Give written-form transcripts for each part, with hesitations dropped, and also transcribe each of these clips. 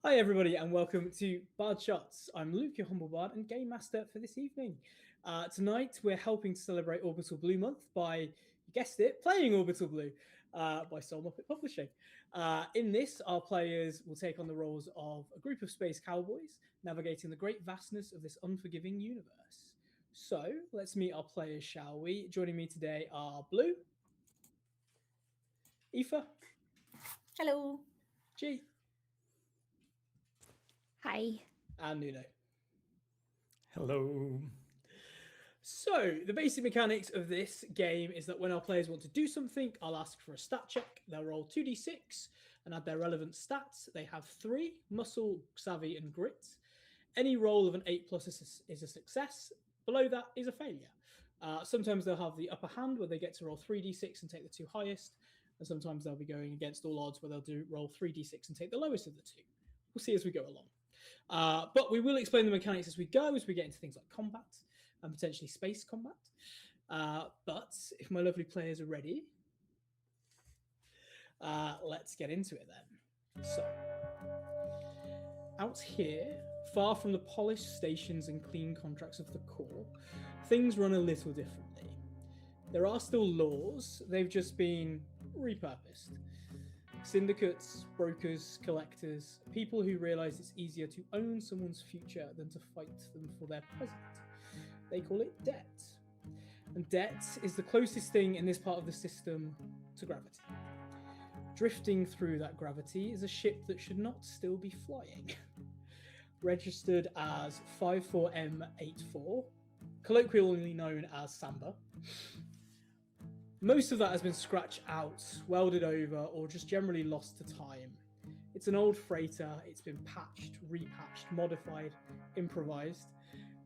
Hi, everybody, and welcome to Bard Shots. I'm Luke, your humble bard and game master for this evening. Tonight, we're helping to celebrate Orbital Blue Month by, you guessed it, playing Orbital Blue by Soul Muppet Publishing. In this, our players will take on the roles of a group of space cowboys navigating the great vastness of this unforgiving universe. So, let's meet our players, shall we? Joining me today are Blue, Aoife, Hello. G, Hi. and Nuno. Hello. So, the basic mechanics of this game is that when our players want to do something, I'll ask for a stat check. They'll roll 2d6 and add their relevant stats. They have 3 muscle, savvy, and grit. Any roll of an 8 plus is a success. Below that is a failure. Sometimes they'll have the upper hand where they get to roll 3d6 and take the 2 highest. And sometimes they'll be going against all odds where they'll roll 3d6 and take the lowest of the 2. We'll see as we go along. But we will explain the mechanics as we go, as we get into things like combat and potentially space combat. But if my lovely players are ready, let's get into it then. So, out here, far from the polished stations and clean contracts of the core, things run a little differently. There are still laws, they've just been repurposed. Syndicates, brokers, collectors, people who realise it's easier to own someone's future than to fight them for their present. They call it debt. And debt is the closest thing in this part of the system to gravity. Drifting through that gravity is a ship that should not still be flying. Registered as 54M84, colloquially known as Samba. Most of that has been scratched out, welded over, or just generally lost to time. It's an old freighter, it's been patched, repatched, modified, improvised,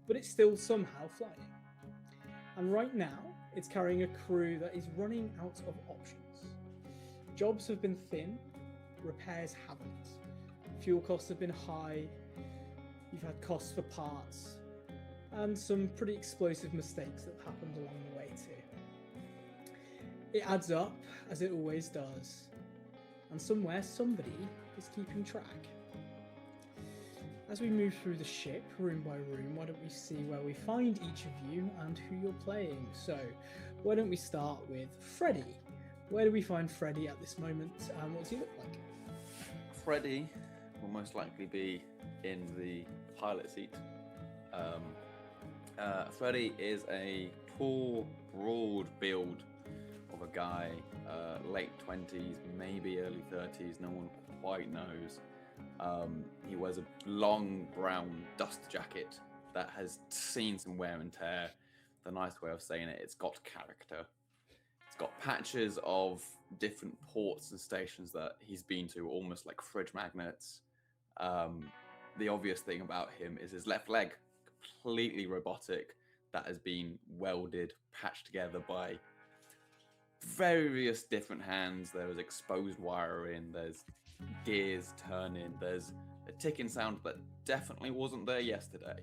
but it's still somehow flying. And right now, it's carrying a crew that is running out of options. Jobs have been thin, repairs haven't. Fuel costs have been high, you've had costs for parts, and some pretty explosive mistakes that have happened along the way too. It adds up, as it always does, and somewhere somebody is keeping track. As we move through the ship, room by room, why don't we see where we find each of you and who you're playing? So, why don't we start with Freddy? Where do we find Freddy at this moment, and what does he look like? Freddy will most likely be in the pilot seat. Freddy is a tall, broad build of a guy, late 20s, maybe early 30s, no one quite knows. He wears a long brown dust jacket that has seen some wear and tear. The nice way of saying it, it's got character. It's got patches of different ports and stations that he's been to, almost like fridge magnets. The obvious thing about him is his left leg, completely robotic, that has been welded, patched together by various different hands. There was exposed wiring, there's gears turning, there's a ticking sound that definitely wasn't there yesterday.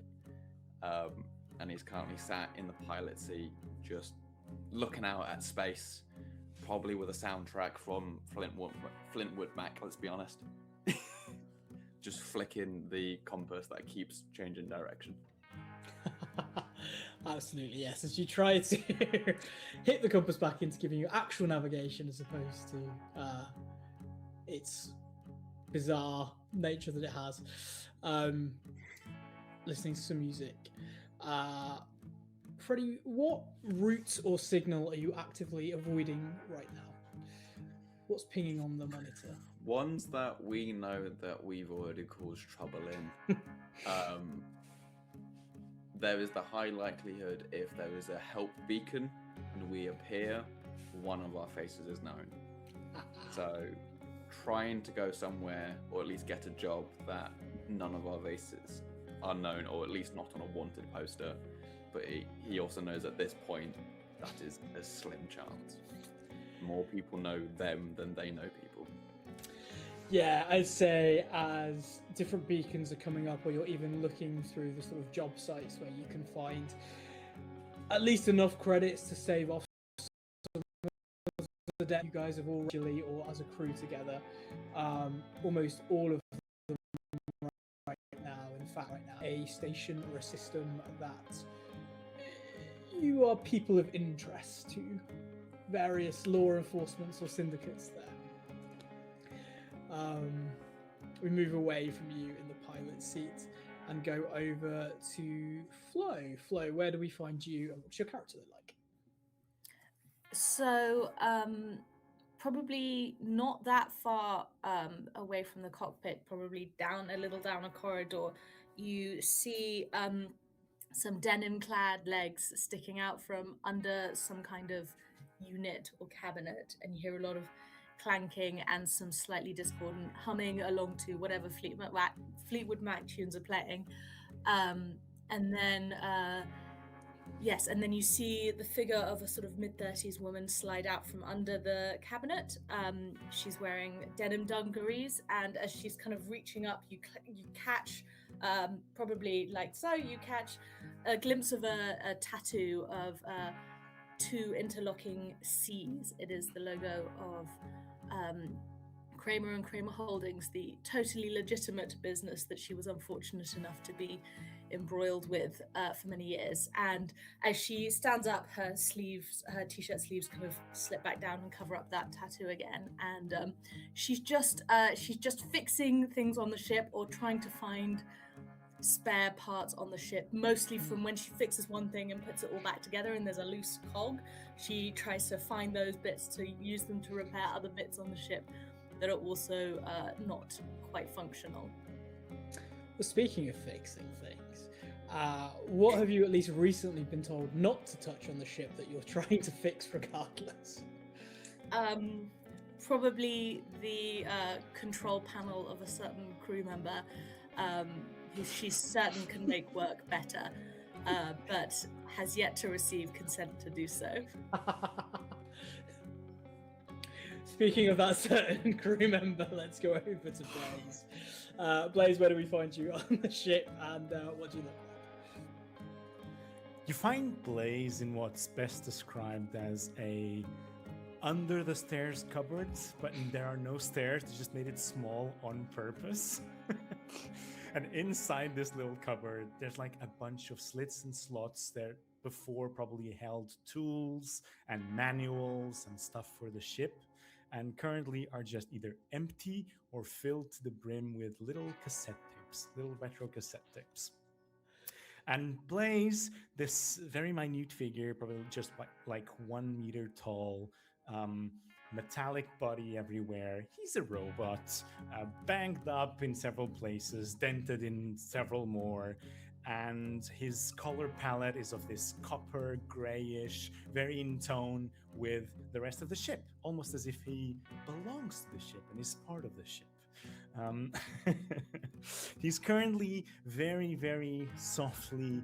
And he's currently sat in the pilot seat, just looking out at space, probably with a soundtrack from Flintwood Mac, let's be honest. Just flicking the compass that keeps changing direction. Absolutely, yes. As you try to hit the compass back into giving you actual navigation as opposed to its bizarre nature that it has. Listening to some music. Freddie, what route or signal are you actively avoiding right now? What's pinging on the monitor? Ones that we know that we've already caused trouble in. There is the high likelihood if there is a help beacon and we appear, one of our faces is known. So trying to go somewhere or at least get a job that none of our faces are known, or at least not on a wanted poster. But he also knows at this point that is a slim chance. More people know them than they know people. Yeah, I'd say as different beacons are coming up, or you're even looking through the sort of job sites where you can find at least enough credits to save off some of the debt you guys have already, or as a crew together. Almost all of them fact right now a station or a system that you are people of interest to various law enforcements or syndicates there. We move away from you in the pilot seat and go over to Flo. Flo, where do we find you and what's your character look like? So, probably not that far away from the cockpit, probably down a little down a corridor, you see some denim-clad legs sticking out from under some kind of unit or cabinet, and you hear a lot of clanking and some slightly discordant humming along to whatever Fleetwood Mac tunes are playing. And then yes, and then you see the figure of a sort of mid-30s woman slide out from under the cabinet. She's wearing denim dungarees, and as she's kind of reaching up, you catch, probably like so, you catch a glimpse of a tattoo of two interlocking C's. It is the logo of Kramer and Kramer Holdings, the totally legitimate business that she was unfortunate enough to be embroiled with for many years. And as she stands up, her t-shirt sleeves kind of slip back down and cover up that tattoo again. And she's just fixing things on the ship or trying to find spare parts on the ship, mostly from when she fixes one thing and puts it all back together and there's a loose cog. She tries to find those bits to use them to repair other bits on the ship that are also not quite functional. Well, speaking of fixing things, what have you at least recently been told not to touch on the ship that you're trying to fix regardless? Probably the control panel of a certain crew member who she's certain can make work better, but has yet to receive consent to do so. Speaking of that certain crew member, let's go over to Blaze. Blaze, where do we find you on the ship, and what do you look like? You find Blaze in what's best described as a under the stairs cupboard, but there are no stairs. They just made it small on purpose. And inside this little cupboard, there's like a bunch of slits and slots that before probably held tools and manuals and stuff for the ship, and currently are just either empty or filled to the brim with little cassette tapes, little retro cassette tapes. And Blaze, this very minute figure, probably just like 1 meter tall, metallic body everywhere. He's a robot, banged up in several places, dented in several more, and his color palette is of this copper grayish, very in tone with the rest of the ship, almost as if he belongs to the ship and is part of the ship. He's currently very, very softly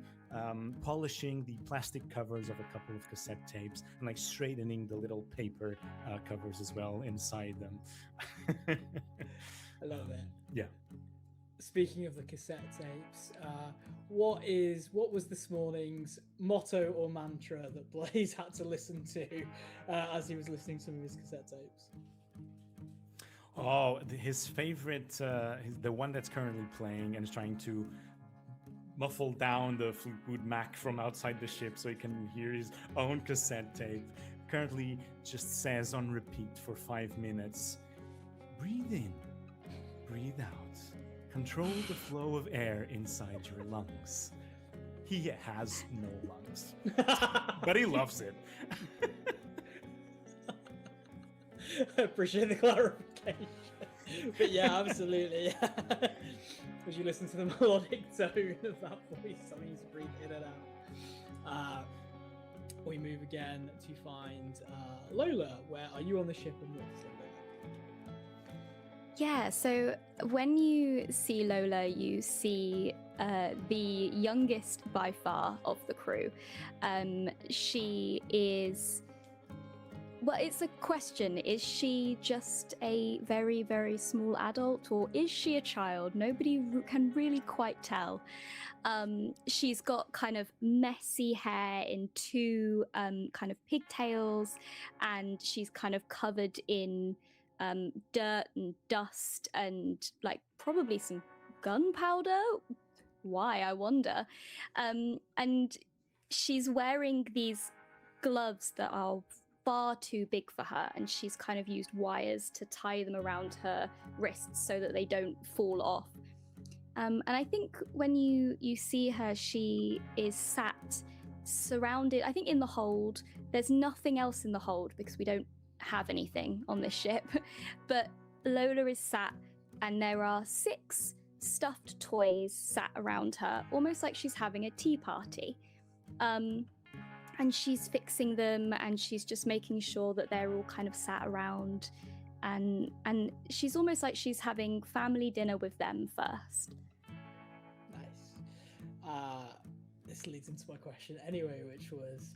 polishing the plastic covers of a couple of cassette tapes and like straightening the little paper covers as well inside them. I love it. Yeah. Speaking of the cassette tapes, what was this morning's motto or mantra that Blaze had to listen to as he was listening to some of his cassette tapes? Oh, his favorite, the one that's currently playing and is trying to muffle down the Fleetwood Mac from outside the ship so he can hear his own cassette tape, currently just says on repeat for 5 minutes, breathe in, breathe out, control the flow of air inside your lungs. He has no lungs, but he loves it. I appreciate the clarification. But yeah, absolutely. As you listen to the melodic tone of that voice, something needs to breathe in and out. We move again to find Lola. Where are you on the ship and what's Lola? Yeah, so when you see Lola, you see the youngest by far of the crew. She is... Well, it's a question. Is she just a very, very small adult, or is she a child? Nobody can really quite tell. She's got kind of messy hair in two kind of pigtails, and she's kind of covered in dirt and dust and like probably some gunpowder. why, I wonder. And she's wearing these gloves that are far too big for her, and she's kind of used wires to tie them around her wrists so that they don't fall off. And I think when you see her, she is sat surrounded, I think, in the hold. There's nothing else in the hold because we don't have anything on this ship. But Lola is sat, and there are 6 stuffed toys sat around her, almost like she's having a tea party. And she's fixing them, and she's just making sure that they're all kind of sat around, and she's almost like she's having family dinner with them first. Nice. This leads into my question anyway, which was,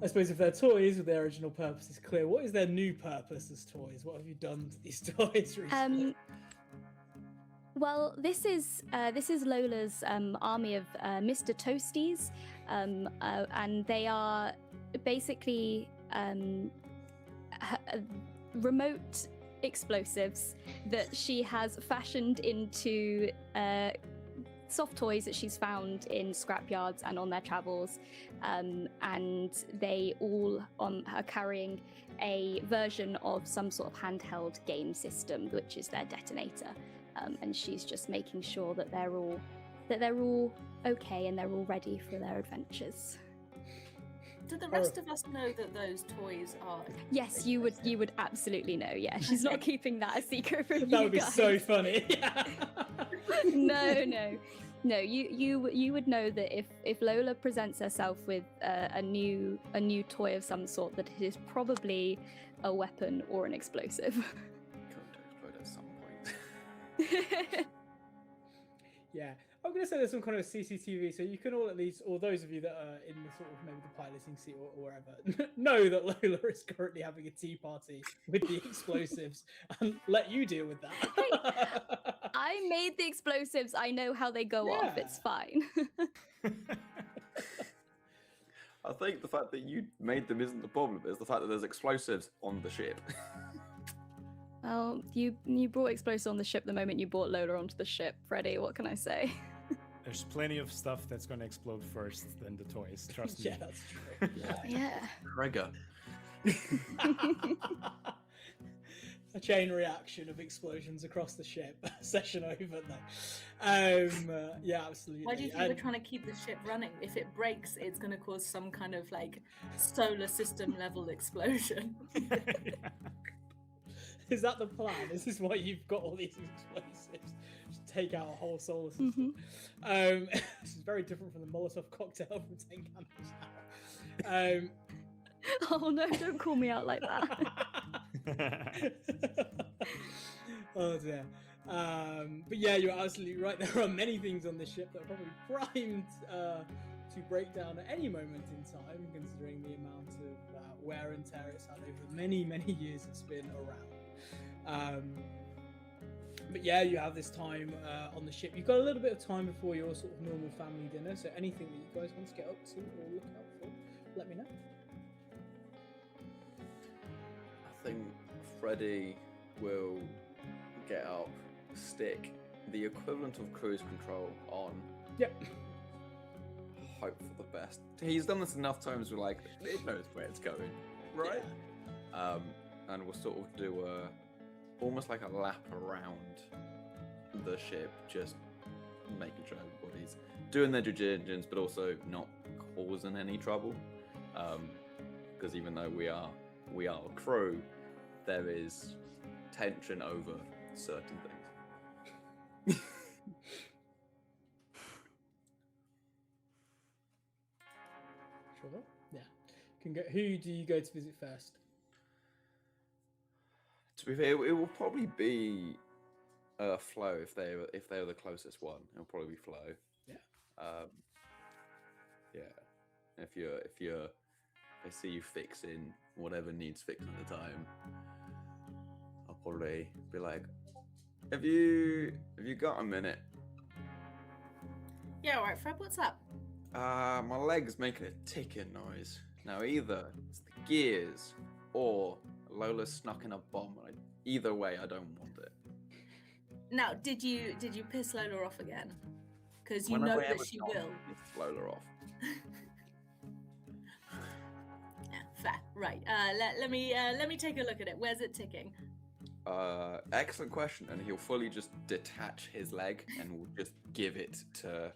I suppose if they're toys with their original purpose is clear, what is their new purpose as toys? What have you done to these toys recently? Well, this is Lola's army of Mr. Toasties, and they are basically remote explosives that she has fashioned into soft toys that she's found in scrapyards and on their travels, and they all are carrying a version of some sort of handheld game system, which is their detonator. And she's just making sure that they're all okay and they're all ready for their adventures. Do the rest of us know that those toys are? Yes, you would absolutely know. Yeah, she's not keeping that a secret from you guys. That would be so funny. No. You would know that if Lola presents herself with a new toy of some sort, that it is probably a weapon or an explosive. Going to explode at some point. Yeah, I'm going to say there's some kind of CCTV, so you can all at least, or those of you that are in the sort of maybe the piloting seat or wherever, know that Lola is currently having a tea party with the explosives, and let you deal with that. Hey, I made the explosives. I know how they go off. It's fine. I think the fact that you made them isn't the problem. It's the fact that there's explosives on the ship. Well, you brought explosives on the ship the moment you brought Lola onto the ship, Freddie. What can I say? There's plenty of stuff that's going to explode first than the toys. Trust me. Yeah, that's true. Yeah. Gregor. A chain reaction of explosions across the ship. Session over there. Yeah, absolutely. Why do you think we're trying to keep the ship running? If it breaks, it's going to cause some kind of like solar system level explosion. Is that the plan? Is this why you've got all these explosives? Just take out a whole solar system. This is very different from the Molotov cocktail from 10 Candles Out. Oh no, don't call me out like that. Oh dear. But yeah, you're absolutely right. There are many things on this ship that are probably primed to break down at any moment in time, considering the amount of wear and tear it's had over many, many years it's been around. But yeah, you have this time on the ship. You've got a little bit of time before your sort of normal family dinner, so anything that you guys want to get up to or look out for, let me know. I think Freddy will get up, stick the equivalent of cruise control on. Yep. Hope for the best. He's done this enough times where like it knows where it's going, right? Yeah. And we'll sort of do almost like a lap around the ship, just making sure everybody's doing their due diligence, but also not causing any trouble. Because even though we are a crew, there is tension over certain things. Sure. Yeah. Who do you go to visit first? To be fair, it will probably be Flo if they were the closest one. It'll probably be Flo. Yeah. Yeah. If they see you fixing whatever needs fixing at the time, I'll probably be like, Have you got a minute? Yeah, all right, Fred. What's up? My leg's making a ticking noise. Now either it's the gears or Lola snuck in a bomb. Either way, I don't want it. Now, did you piss Lola off again? Because you When have know I that ever she not will. pissed Lola off? Yeah, fair. Right. Let me take a look at it. Where's it ticking? Excellent question, and he'll fully just detach his leg and will just give it to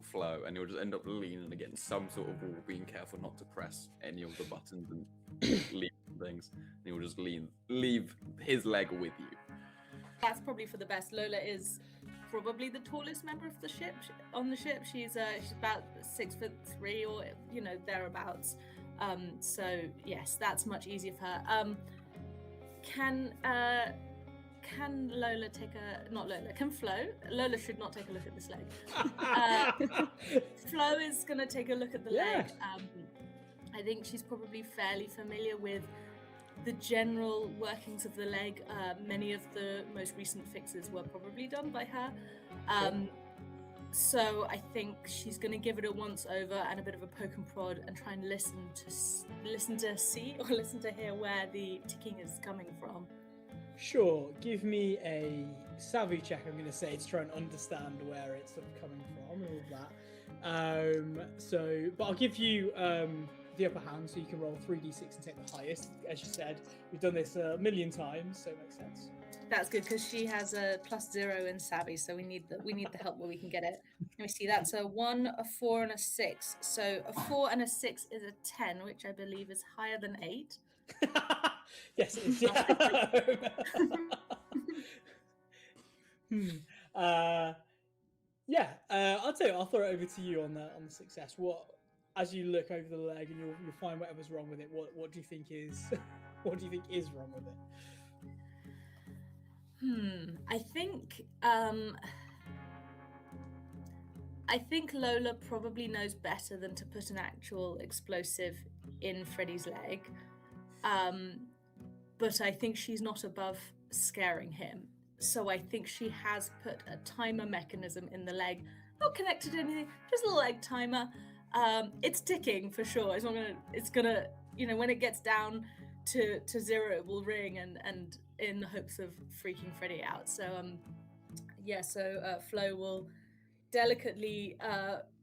Flo, and he'll just end up leaning against some sort of wall, being careful not to press any of the buttons and leave things. And he'll just leave his leg with you. That's probably for the best. Lola is probably the tallest member of the ship on the ship. She's about 6'3" or thereabouts. So yes, that's much easier for her. Can Lola take a not Lola? Can Flo? Lola should not take a look at this leg. Flo is gonna take a look at the leg. I think she's probably fairly familiar with the general workings of the leg. Many of the most recent fixes were probably done by her. So I think she's going to give it a once over and a bit of a poke and prod and try and listen to see or listen to hear where the ticking is coming from. Sure, give me a savvy check, I'm going to say, to try and understand where it's sort of coming from and all of that. But I'll give you the upper hand, so you can roll 3d6 and take the highest. As you said, we've done this a million times, so it makes sense. That's good because she has a +0 in savvy, so we need the help where we can get it. Let me see. That's a 1, a 4, and a 6. So a 4 and a 6 is a 10, which I believe is higher than 8. Yes, it is. Yeah. I'll tell you. I'll throw it over to you on the success. What, as you look over the leg and you'll find whatever's wrong with it. What do you think is what do you think is wrong with it? I think Lola probably knows better than to put an actual explosive in Freddy's leg. But I think she's not above scaring him. So I think she has put a timer mechanism in the leg, not connected to anything, just a little leg timer. It's ticking for sure. It's gonna, when it gets down to 0, it will ring and in the hopes of freaking Freddy out. So Flo will delicately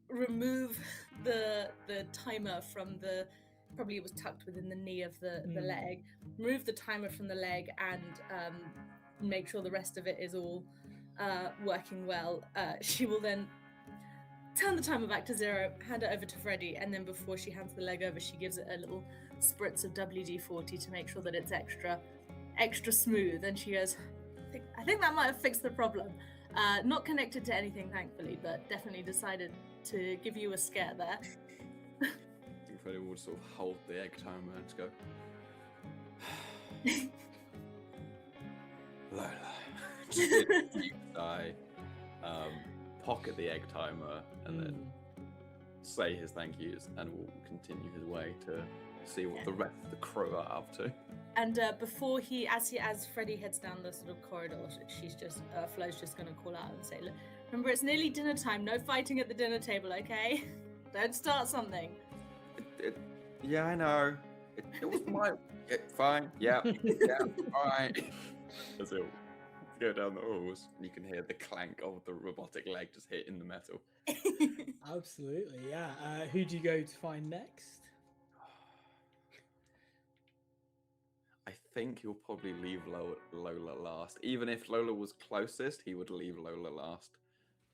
remove the timer from probably it was tucked within the knee of the leg, remove the timer from the leg and make sure the rest of it is all working well. She will then turn the timer back to 0, hand it over to Freddy, and then before she hands the leg over, she gives it a little spritz of WD-40 to make sure that it's extra smooth. And she goes, I think that might have fixed the problem. Not connected to anything, thankfully, but definitely decided to give you a scare there. I think Freddy would sort of hold the egg timer and just go, Lola. Just take a deep sigh, pocket the egg timer, and then say his thank yous, and will continue his way to see what the rest of the crew are up to. And before as Freddy heads down the sort of corridor, Flo's just going to call out and say, look, remember it's nearly dinner time. No fighting at the dinner table, okay? Don't start something. Yeah, I know. It was my... fine. Yeah. All right. As he'll go down the halls, and you can hear the clank of the robotic leg just hitting the metal. Absolutely, yeah. Who do you go to find next? I think he'll probably leave Lola last. Even if Lola was closest, he would leave Lola last.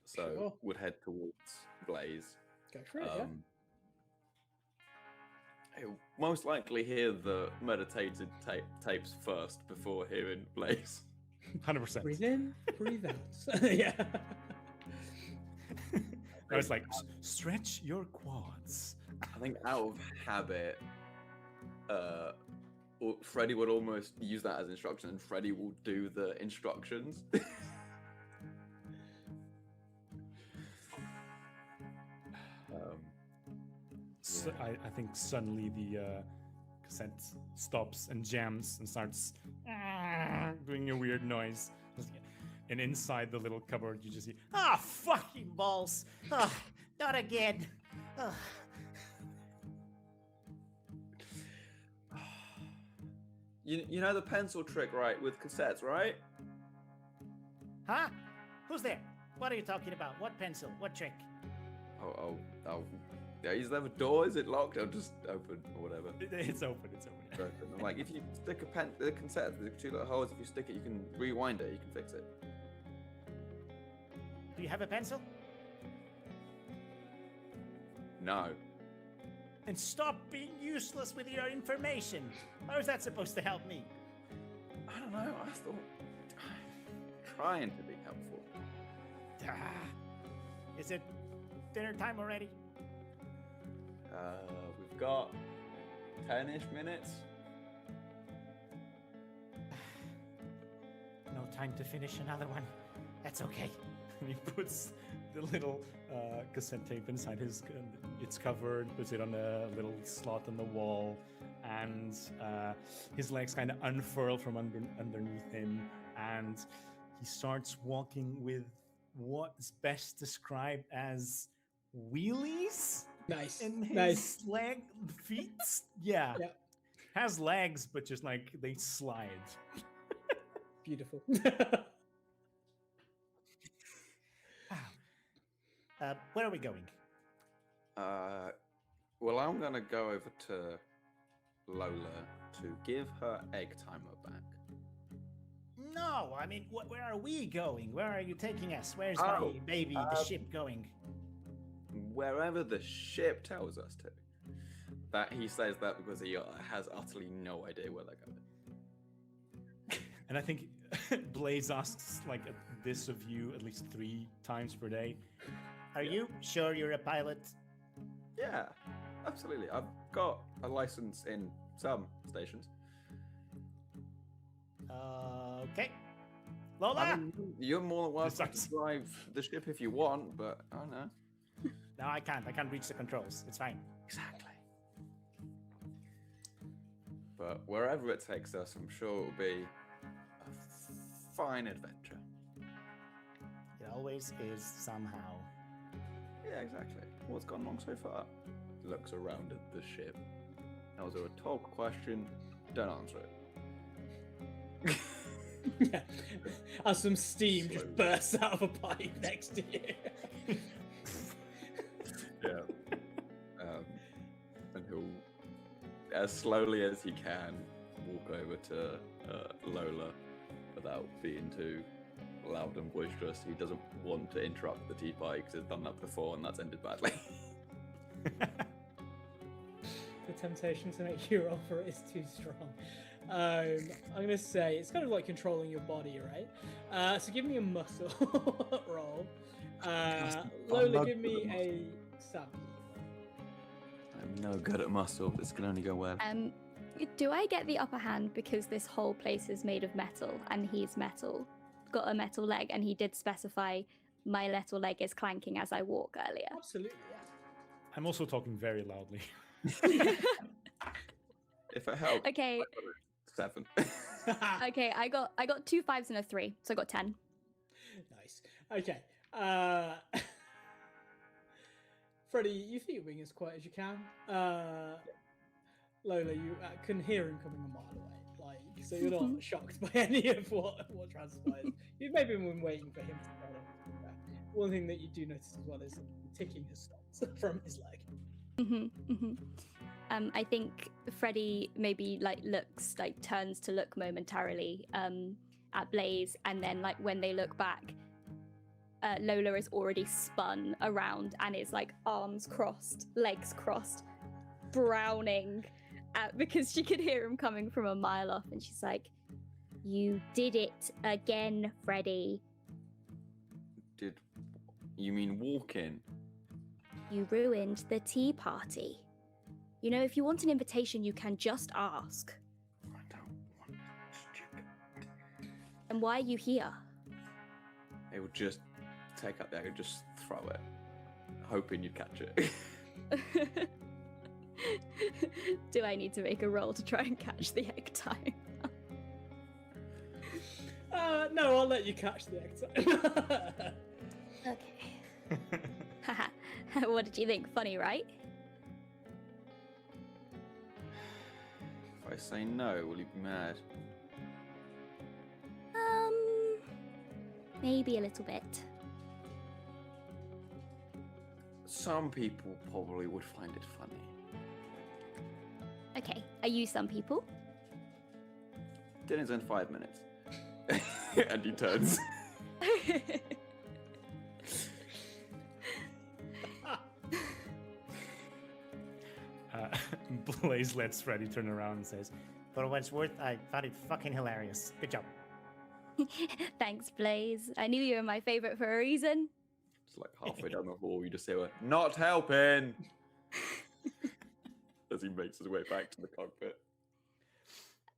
So Sure. would head towards Blaze. Go for it, yeah. He'll most likely hear the meditated tapes first before hearing Blaze. 100%. Breathe in, breathe out. Yeah. I was like, stretch your quads. I think out of habit, Freddy would almost use that as instruction, and Freddy will do the instructions. So I think suddenly the cassette stops and jams and starts doing a weird noise. And inside the little cupboard, you just see, fucking balls. Not again. You know the pencil trick, right, with cassettes, right? Huh? Who's there? What are you talking about? What pencil? What trick? Oh. Yeah, is there a door? Is it locked? I'll just open or whatever. It's open. It's open. I'm like, if you stick a pen, the cassette, the two little holes. If you stick it, you can rewind it. You can fix it. Do you have a pencil? No. And stop being useless with your information. How is that supposed to help me? I don't know. I thought trying to be helpful. Is it dinner time already? We've got 10-ish minutes. No time to finish another one. That's okay. And he puts the little cassette tape inside his. It's covered. Puts it on a little slot in the wall, and his legs kind of unfurl from underneath him, and he starts walking with what's best described as wheelies Nice. in his Nice. feet. Yeah. Yeah. Has legs, but just like they slide. Beautiful. Where are we going? Well, I'm gonna go over to Lola to give her egg timer back. No, I mean, where are we going? Where are you taking us? Where's Oh, my baby, the ship, going? Wherever the ship tells us to. That he says that because he has utterly no idea where they're going. And I think Blaze asks like this of you at least 3 times per day. Are you sure you're a pilot? Yeah, absolutely. I've got a license in some stations. Okay. Lola! I mean, you're more than welcome sucks. to drive the ship if you want, but I don't know. No, I can't. I can't reach the controls. It's fine. Exactly. But wherever it takes us, I'm sure it will be a fine adventure. It always is somehow. Yeah, exactly. What's gone wrong so far? Looks around at the ship. That was a rhetorical question. Don't answer it. Yeah. As some steam just Slowly. bursts out of a pipe next to you. Yeah. And he'll, as slowly as he can, walk over to Lola without being too loud and boisterous. He doesn't want to interrupt the tea party because he's done that before and that's ended badly. The temptation to make you roll for it is too strong. I'm gonna say it's kind of like controlling your body, right? So give me a muscle roll. Lola, give me a savvy. I'm no good at muscle. This can only go well. Do I get the upper hand because this whole place is made of metal and he's metal? Got a metal leg, and he did specify my metal leg is clanking as I walk earlier. Absolutely, yeah. I'm also talking very loudly. If it helps. Okay. 7. Okay, I got 2 5s and a 3, so I got 10. Nice. Okay. Freddie, you think you're being as quiet as you can. Lola, you can hear him coming a mile away, like, so you're not shocked by any of what transpires. You've maybe been waiting for him to tell him. One thing that you do notice as well is the ticking has stopped from his leg. I think Freddie maybe turns to look momentarily at Blaze, and then like when they look back, Lola is already spun around and is like arms crossed, legs crossed, frowning because she could hear him coming from a mile off, and she's like, "You did it again, Freddie. Did you mean walk in? You ruined the tea party. You know, if you want an invitation, you can just ask. I don't want this chicken. And why are you here?" It would just take up the egg and just throw it, hoping you'd catch it. Do I need to make a roll to try and catch the egg time? No, I'll let you catch the egg time. Okay. Haha. What did you think? Funny, right? If I say no, will you be mad? Maybe a little bit. Some people probably would find it funny. Okay, are you some people? Dinner's in 5 minutes. And he turns. Blaze lets Freddy turn around and says, For what it's worth, I thought it fucking hilarious. Good job. Thanks, Blaze. I knew you were my favorite for a reason. It's like halfway down the hall, you just hear, "Not helping!" As he makes his way back to the cockpit.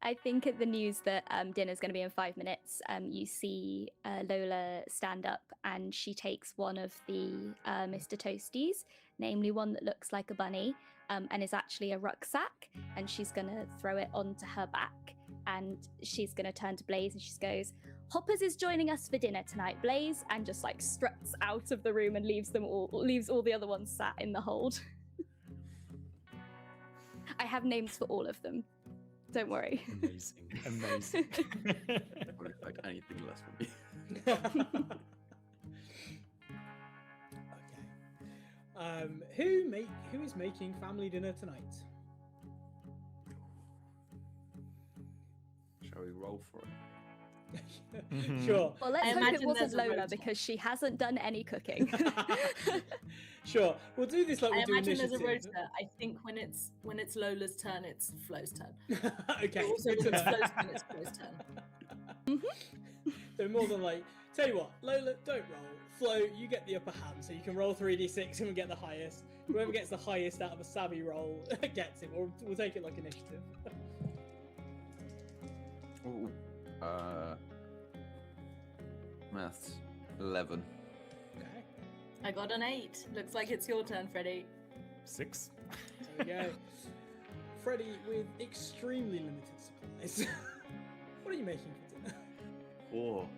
I think at the news that dinner's going to be in 5 minutes, you see Lola stand up and she takes one of the Mr. Toasties, namely one that looks like a bunny, and is actually a rucksack, and she's going to throw it onto her back, and she's going to turn to Blaze and she goes, "Hoppers is joining us for dinner tonight, Blaze," and just like struts out of the room and leaves all the other ones sat in the hold. I have names for all of them. Don't worry. amazing. I wouldn't expect anything less from me. Okay. Who is making family dinner tonight? Shall we roll for it? Sure. Well, let's I hope it imagine wasn't there's a Lola rota. because she hasn't done any cooking. Sure. We'll do this like I we do imagine there's a initiative. rota. I think when it's Lola's turn, it's Flo's turn. Okay. Also, good when to it's know. Flo's turn, it's Flo's turn. So more than like, tell you what, Lola, don't roll. Flo, you get the upper hand, so you can roll 3d6 and we get the highest. Whoever gets the highest out of a savvy roll gets it, or we'll take it like initiative. Ooh. Maths. 11. Okay. I got an 8. Looks like it's your turn, Freddie. 6. There we go. Freddy with extremely limited supplies. What are you making for dinner? 4.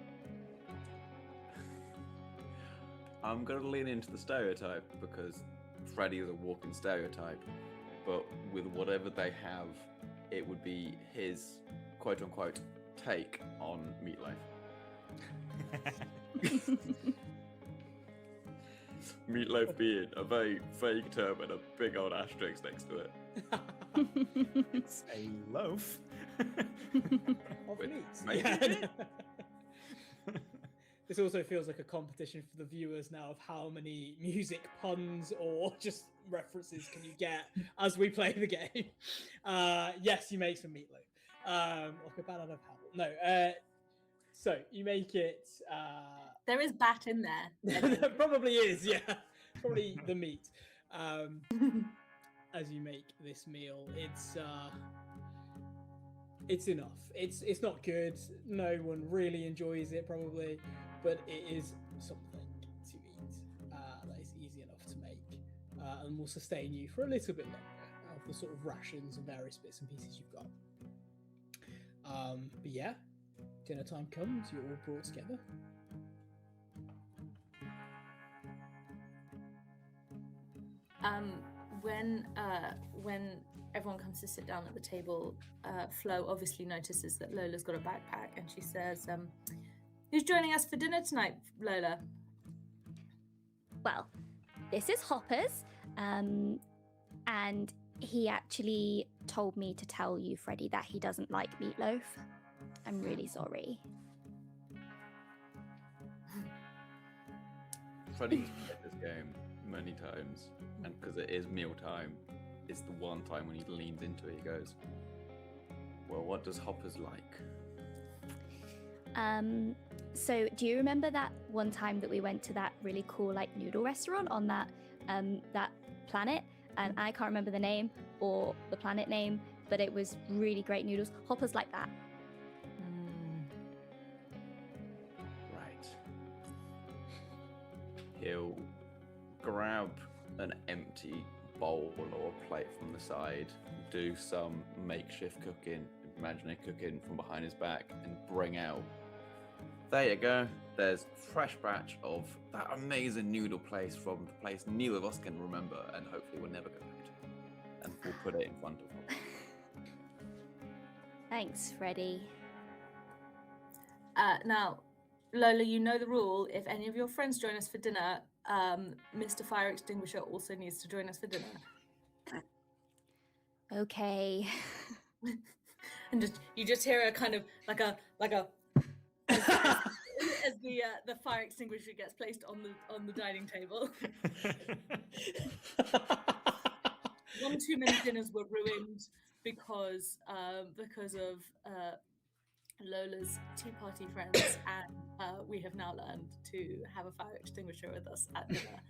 I'm gonna lean into the stereotype because Freddy is a walking stereotype, but with whatever they have, it would be his quote-unquote take on meatloaf. Meatloaf being a very vague term and a big old asterisk next to it. It's a loaf. Of With meat. maybe Yeah. meat. This also feels like a competition for the viewers now of how many music puns or just references can you get as we play the game. Yes, you make some meatloaf. Like a bad out of hell. No. So you make it. There is bat in there. There probably is, yeah. Probably the meat. As you make this meal, it's enough. It's not good. No one really enjoys it, probably, but it is something to eat that is easy enough to make and will sustain you for a little bit longer of the sort of rations and various bits and pieces you've got. But yeah, dinner time comes. You're all brought together. When everyone comes to sit down at the table, Flo obviously notices that Lola's got a backpack, and she says, "Who's joining us for dinner tonight, Lola?" Well, this is Hoppers, and he actually told me to tell you, Freddie, that he doesn't like meatloaf. I'm really sorry. Freddy's played this game many times, and because it is mealtime, it's the one time when he leans into it, he goes, "Well, what does Hoppers like?" So do you remember that one time that we went to that really cool like noodle restaurant on that planet? And I can't remember the name or the planet name, but it was really great noodles. Hoppers like that. Right. He'll grab an empty bowl or plate from the side, do some makeshift cooking, imaginary cooking from behind his back, and bring out, there you go, there's fresh batch of that amazing noodle place from the place neither of us can remember and hopefully we'll never go back to. And we'll put it in front of him. Thanks, Freddie. Now, Lola, you know the rule. If any of your friends join us for dinner, Mr. Fire Extinguisher also needs to join us for dinner. Okay. And you just hear a kind of like a as the fire extinguisher gets placed on the dining table. 1 too many dinners were ruined because of Lola's tea party friends, and we have now learned to have a fire extinguisher with us at dinner.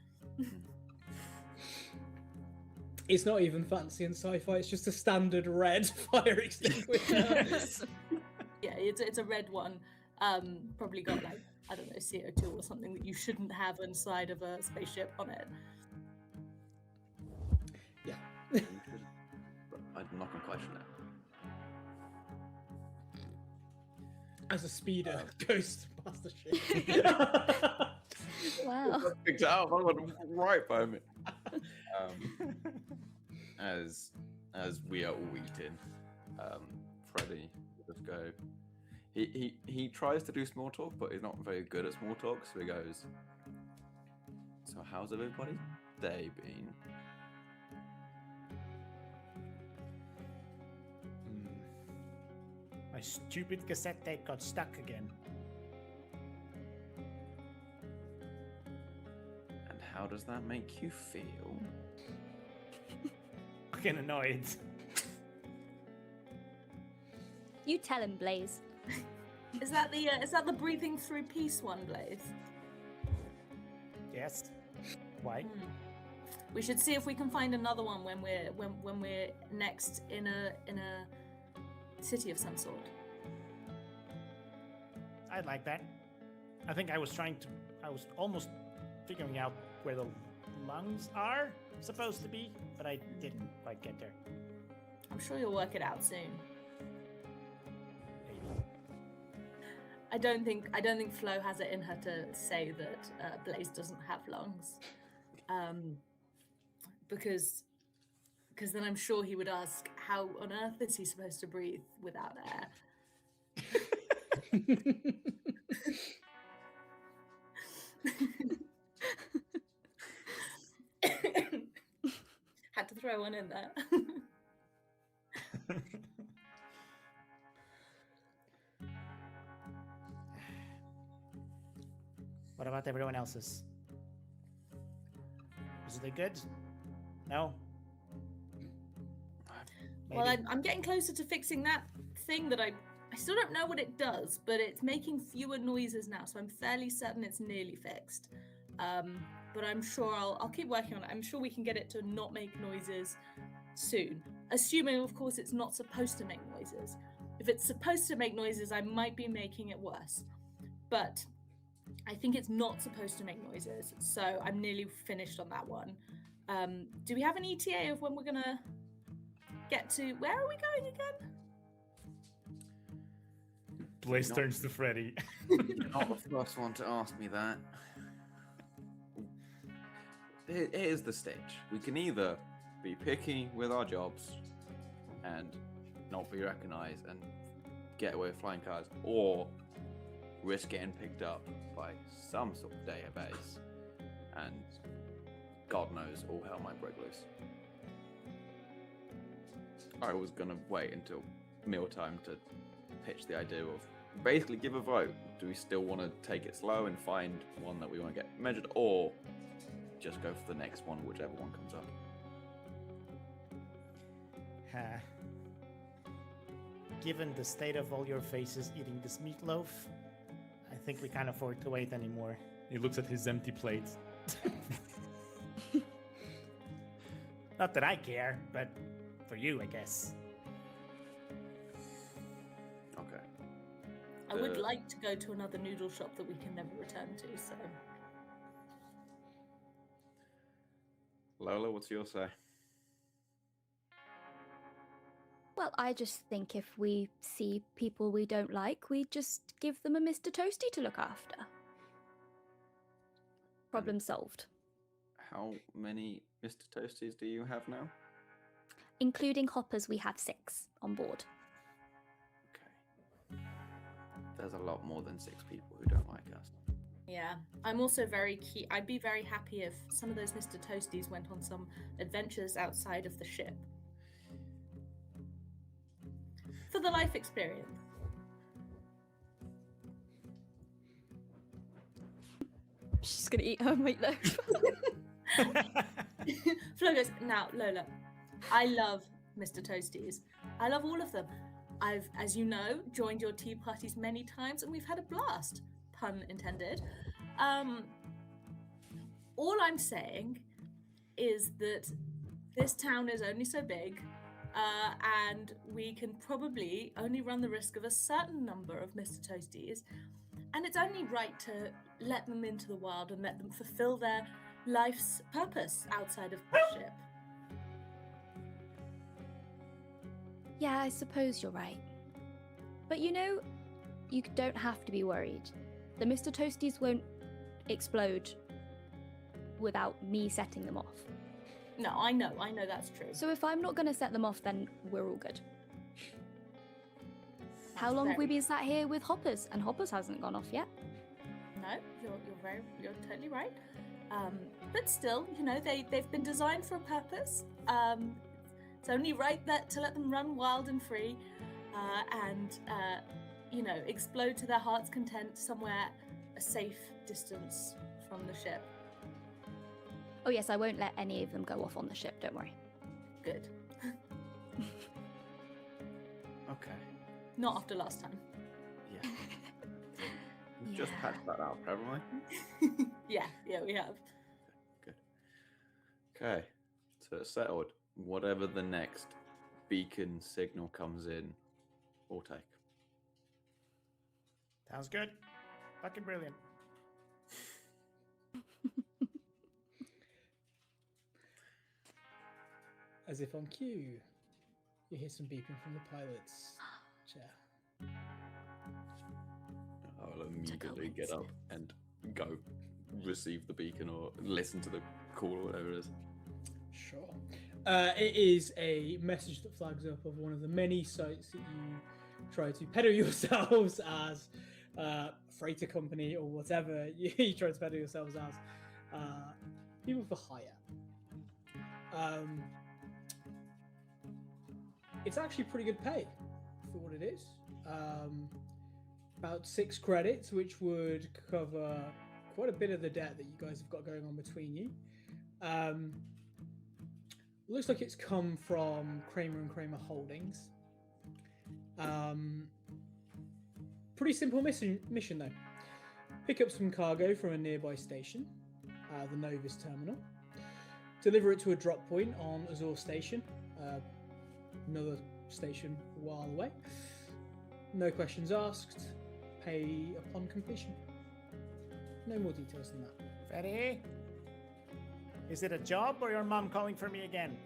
It's not even fancy and sci-fi. It's just a standard red fire extinguisher. Yeah, it's a red one. Probably got like, I don't know, CO2 or something that you shouldn't have inside of a spaceship on it. Yeah. I'm not gonna question that. As a speeder goes past the ship. Wow. Picked it up. I went right by me. As we are all eating, Freddy will just go. He tries to do small talk, but he's not very good at small talk. So he goes. So how's everybody's day been? My stupid cassette tape got stuck again. And how does that make you feel? Fucking annoyed. You tell him, Blaze. Is that the breathing through peace one, Blaze? Yes. Why? We should see if we can find another one when we're next in a city of some sort. I'd like that. I think I was almost figuring out where the lungs are supposed to be, but I didn't quite get there. I'm sure you'll work it out soon. Maybe. I don't think Flo has it in her to say that Blaze doesn't have lungs, because then I'm sure he would ask, how on earth is he supposed to breathe without air? Had to throw one in there. What about everyone else's? Is it good? No? Well, Maybe. I'm getting closer to fixing that thing that I still don't know what it does, but it's making fewer noises now, so I'm fairly certain it's nearly fixed. But I'm sure I'll keep working on it. I'm sure we can get it to not make noises soon, assuming, of course, it's not supposed to make noises. If it's supposed to make noises, I might be making it worse. But I think it's not supposed to make noises, so I'm nearly finished on that one. Do we have an ETA of when we're gonna get to? Where are we going again? Blaze turns to Freddy. You're not the first one to ask me that. Here's the stage. We can either be picky with our jobs and not be recognised and get away with flying cars, or risk getting picked up by some sort of database and God knows all hell might break loose. I was gonna wait until mealtime to pitch the idea of basically give a vote. Do we still want to take it slow and find one that we want to get measured, or just go for the next one, whichever one comes up? Given the state of all your faces eating this meatloaf, I think we can't afford to wait anymore. He looks at his empty plate. Not that I care, but for you, I guess. Okay. I would like to go to another noodle shop that we can never return to, so... Lola, what's your say? Well, I just think if we see people we don't like, we just give them a Mr. Toasty to look after. Problem solved. How many Mr. Toasties do you have now? Including hoppers, we have 6 on board. Okay. there's a lot more than 6 people who don't like us. Yeah, I'm also very keen. I'd be very happy if some of those Mr. Toasties went on some adventures outside of the ship. For the life experience. She's gonna eat her meatloaf. Flo goes, now, Lola, I love Mr. Toasties. I love all of them. I've, as you know, joined your tea parties many times and we've had a blast. Pun intended. All I'm saying is that this town is only so big, and we can probably only run the risk of a certain number of Mr. Toasties, and it's only right to let them into the wild and let them fulfill their life's purpose outside of the ship. Yeah, I suppose you're right. But you know, you don't have to be worried. The Mr. Toasties won't explode without me setting them off. No, I know that's true. So if I'm not going to set them off, then we're all good. How long have we been sat here with Hoppers? And Hoppers hasn't gone off yet. No, you're totally right. But still, you know, they've been designed for a purpose. It's only right to let them run wild and free, and you know, explode to their heart's content somewhere a safe distance from the ship. Oh yes, I won't let any of them go off on the ship, don't worry. Good. Okay. Not after last time. Yeah. We've just patched that out, haven't we? Yeah, we have. Good. Okay. So it's settled. Whatever the next beacon signal comes in, we'll take. Sounds good. Fucking brilliant. As if on cue, you hear some beeping from the pilot's chair. I'll immediately get up and go receive the beacon or listen to the call or whatever it is. Sure. It is a message that flags up of one of the many sites that you try to peddle yourselves as freighter company or whatever you try to peddle yourselves as people for hire. It's actually pretty good pay for what it is. About 6 credits, which would cover quite a bit of the debt that you guys have got going on between you. Looks like it's come from Kramer and Kramer Holdings. Pretty simple mission though. Pick up some cargo from a nearby station, the Novus terminal. Deliver it to a drop point on Azor Station, another station a while away. No questions asked. Pay upon completion. No more details than that. Freddie? Is it a job or your mom calling for me again?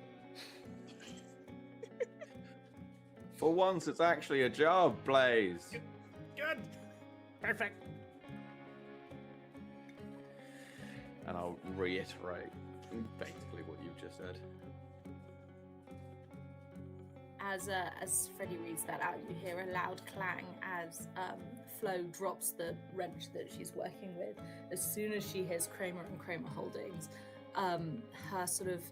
For once, it's actually a job, Blaze. Good. Perfect. And I'll reiterate basically what you've just said. As Freddie reads that out, you hear a loud clang as Flo drops the wrench that she's working with. As soon as she hears Kramer and Kramer Holdings, her sort of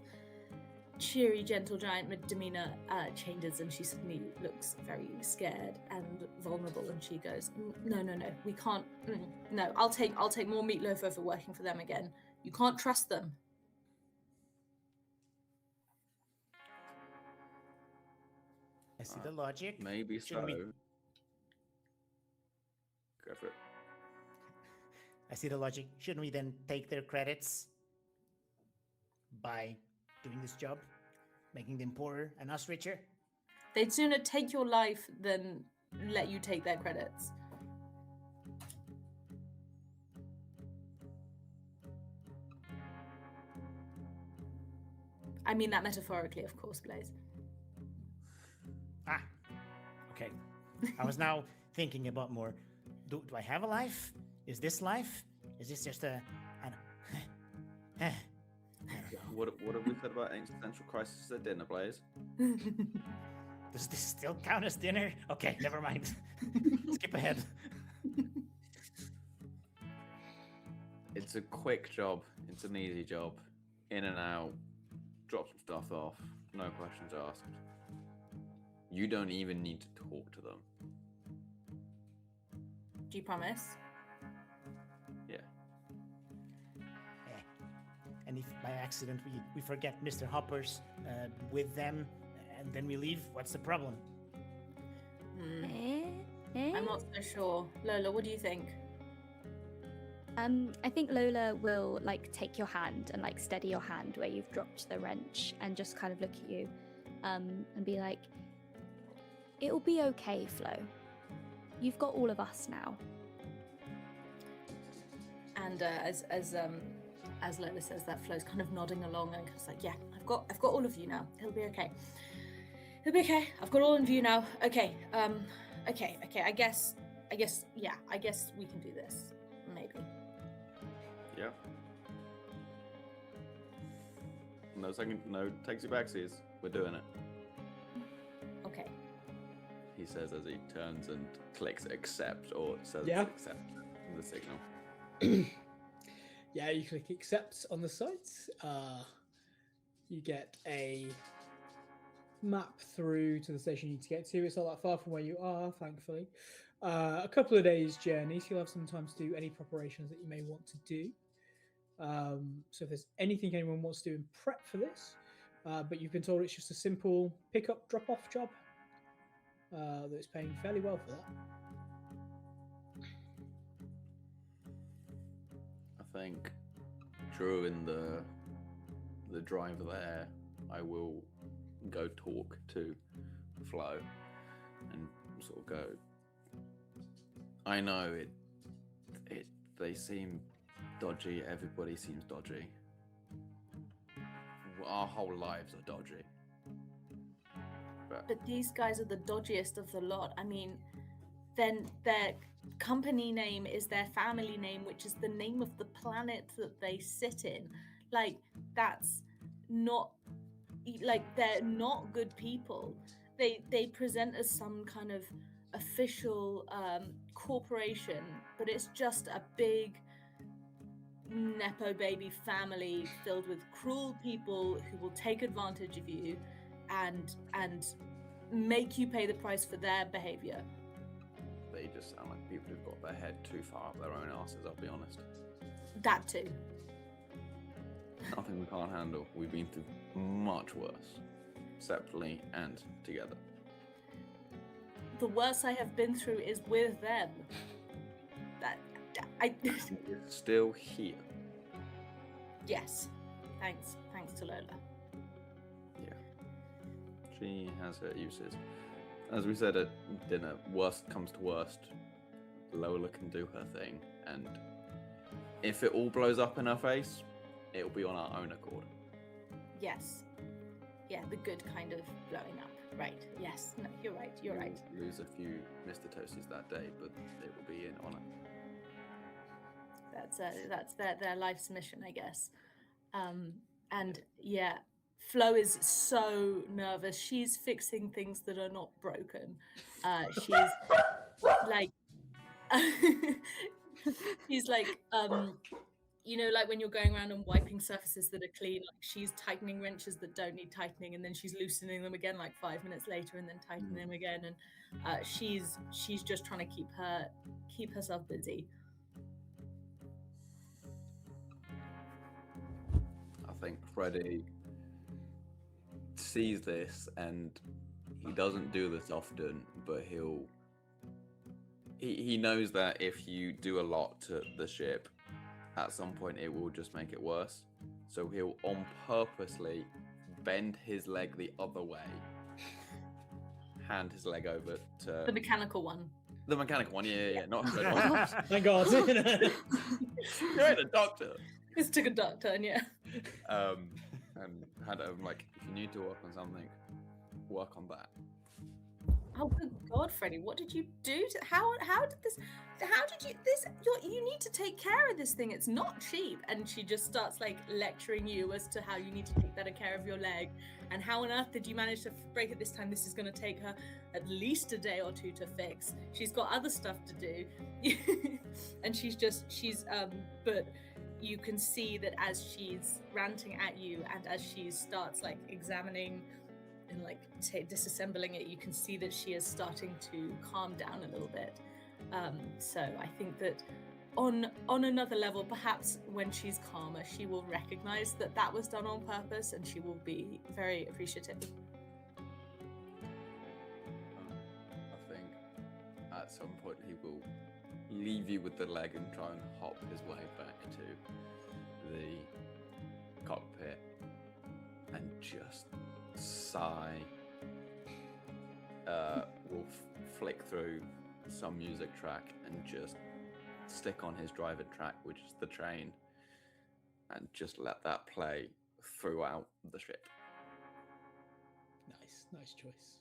cheery, gentle giant demeanor changes, and she suddenly looks very scared and vulnerable. And she goes, "No, we can't. No, I'll take more meatloaf over working for them again. You can't trust them." I see the logic. Maybe Shouldn't so. we- Go for it. I see the logic. Shouldn't we then take their credits by doing this job, making them poorer and us richer? They'd sooner take your life than let you take their credits. I mean that metaphorically, of course, Blaze. Ah, okay. I was now thinking about more. Do I have a life? Is this life? Is this just a... I don't... What have we said about existential crisis at dinner, Blaze? Does this still count as dinner? Okay, never mind. Skip ahead. It's a quick job. It's an easy job. In and out. Drop some stuff off. No questions asked. You don't even need to talk to them. Do you promise? Yeah. And if by accident we forget Mr. Hopper's with them, and then we leave, what's the problem? I'm not so sure. Lola, what do you think? I think Lola will like take your hand and like steady your hand where you've dropped the wrench and just kind of look at you, and be like, "It'll be okay, Flo. You've got all of us now." And as Lola says that, Flo's kind of nodding along and it's like, "Yeah, I've got all of you now. It'll be okay. It'll be okay. I've got all of you now. Okay. Okay. I guess we can do this. Maybe." Yeah. No takesy backsies. We're doing it. Okay. He says as he turns and clicks accept, or says Yeah. accept the signal. Yeah, you click accept on the site. You get a map through to the station you need to get to. It's not that far from where you are, thankfully. A couple of days' journey, so you'll have some time to do any preparations that you may want to do. So if there's anything anyone wants to do in prep for this, but you've been told it's just a simple pick-up, drop-off job, that it's paying fairly well for that. I think during the drive there, I will go talk to Flo and sort of go, I know they seem dodgy, everybody seems dodgy. Our whole lives are dodgy. But these guys are the dodgiest of the lot. I mean, then their company name is their family name, which is the name of the planet that they sit in. Like, that's not, like, they're not good people. They present as some kind of official corporation, but it's just a big nepo baby family filled with cruel people who will take advantage of you and make you pay the price for their behavior. They just sound like people who've got their head too far up their own asses, I'll be honest. That too. Nothing we can't handle. We've been through much worse, separately and together. The worst I have been through is with them. We're still here. Yes. Thanks to Lola. Yeah. She has her uses. As we said at dinner, worst comes to worst, Lola can do her thing, and if it all blows up in her face, it'll be on our own accord. Yes. Yeah, the good kind of blowing up. Right. Yes. No, you're right. You're right. We'll lose a few Mr. Toasties that day, but it will be in honor. That's their life's mission, I guess. And yeah, Flo is so nervous. She's fixing things that are not broken. She's like, she's like, you know, like when you're going around and wiping surfaces that are clean, like she's tightening wrenches that don't need tightening, and then she's loosening them again like 5 minutes later, and then tightening them again. And she's just trying to keep herself busy. I think Freddie sees this, and he doesn't do this often, but he knows that if you do a lot to the ship, at some point it will just make it worse. So he'll on purposely bend his leg the other way, hand his leg over to The mechanical one. the mechanical one. Yeah, not the red one. Thank God. You ain't a doctor. This took a dark turn, yeah. And had like, if you need to work on something, work on that. Oh, good God, Freddie! What did you do? How did this? How did you this? You need to take care of this thing. It's not cheap. And she just starts like lecturing you as to how you need to take better care of your leg, and how on earth did you manage to break it this time? This is going to take her at least a day or two to fix. She's got other stuff to do, and but you can see that as she's ranting at you and as she starts like examining and like disassembling it, you can see that she is starting to calm down a little bit. So I think that on another level, perhaps when she's calmer, she will recognize that that was done on purpose, and she will be very appreciative. I think at some point he will leave you with the leg and try and hop his way back to the cockpit and just sigh. Will flick through some music track and just stick on his driver track, which is the train, and just let that play throughout the ship. Nice choice.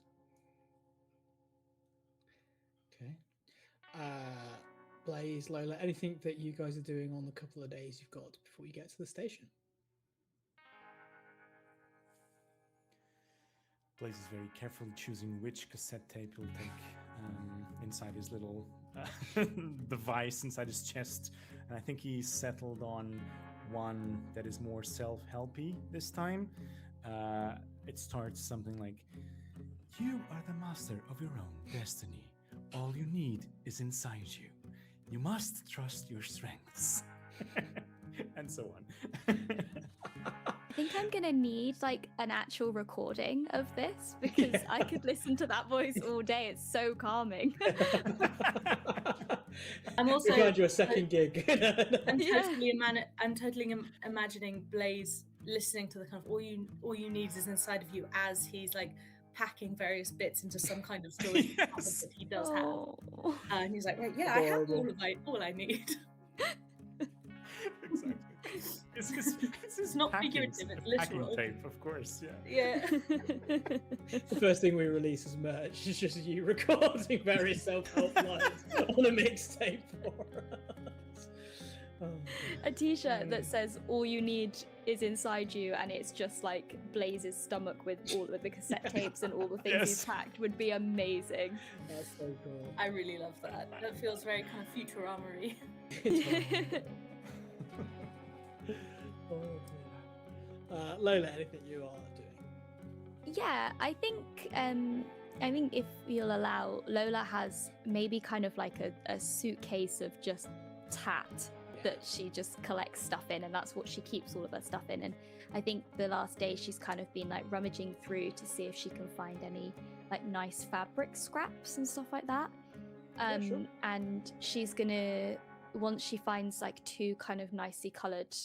Okay. Blaze, Lola, anything that you guys are doing on the couple of days you've got before you get to the station? Blaze is very carefully choosing which cassette tape he'll take inside his little device inside his chest. And I think he's settled on one that is more self-helpy this time. It starts something like, "You are the master of your own destiny. All you need is inside you. You must trust your strengths." And so on. I think I'm gonna need like an actual recording of this because I could listen to that voice all day. It's so calming. I'm also glad you're a second gig. I'm totally imagining Blaze listening to the kind of all you need is inside of you as he's like packing various bits into some kind of storage compartment that he does have. And he's like, right, yeah, I have all I need. Exactly. It's not figurative, it's literal. Tape, of course, Yeah. The first thing we release as merch is just you recording various self-help lines on a mixtape for us. A t-shirt that says "All you need is inside you," and it's just like Blaze's stomach with all of the cassette tapes and all the things he's packed would be amazing. That's so cool. I really love that. That feels very kind of Futurama-y. Lola, anything you are doing? Yeah, I think if you'll allow, Lola has maybe kind of like a suitcase of just tat that she just collects stuff in, and that's what she keeps all of her stuff in. And I think the last day she's kind of been like rummaging through to see if she can find any like nice fabric scraps and stuff like that. Sure. And she's gonna, once she finds like two kind of nicely coloured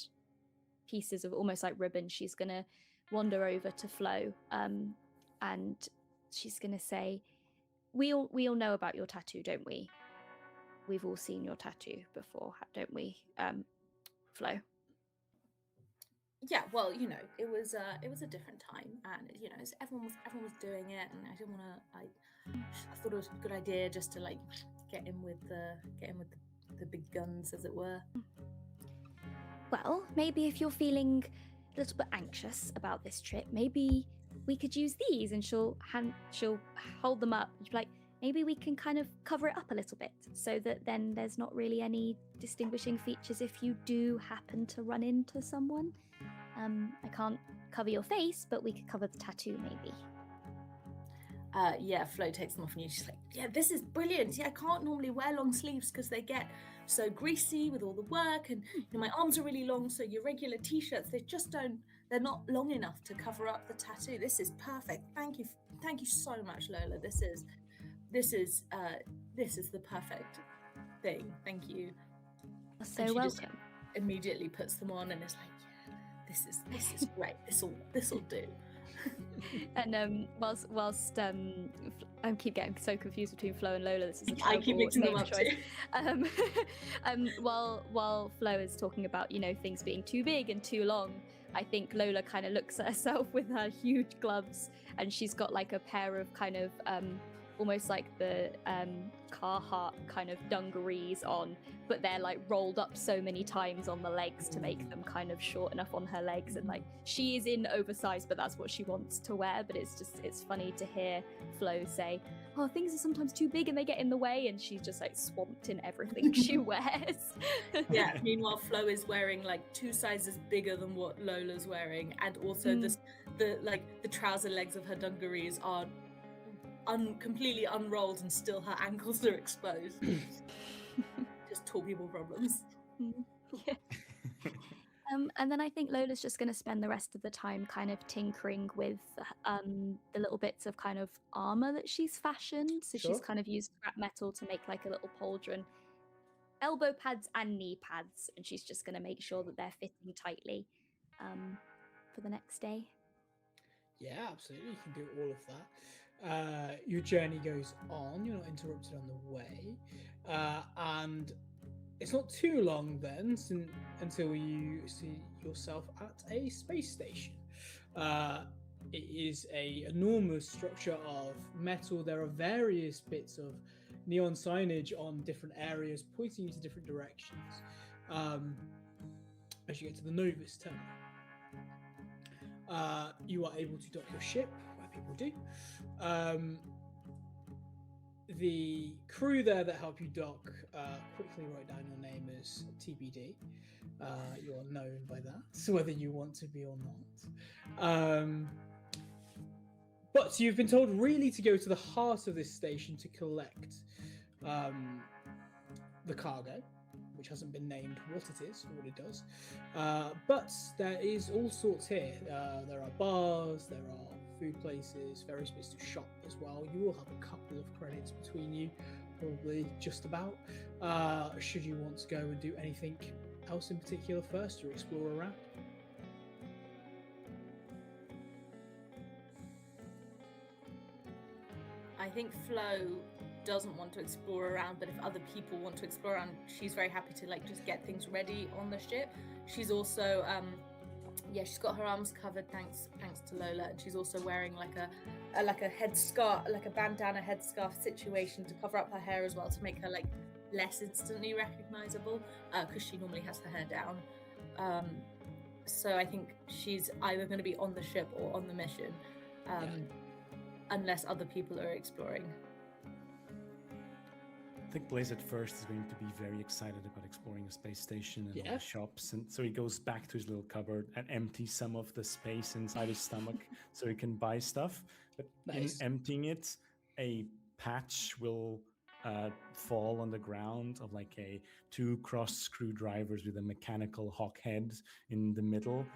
pieces of almost like ribbon, she's gonna wander over to Flo, and she's gonna say, we all know about your tattoo, don't we? We've all seen your tattoo before, don't we, Flo? Yeah, well, you know, it was a different time, and you know, everyone was doing it, and I didn't want to. I thought it was a good idea just to like get in with the big guns, as it were. Well, maybe if you're feeling a little bit anxious about this trip, maybe we could use these, and she'll hold them up. And she'll be like, maybe we can kind of cover it up a little bit, so that then there's not really any distinguishing features if you do happen to run into someone. I can't cover your face, but we could cover the tattoo, maybe. Yeah, Flo takes them off, and she's like, yeah, this is brilliant. Yeah, I can't normally wear long sleeves because they get so greasy with all the work, and you know, my arms are really long, so your regular t-shirts, they're not long enough to cover up the tattoo. This is perfect. Thank you so much, Lola. This is the perfect thing. Thank you. You're so welcome. Immediately puts them on and is like, yeah, this is great. This'll do. And whilst I keep getting so confused between Flo and Lola. This is I keep mixing them up choice. While Flo is talking about, you know, things being too big and too long, I think Lola kind of looks at herself with her huge gloves, and she's got like a pair of kind of almost like the Carhartt kind of dungarees on, but they're like rolled up so many times on the legs to make them kind of short enough on her legs. And like she is in oversized, but that's what she wants to wear. But it's funny to hear Flo say, oh, things are sometimes too big and they get in the way, and she's just like swamped in everything she wears. Yeah, meanwhile Flo is wearing like 2 sizes bigger than what Lola's wearing, and also the trouser legs of her dungarees are completely unrolled and still her ankles are exposed. Just tall people problems. Yeah. And then I think Lola's just going to spend the rest of the time kind of tinkering with the little bits of kind of armor that she's fashioned. So she's kind of used scrap metal to make like a little pauldron, elbow pads and knee pads, and she's just going to make sure that they're fitting tightly for the next day. Yeah, absolutely. You can do all of that. Your journey goes on. You're not interrupted on the way. And it's not too long then until you see yourself at a space station. It is an enormous structure of metal. There are various bits of neon signage on different areas pointing you to different directions as you get to the Novus terminal. You are able to dock your ship, where people do. The crew there that help you dock quickly write down your name as TBD. You are known by that, whether you want to be or not. But you've been told really to go to the heart of this station to collect the cargo, which hasn't been named what it is or what it does. But there is all sorts here. There are bars, there are food places, various bits to shop as well. You will have a couple of credits between you, probably just about. Should you want to go and do anything else in particular first, or explore around? I think Flo doesn't want to explore around, but if other people want to explore around, she's very happy to like just get things ready on the ship. She's also she's got her arms covered thanks to Lola, and she's also wearing like a headscarf, like a bandana headscarf situation to cover up her hair as well, to make her like less instantly recognizable, because she normally has her hair down. So I think she's either going to be on the ship or on the mission, unless other people are exploring. I think Blaze at first is going to be very excited about exploring a space station and all the shops, and so he goes back to his little cupboard and empties some of the space inside his stomach so he can buy stuff. But in emptying it, a patch will fall on the ground of like two cross screwdrivers with a mechanical hawk head in the middle.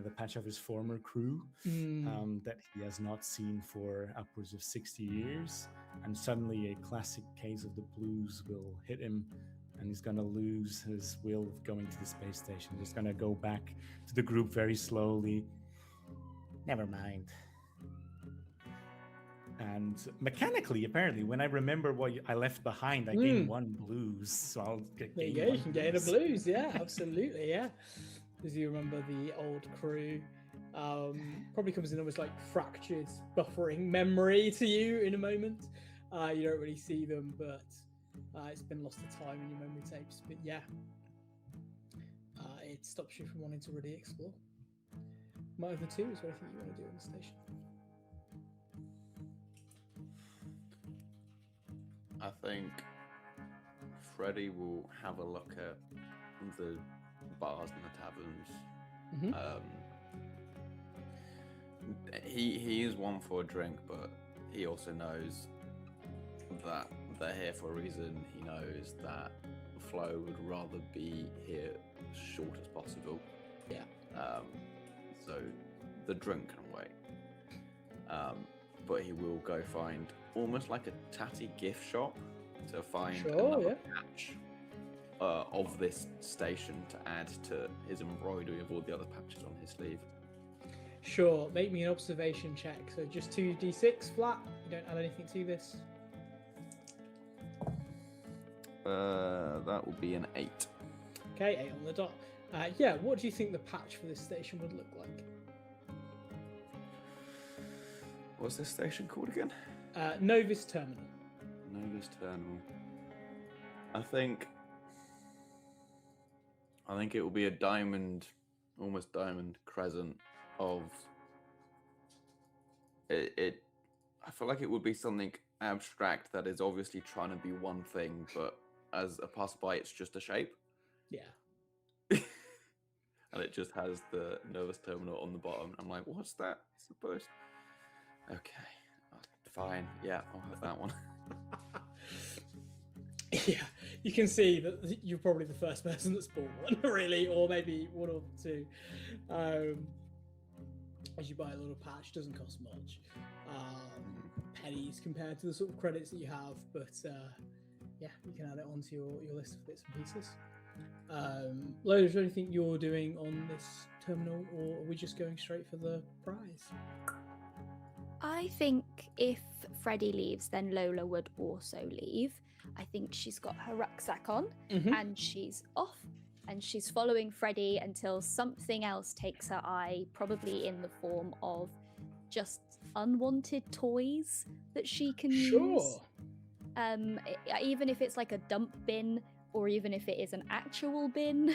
The patch of his former crew that he has not seen for upwards of 60 years. And suddenly a classic case of the blues will hit him, and he's going to lose his will of going to the space station. He's going to go back to the group very slowly. Never mind. And mechanically, apparently, when I remember what I left behind, I gained 1 blues. So I'll get there you go. You can gain a blues. Yeah, absolutely. Yeah. As you remember the old crew, probably comes in almost like fractured, buffering memory to you in a moment. You don't really see them, but it's been lost to time in your memory tapes. But yeah, it stops you from wanting to really explore. My other two is what I think you want to do on the station. I think Freddie will have a look at the bars and the taverns. He is one for a drink, but he also knows that they're here for a reason. He knows that Flo would rather be here as short as possible. Yeah. So the drink can wait. But he will go find almost like a tatty gift shop to find another patch of this station to add to his embroidery of all the other patches on his sleeve. Sure, make me an observation check. So just 2d6 flat. You don't add anything to this. That would be an 8. Okay, 8 on the dot. What do you think the patch for this station would look like? What's this station called again? Novus Terminal. Novus Terminal. I think it will be a diamond, almost diamond crescent of it. I feel like it would be something abstract that is obviously trying to be one thing, but as a passerby, it's just a shape. Yeah. And it just has the Novus Terminal on the bottom. I'm like, what's that supposed? Okay, fine. Yeah, I'll have that one. Yeah, you can see that you're probably the first person that's bought one, really, or maybe one or two. As you buy a little patch, doesn't cost much. Pennies compared to the sort of credits that you have, but yeah, you can add it onto your list of bits and pieces. Lola, is there anything you're doing on this terminal, or are we just going straight for the prize? I think if Freddie leaves, then Lola would also leave. I think she's got her rucksack on and she's off and she's following Freddie until something else takes her eye, probably in the form of just unwanted toys that she can use. Even if it's like a dump bin or even if it is an actual bin,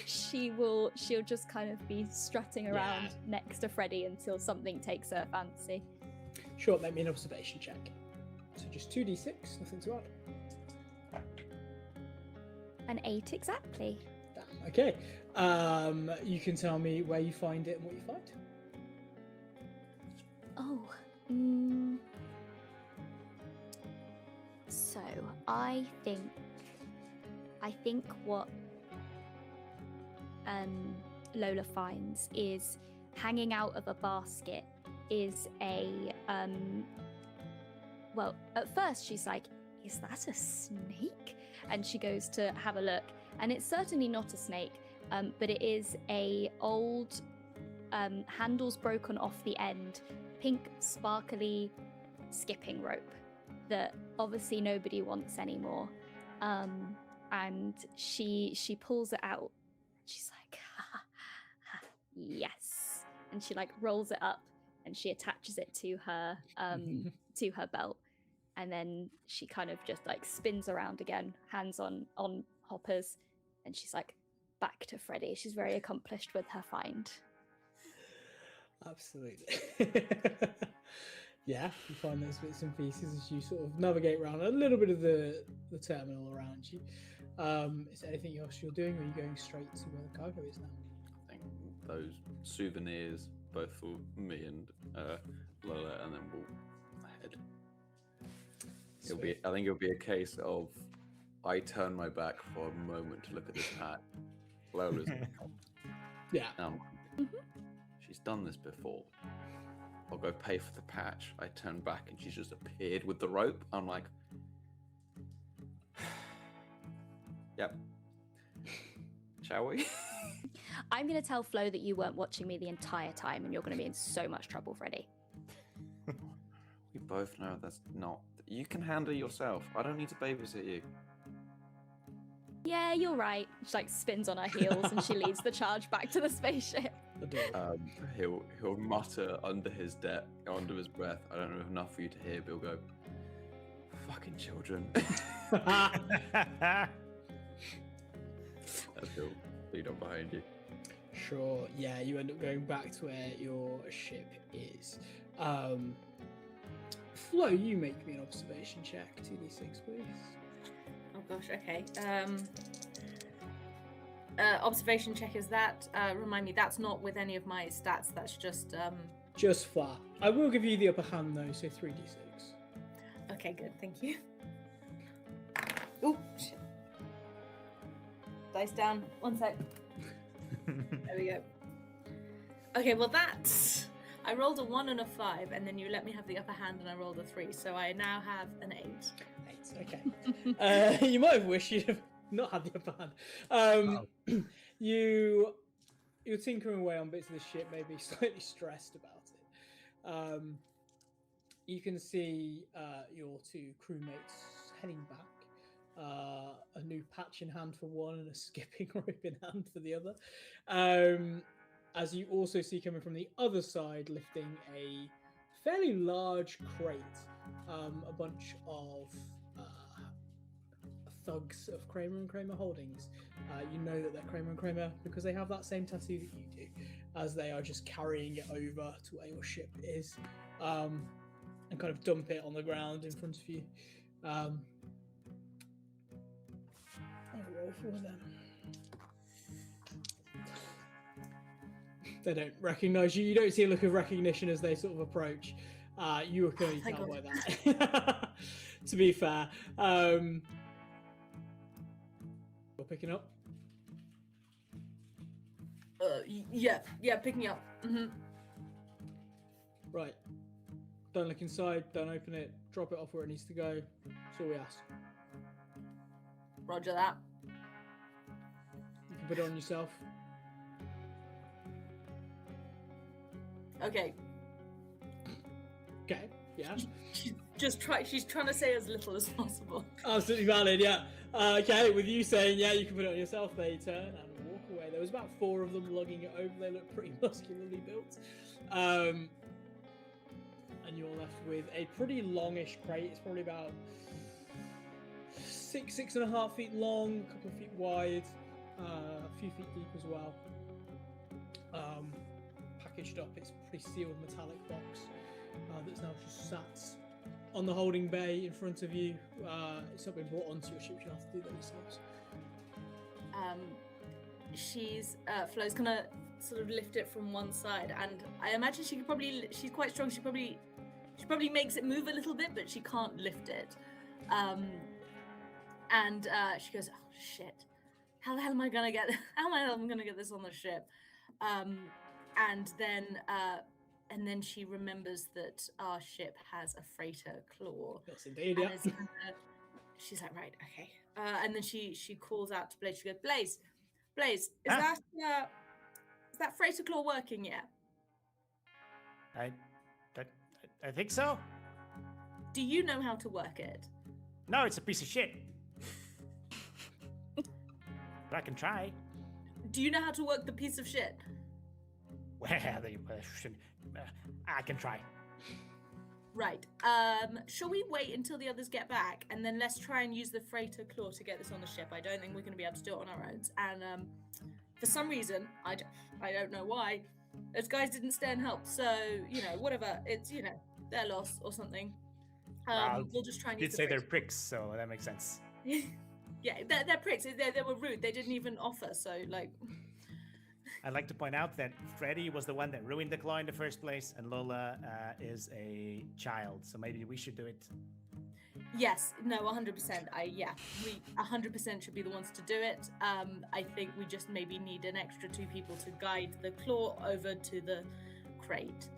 she'll just kind of be strutting around next to Freddie until something takes her fancy. Sure, make me an observation check. So just 2d6, nothing to add. An 8 exactly. Okay. You can tell me where you find it and what you find. So I think what Lola finds is hanging out of a basket is a well, at first she's like, is that a snake? And she goes to have a look, and it's certainly not a snake, but it is a old handles broken off the end, pink sparkly skipping rope that obviously nobody wants anymore. And she pulls it out. She's like, yes, and she like rolls it up and she attaches it to her to her belt, and then she kind of just like spins around again, hands on hoppers, and she's like back to Freddie. She's very accomplished with her find. Absolutely. Yeah, you find those bits and pieces as you sort of navigate around a little bit of the terminal around you. Is there anything else you're doing, or are you going straight to where the cargo is now? I think those souvenirs, both for me and Lola, and then we'll head. I think it'll be a case of I turn my back for a moment to look at this hat. Lola's Yeah. She's done this before. I'll go pay for the patch. I turn back and she's just appeared with the rope. I'm like, yep. Shall we? I'm going to tell Flo that you weren't watching me the entire time, and you're going to be in so much trouble, Freddie. We both know that's not. You can handle yourself. I don't need to babysit you. Yeah, you're right. She like spins on her heels and she leads the charge back to the spaceship. He'll mutter under his breath. I don't know enough for you to hear. Bill go, "Fucking children." As he'll lead on behind you. Sure. Yeah, you end up going back to where your ship is. Flo, you make me an observation check. 2d6, please. Oh gosh, okay. Observation check is that. Remind me, that's not with any of my stats. That's just. Just flat. I will give you the upper hand though, so 3d6. Okay, good. Thank you. Oh shit. Dice down. 1 sec. There we go. Okay, well that's. I rolled a 1 and a 5, and then you let me have the upper hand, and I rolled a 3, so I now have an 8. 8. Okay. You might have wished you'd have not had the upper hand. You're tinkering away on bits of the ship, maybe slightly stressed about it. You can see your two crewmates heading back. A new patch in hand for one and a skipping rope in hand for the other. As you also see coming from the other side, lifting a fairly large crate a bunch of thugs of Kramer and Kramer Holdings. You know that they're Kramer and Kramer because they have that same tattoo that you do, as they are just carrying it over to where your ship is, and kind of dump it on the ground in front of you. I'll roll for them. They don't recognize you. You don't see a look of recognition as they sort of approach. You can only tell by that. To be fair, you're picking up. Yeah, picking up. Mm-hmm. Right. Don't look inside. Don't open it. Drop it off where it needs to go. That's all we ask. Roger that. You can put it on yourself. Okay. Okay. Yeah. She's trying to say as little as possible. Absolutely valid. Yeah. Okay. With you saying yeah, you can put it on yourself. They turn and walk away. There was about 4 of them lugging it over. They look pretty muscularly built. And you're left with a pretty longish crate. It's probably about 6.5 feet long, a couple of feet wide, a few feet deep as well. Packaged up, it's a pretty sealed metallic box that's now just sat on the holding bay in front of you. It's not been brought onto your ship. You have to do that yourselves. Flo's gonna sort of lift it from one side, and I imagine she's quite strong. She probably makes it move a little bit, but she can't lift it. And she goes, "Oh shit! How the hell am I gonna get? How am I gonna get this on the ship?" And then she remembers that our ship has a freighter claw. Yes, indeed. Yeah. She's like, right, okay. And then she calls out to Blaze. She goes, Blaze, is Huh? that freighter claw working yet? I think so. Do you know how to work it? No, it's a piece of shit. But I can try. Do you know how to work the piece of shit? Well, I can try. Right. Shall we wait until the others get back, and then let's try and use the freighter claw to get this on the ship? I don't think we're going to be able to do it on our own. And for some reason, I don't know why, those guys didn't stay and help. So, whatever. It's, their loss or something. We'll just try and use You'd say they're pricks, so that makes sense. Yeah, they're pricks. They were rude. They didn't even offer. So, like... I'd like to point out that Freddy was the one that ruined the claw in the first place, and Lola is a child, so maybe we should do it. Yes, no, 100%. We 100% should be the ones to do it. I think we just maybe need an extra 2 people to guide the claw over to the crate.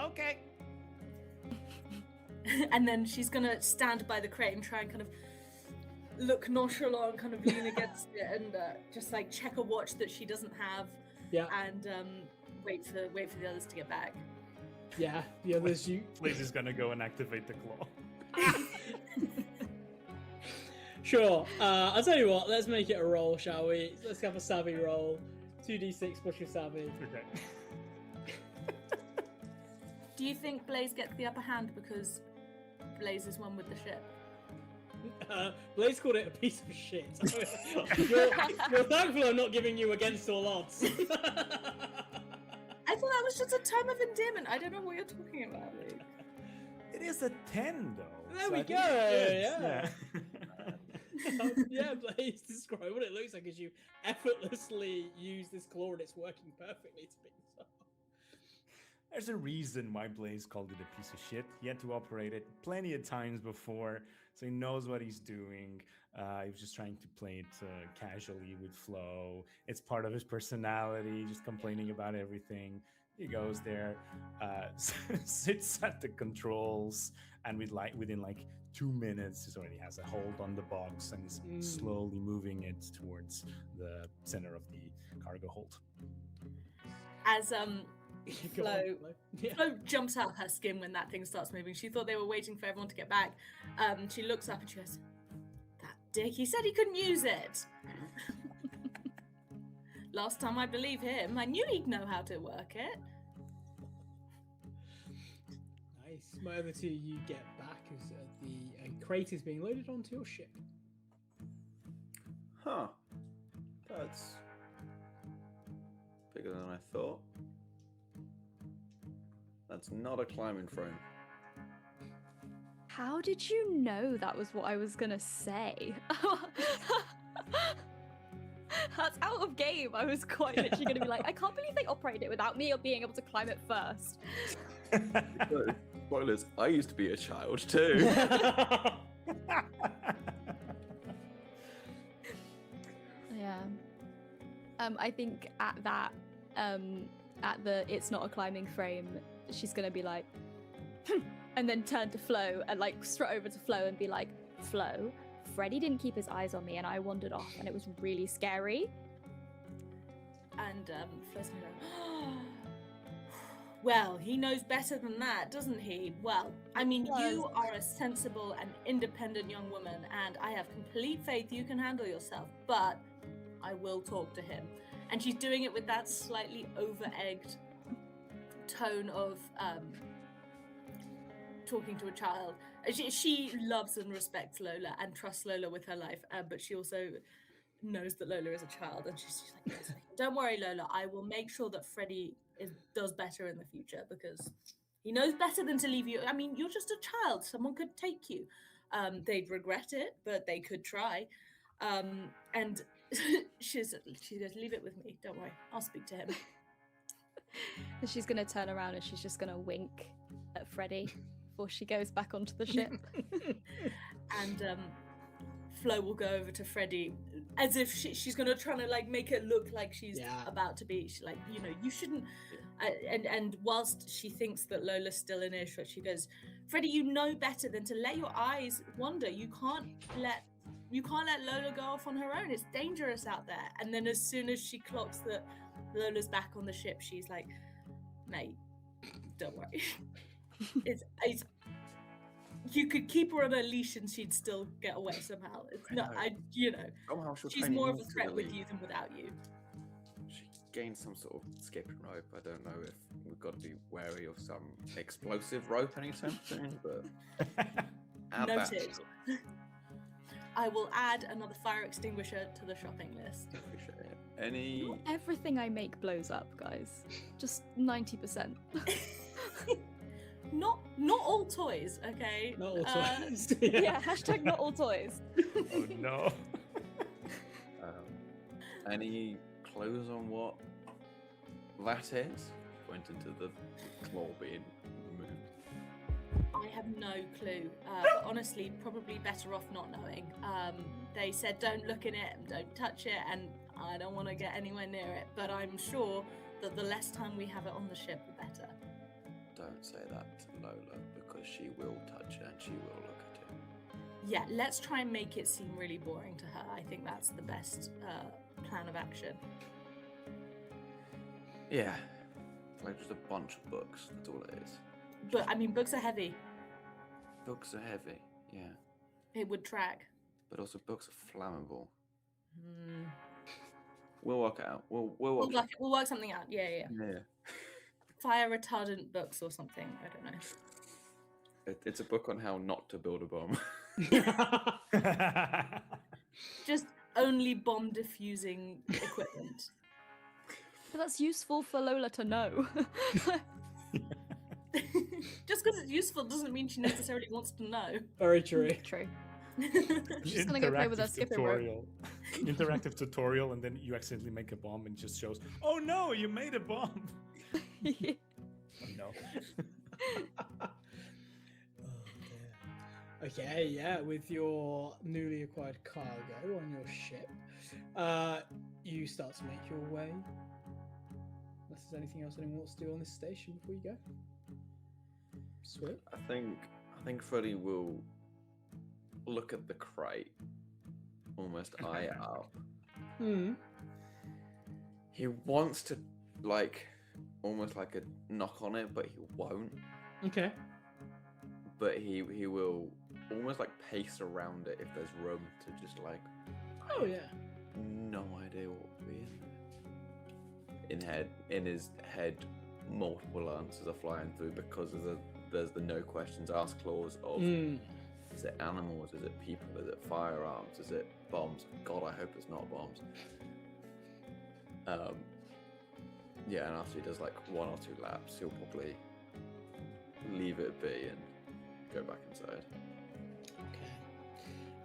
Okay. And then she's gonna stand by the crate and try and kind of look nonchalant, kind of lean against it, and just like check a watch that she doesn't have. Yeah. And wait for the others to get back. Yeah. The others you. Liz is gonna go and activate the claw. Sure. I'll tell you what. Let's make it a roll, shall we? Let's have a savvy roll. 2d6 plus your savvy. Okay. Do you think Blaze gets the upper hand because Blaze is one with the ship? Blaze called it a piece of shit. You're thankful I'm not giving you against all odds. I thought that was just a term of endearment. I don't know what you're talking about, Luke. It is a 10, though. There so we I think go, it's good. Yeah, Blaze, describe what it looks like as you effortlessly use this claw and it's working perfectly to be so. There's a reason why Blaze called it a piece of shit. He had to operate it plenty of times before, so he knows what he's doing. He was just trying to play it casually with Flo. It's part of his personality, just complaining about everything. He goes there, sits at the controls, and within like 2 minutes, he already has a hold on the box and is slowly moving it towards the center of the cargo hold. As Flo Yeah. Flo jumps out her skin when that thing starts moving. She thought they were waiting for everyone to get back. She looks up and she goes, "That dick, he said he couldn't use it." Last time I believe him, I knew he'd know how to work it. Nice. My other two you get back as the crate is being loaded onto your ship. Huh. That's bigger than I thought. That's not a climbing frame. How did you know that was what I was gonna say? That's out of game. I was quite literally gonna be like, I can't believe they operated it without me being able to climb it first. Spoilers, I used to be a child too. Yeah. I think at that, at the it's not a climbing frame, she's gonna be like, and then turn to Flo and like strut over to Flo and be like, Flo, Freddy didn't keep his eyes on me and I wandered off and it was really scary. And Flo's gonna go, well, he knows better than that, doesn't he? Well, I mean, you are a sensible and independent young woman, and I have complete faith you can handle yourself, but I will talk to him. And she's doing it with that slightly over-egged tone of talking to a child. She loves and respects Lola and trusts Lola with her life, but she also knows that Lola is a child, and she's like, yes, don't worry, Lola, I will make sure that Freddy does better in the future, because he knows better than to leave you. I mean, you're just a child. Someone could take you. They'd regret it, but they could try. And she goes, leave it with me. Don't worry. I'll speak to him. And she's gonna turn around and she's just gonna wink at Freddy before she goes back onto the ship. And Flo will go over to Freddy as if she's gonna try to like make it look like she's about to be. She's like, you know, you shouldn't. And whilst she thinks that Lola's still in earshot, she goes, Freddy, you know better than to let your eyes wander. You can't let Lola go off on her own. It's dangerous out there. And then as soon as she clocks that Lola's back on the ship, she's like, mate, don't worry. It's you could keep her on a leash and she'd still get away somehow. It's not, Somehow she's more of a threat with you than without you. She gained some sort of skipping rope. I don't know if we've got to be wary of some explosive rope anytime soon, but add that. Noted. I will add another fire extinguisher to the shopping list. Appreciate it. Any? Not everything I make blows up, guys. Just 90%. Not all toys, okay? Not all toys. Yeah, hashtag not all toys. Oh no. Any clues on what that is? Went into the claw being removed. I have no clue. But honestly, probably better off not knowing. They said don't look in it, don't touch it, and I don't want to get anywhere near it. But I'm sure that the less time we have it on the ship, the better. Don't say that to Lola, because she will touch it and she will look at it. Yeah, let's try and make it seem really boring to her. I think that's the best plan of action. Yeah. It's like just a bunch of books, that's all it is. But, I mean, books are heavy. Books are heavy, yeah. It would track. But also books are flammable. Mm. We'll work it out. We'll We'll work something out. Yeah. Yeah. Fire retardant books or something. I don't know. It's a book on how not to build a bomb. Just only bomb diffusing equipment. But that's useful for Lola to know. Just because it's useful doesn't mean she necessarily wants to know. Very true. True. She's gonna go play with her skipping rope. Interactive tutorial, and then you accidentally make a bomb and it just shows, oh no, you made a bomb. Oh no. Oh, dear. Okay, yeah, with your newly acquired cargo on your ship, you start to make your way. Unless there's anything else anyone wants to do on this station before you go. Sweet. I think Freddy will look at the crate, almost eye it up. Hmm. He wants to, almost like a knock on it, but he won't. Okay. But he will almost pace around it if there's room to just Oh yeah. no idea what would be in there. In his head, multiple answers are flying through because of the there's the no questions asked clause of is it animals, is it people, is it firearms, is it bombs? God, I hope it's not bombs. Yeah, and after he does like 1 or 2 laps, he'll probably leave it be and go back inside. Okay.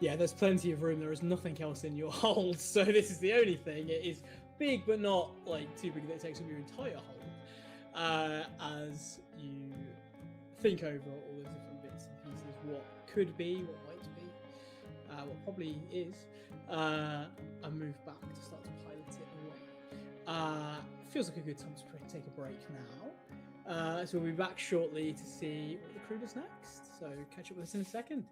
Yeah, there's plenty of room. There is nothing else in your hold, so this is the only thing. It is big, but not like too big that it takes up your entire hold. As you think over all those different bits and pieces, what could be, what might be, what probably is, and move back to start to pilot it away. Feels like a good time to take a break now. So we'll be back shortly to see what the crew does next. So catch up with us in a second.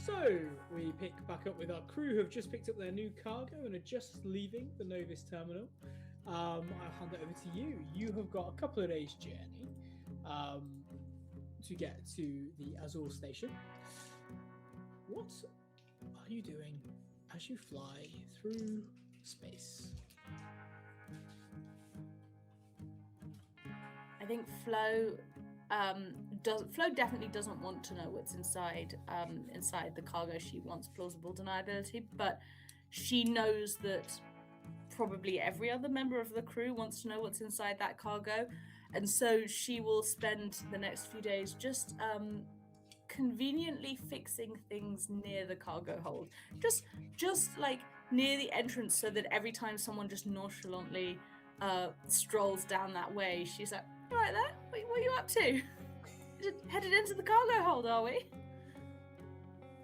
So we pick back up with our crew who have just picked up their new cargo and are just leaving the Novus terminal. I'll hand it over to you. You have got a couple of days' journey to get to the Azul station. What are you doing as you fly through space? I think Flo definitely doesn't want to know what's inside the cargo. She wants plausible deniability, but she knows that probably every other member of the crew wants to know what's inside that cargo, and so she will spend the next few days just conveniently fixing things near the cargo hold, just like near the entrance, so that every time someone just nonchalantly strolls down that way, she's like, "You right there? What are you up to? Headed into the cargo hold, are we?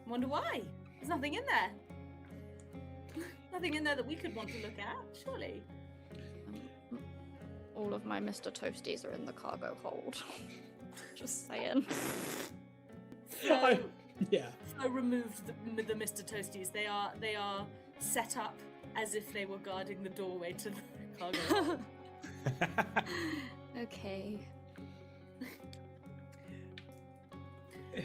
Wonder why? There's nothing in there. Nothing in there that we could want to look at, surely." All of my Mr. Toasties are in the cargo hold. Just saying. So, Yeah. So removed the Mr. Toasties. They are set up as if they were guarding the doorway to the cargo hold. Okay.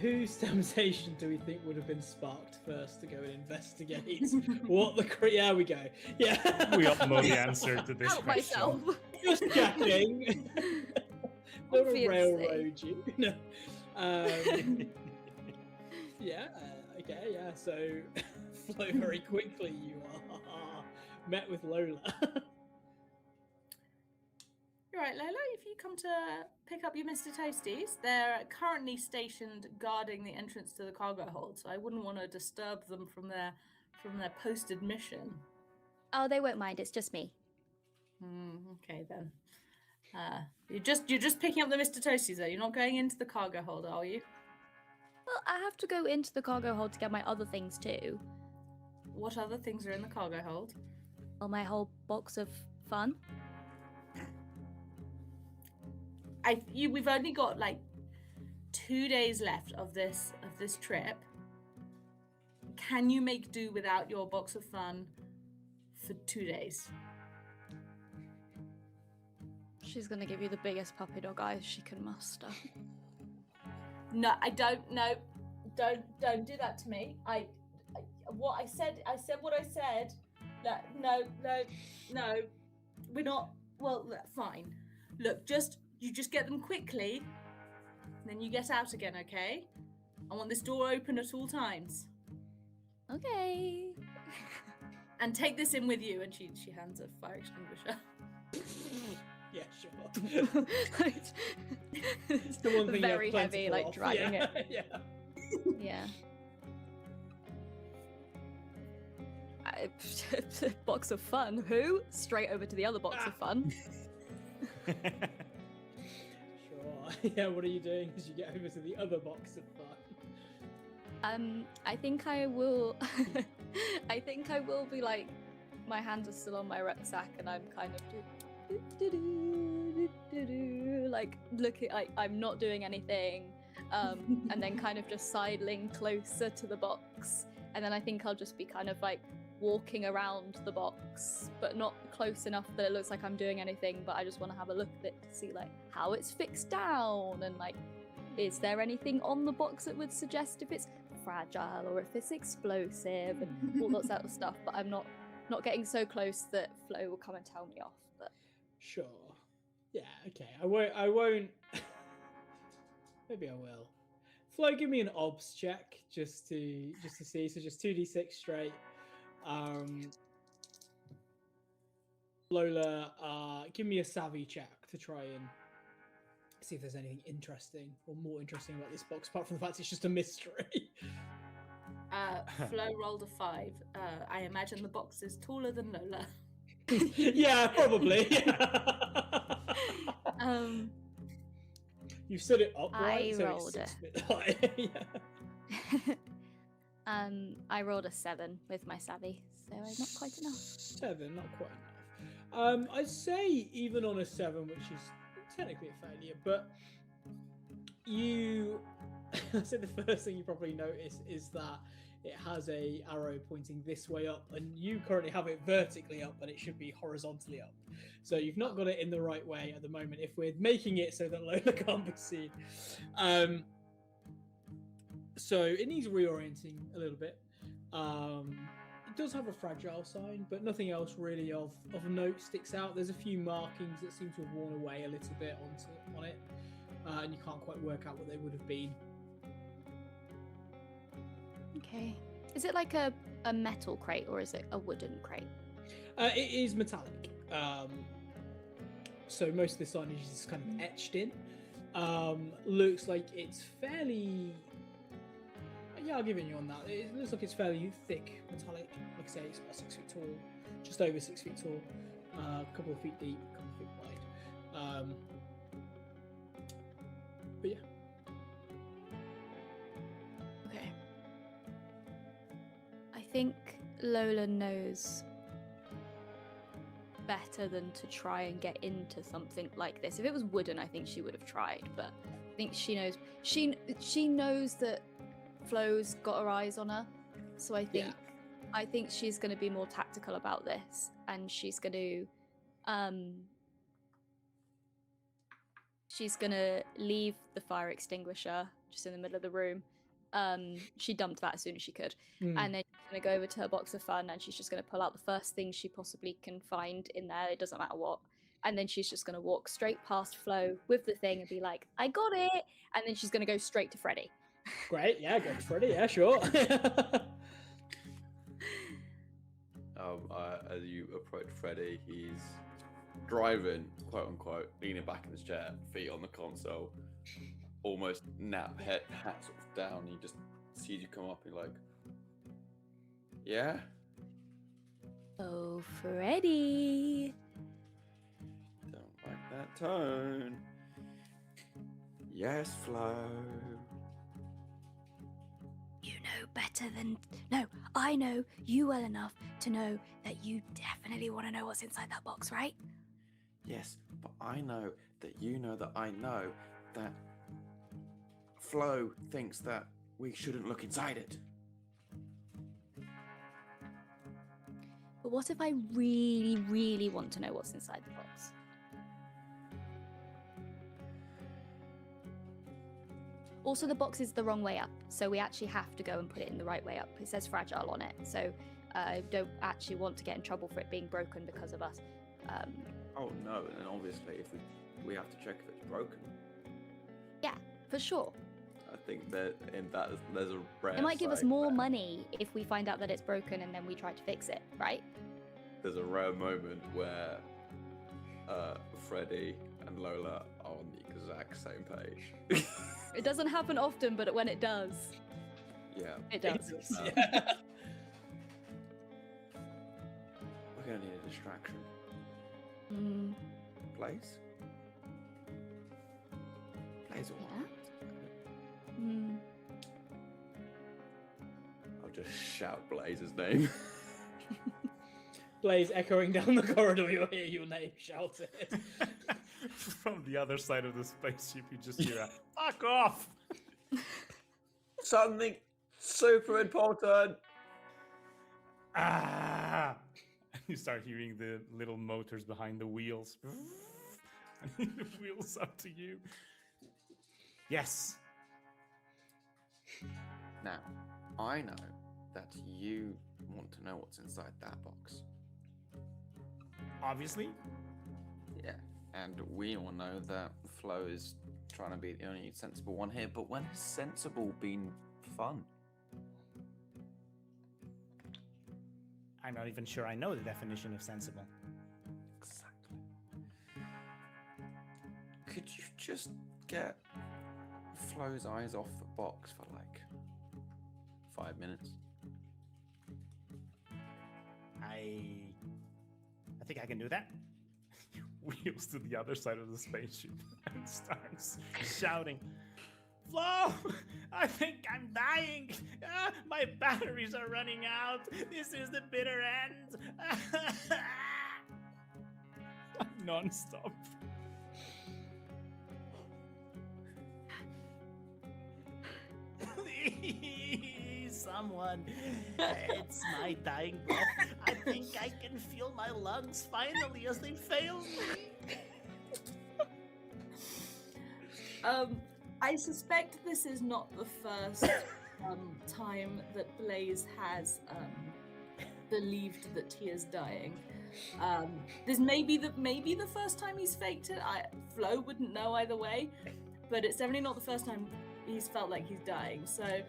Whose temptation do we think would have been sparked first to go and investigate what the yeah, we go. Yeah. We all know the answer to this Help question. myself. Just checking. Not a Obviously. railroad you. No. Yeah. Okay. Yeah. So, Flo, very quickly you are met with Lola. You're right, Lola. If you come to pick up your Mr. Toasties, they're currently stationed guarding the entrance to the cargo hold, so I wouldn't want to disturb them from their posted mission. Oh, they won't mind. It's just me. Okay then. You're just picking up the Mr. Toasties though. You're not going into the cargo hold, are you? Well, I have to go into the cargo hold to get my other things too. What other things are in the cargo hold? Well, my whole box of fun. We've only got like 2 days left of this trip. Can you make do without your box of fun for 2 days? She's gonna give you the biggest puppy dog eyes she can muster. No, I don't. No, don't do that to me. What I said what I said. No. We're not. Well, fine. Look, you just get them quickly, and then you get out again, okay? I want this door open at all times. Okay. And take this in with you. And she hands a fire extinguisher. Yeah, sure. It's the one thing you have very plentiful heavy, like of. dragging Yeah. it. Yeah. Yeah. Box of fun. Who? Straight over to the other box of fun. Sure. Yeah, what are you doing as you get over to the other box of fun? I think I will. I think I will be like, my hands are still on my rucksack, and I'm kind of like looking like I'm not doing anything, and then kind of just sidling closer to the box, and then I think I'll just be kind of like walking around the box, but not close enough that it looks like I'm doing anything, but I just want to have a look at it to see like how it's fixed down, and like, is there anything on the box that would suggest if it's fragile or if it's explosive and all that sort of stuff. But I'm not getting so close that Flo will come and tell me off. But Sure. Yeah, okay. I won't maybe I will. Flo, give me an obs check just to see. So just 2d6 straight. Lola, give me a savvy check to try and see if there's anything interesting or more interesting about this box, apart from the fact it's just a mystery. Flo rolled a 5. I imagine the box is taller than Lola. Yeah, probably. You set it up right, I so rolled it's 6 bit high. Yeah. I rolled a 7 with my savvy, so not quite enough. 7, not quite enough. I'd say even on a 7, which is technically a failure, but you, I said the first thing you probably notice is that it has a arrow pointing this way up, and you currently have it vertically up, and it should be horizontally up. So you've not got it in the right way at the moment. If we're making it so that Lola can't be seen, so it needs reorienting a little bit. It does have a fragile sign, but nothing else really of note sticks out. There's a few markings that seem to have worn away a little bit on it, and you can't quite work out what they would have been. Okay. Is it like a metal crate or is it a wooden crate? It is metallic. So most of the signage is kind of etched in. Looks like it's fairly... Yeah, I'll give you on that. It looks like it's fairly thick, metallic. Like I say, it's about 6 feet tall, just over 6 feet tall, a couple of feet deep, a couple of feet wide. But yeah. Okay. I think Lola knows better than to try and get into something like this. If it was wooden, I think she would have tried, but I think she knows. She knows that Flo's got her eyes on her, so I think she's going to be more tactical about this, and she's going to leave the fire extinguisher just in the middle of the room. She dumped that as soon as she could, and then she's going to go over to her box of fun, and she's just going to pull out the first thing she possibly can find in there. It doesn't matter what. And then she's just going to walk straight past Flo with the thing and be like, "I got it!" And then she's going to go straight to Freddy. Great, yeah, go to Freddy, yeah, sure. As you approach Freddy, he's driving, quote unquote, leaning back in his chair, feet on the console, almost hat sort of down. He just sees you come up and like, yeah? Oh, Freddy. Don't like that tone. Yes, Flo. You know better than... No, I know you well enough to know that you definitely want to know what's inside that box, right? Yes, but I know that you know that I know that Flo thinks that we shouldn't look inside it. But what if I really, really want to know what's inside the box? Also, the box is the wrong way up, so we actually have to go and put it in the right way up. It says fragile on it, so I don't actually want to get in trouble for it being broken because of us. Oh no, and then obviously if we have to check if it's broken. Yeah, for sure. I think that in that there's a rare It might give us side more where money if we find out that it's broken and then we try to fix it, right? There's a rare moment where Freddy and Lola are on the exact same page. It doesn't happen often, but when it does, Yeah. it does. Yeah. We're gonna need a distraction. Mm, Blaze? Blaze or what? mm. I'll just shout Blaze's name. Blaze echoing down the corridor, you'll hear your name shouted. From the other side of the spaceship, you just hear a "fuck off." Something super important. Ah! And you start hearing the little motors behind the wheels. And the wheels up to you. Yes. Now, I know that you want to know what's inside that box. Obviously. Yeah, and we all know that Flo is trying to be the only sensible one here, but when has sensible been fun? I'm not even sure I know the definition of sensible. Exactly. Could you just get Flo's eyes off the box for like 5 minutes? I think I can do that. Wheels to the other side of the spaceship and starts shouting, "Flo! I think I'm dying! My batteries are running out! This is the bitter end!" Non-stop. Someone, it's my dying breath. I think I can feel my lungs finally as they fail me. I suspect this is not the first time that Blaze has believed that he is dying. This may be the first time he's faked it. Flo wouldn't know either way, but it's definitely not the first time he's felt like he's dying. So,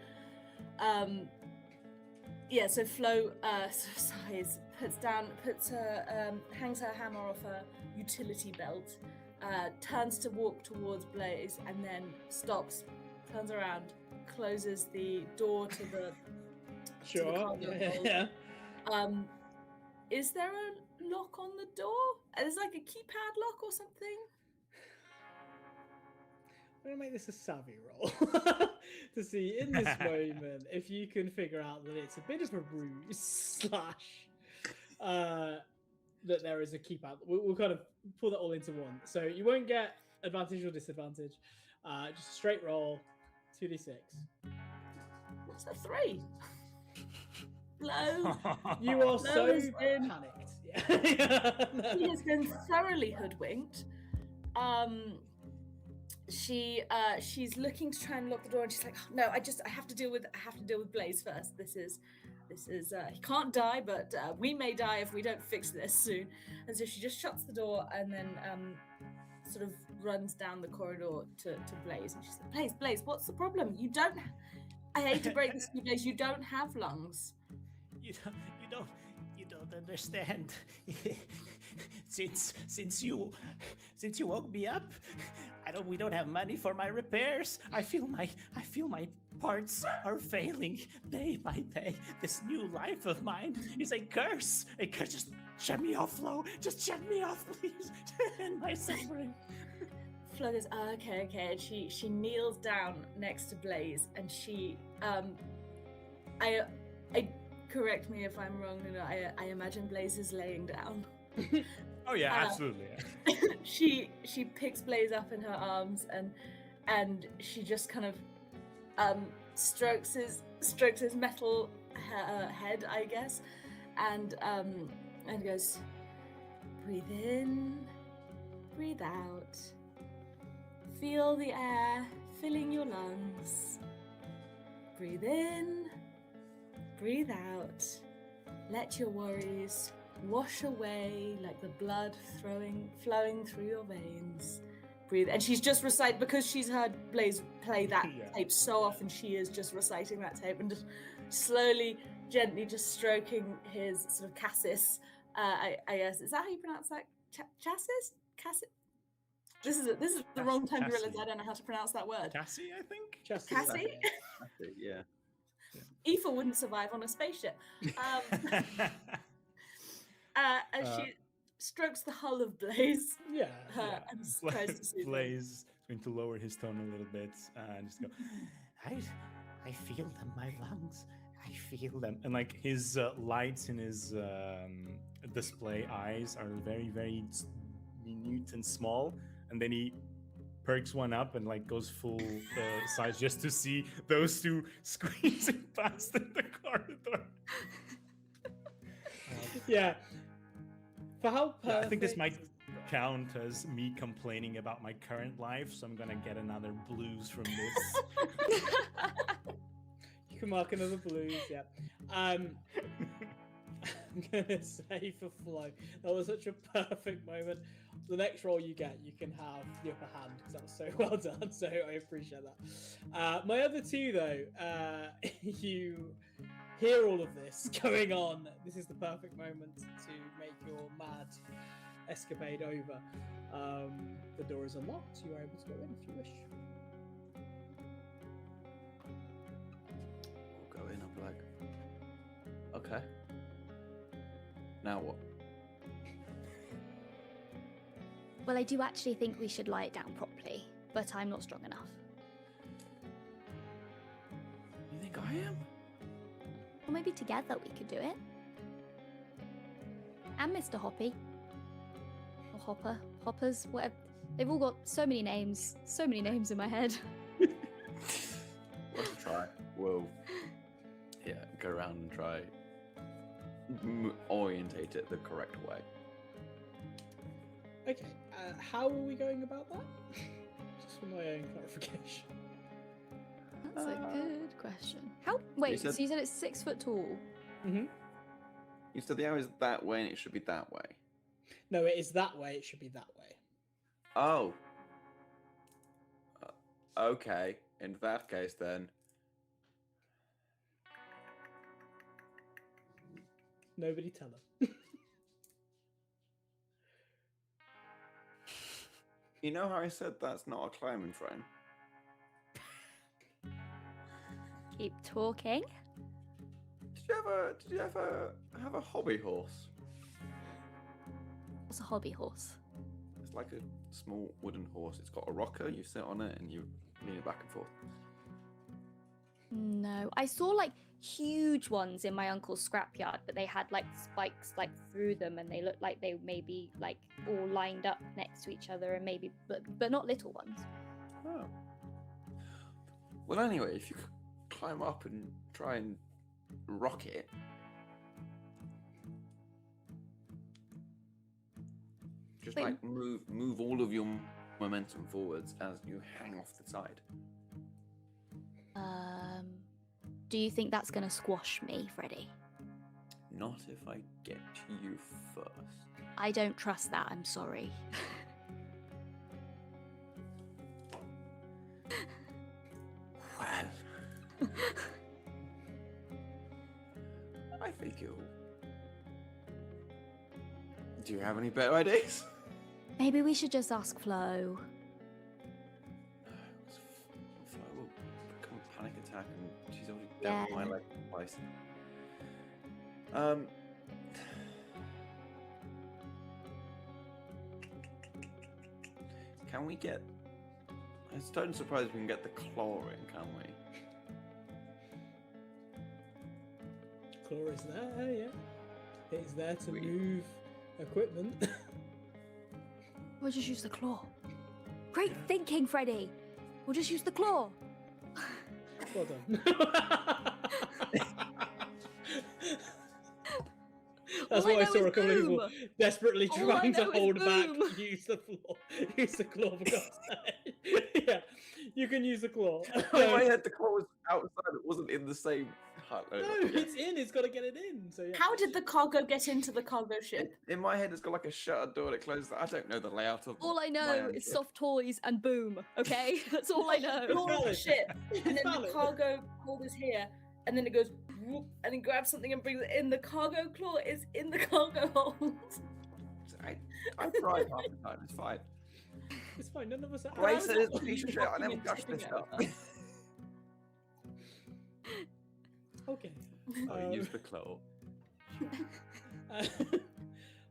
so Flo sighs, hangs her hammer off her utility belt, turns to walk towards Blaze, and then stops, turns around, closes the door to the Sure. corridor. Is there a lock on the door? There's like a keypad lock or something? I'm gonna make this a savvy roll to see in this moment if you can figure out that it's a bit of a ruse slash that there is a keypad. We'll kind of pull that all into one. So you won't get advantage or disadvantage. Just a straight roll, 2d6. What's a 3? Flo. You are so has been- panicked. Yeah. He has been thoroughly hoodwinked. She's looking to try and lock the door, and she's like, "No, I have to deal with Blaze first. This is he can't die, but we may die if we don't fix this soon." And so she just shuts the door and then sort of runs down the corridor to Blaze, and she's like, "Blaze, what's the problem? You don't. I hate to break this to you, Blaze. You don't have lungs." You don't understand. since you woke me up, we don't have money for my repairs. I feel my parts are failing day by day. This new life of mine is a curse. A curse. Just shut me off, Flo. Just shut me off, please. And my suffering. Flo goes, okay. And she kneels down next to Blaze, and she I correct me if I'm wrong, I imagine Blaze is laying down. Oh yeah, absolutely. Yeah. She picks Blaze up in her arms and she just kind of strokes his metal head, I guess, and goes, breathe in, breathe out, feel the air filling your lungs, breathe in, breathe out, let your worries wash away like the blood flowing through your veins. Breathe. And she's just recite, because she's heard Blaze play that tape so often, she is just reciting that tape and just slowly, gently just stroking his sort of cassis. I guess, is that how you pronounce that? Chassis? Cassis? This is the wrong time to realize I don't know how to pronounce that word. Cassie, I think. Cassie? Yeah. Aoife wouldn't survive on a spaceship. As she strokes the hull of Blaze. Yeah. And tries to soothe him. Blaze is going to lower his tone a little bit and just go, I feel them, my lungs. I feel them. and like his lights in his display eyes are very, very minute and small, and then he perks one up and like goes full size just to see those two squeezing past in the corridor. Yeah. For how perfect... Yeah, I think this might count as me complaining about my current life, so I'm gonna get another blues from this. You can mark another blues, yeah. I'm gonna say for Flo, that was such a perfect moment. The next roll you get, you can have the upper hand, because that was so well done, so I appreciate that. My other two, though, you hear all of this going on. This is the perfect moment to make your mad escapade over. The door is unlocked. You are able to go in if you wish. We'll go in. I'll be like, okay. Now what? Well, I do actually think we should lie it down properly, but I'm not strong enough. You think I am? Or maybe together we could do it. And Mr. Hoppy. Or Hopper. Hoppers, whatever. They've all got so many names in my head. Let's try. will go around and try orientate it the correct way. Okay, how are we going about that? Just for my own clarification. That's a good question. How? Wait, said- so you said it's 6 foot tall? Mm-hmm. You said the arrow is that way and it should be that way. No, it is that way. It should be that way. Oh. Okay. In that case, then. Nobody tell them. You know how I said that's not a climbing frame? Keep talking. Did you ever have a hobby horse? What's a hobby horse? It's like a small wooden horse. It's got a rocker. You sit on it and you lean it back and forth. No, I saw like huge ones in my uncle's scrapyard, but they had like spikes like through them, and they looked like they maybe like all lined up next to each other, and maybe, but not little ones. Oh. Well, anyway, if you could climb up and try and rock it. Just Wait. like move all of your momentum forwards as you hang off the side. Do you think that's gonna squash me, Freddie? Not if I get to you first. I don't trust that. I'm sorry. Well, I think it'll. Do you have any better ideas? Maybe we should just ask Flo. Flo will become a panic attack, and she's already dealt with my Yeah. leg twice. Can we get? I'm starting to surprise we can get the claw in, can we? Claw is there, yeah. It is there to Sweet. move equipment. We'll just use the claw. Great thinking, Freddie. We'll just use the claw. Well done. That's All I what I know saw is a couple of people boom. desperately All I trying to know is hold back. boom. Use the claw. Use the claw for God's sake. Yeah, you can use the claw. In my head, the claw was outside. It wasn't in the same hut. No, it's in. It's got to get it in. So yeah. How did the cargo get into the cargo ship? In my head, it's got like a shutter door that closes. I don't know the layout of. All I my know own is ship. soft toys and boom. Okay, that's all I know. Floor of the valid. ship, and then the valid. cargo hold is here, and then it goes whoop, and then grabs something and brings it in. The cargo claw is in the cargo hold. I tried half the time. It's fine. It's fine. None of us are. Grace How's is that a piece of shit. I fucking never touched this tipping stuff. over? Okay. I use the claw.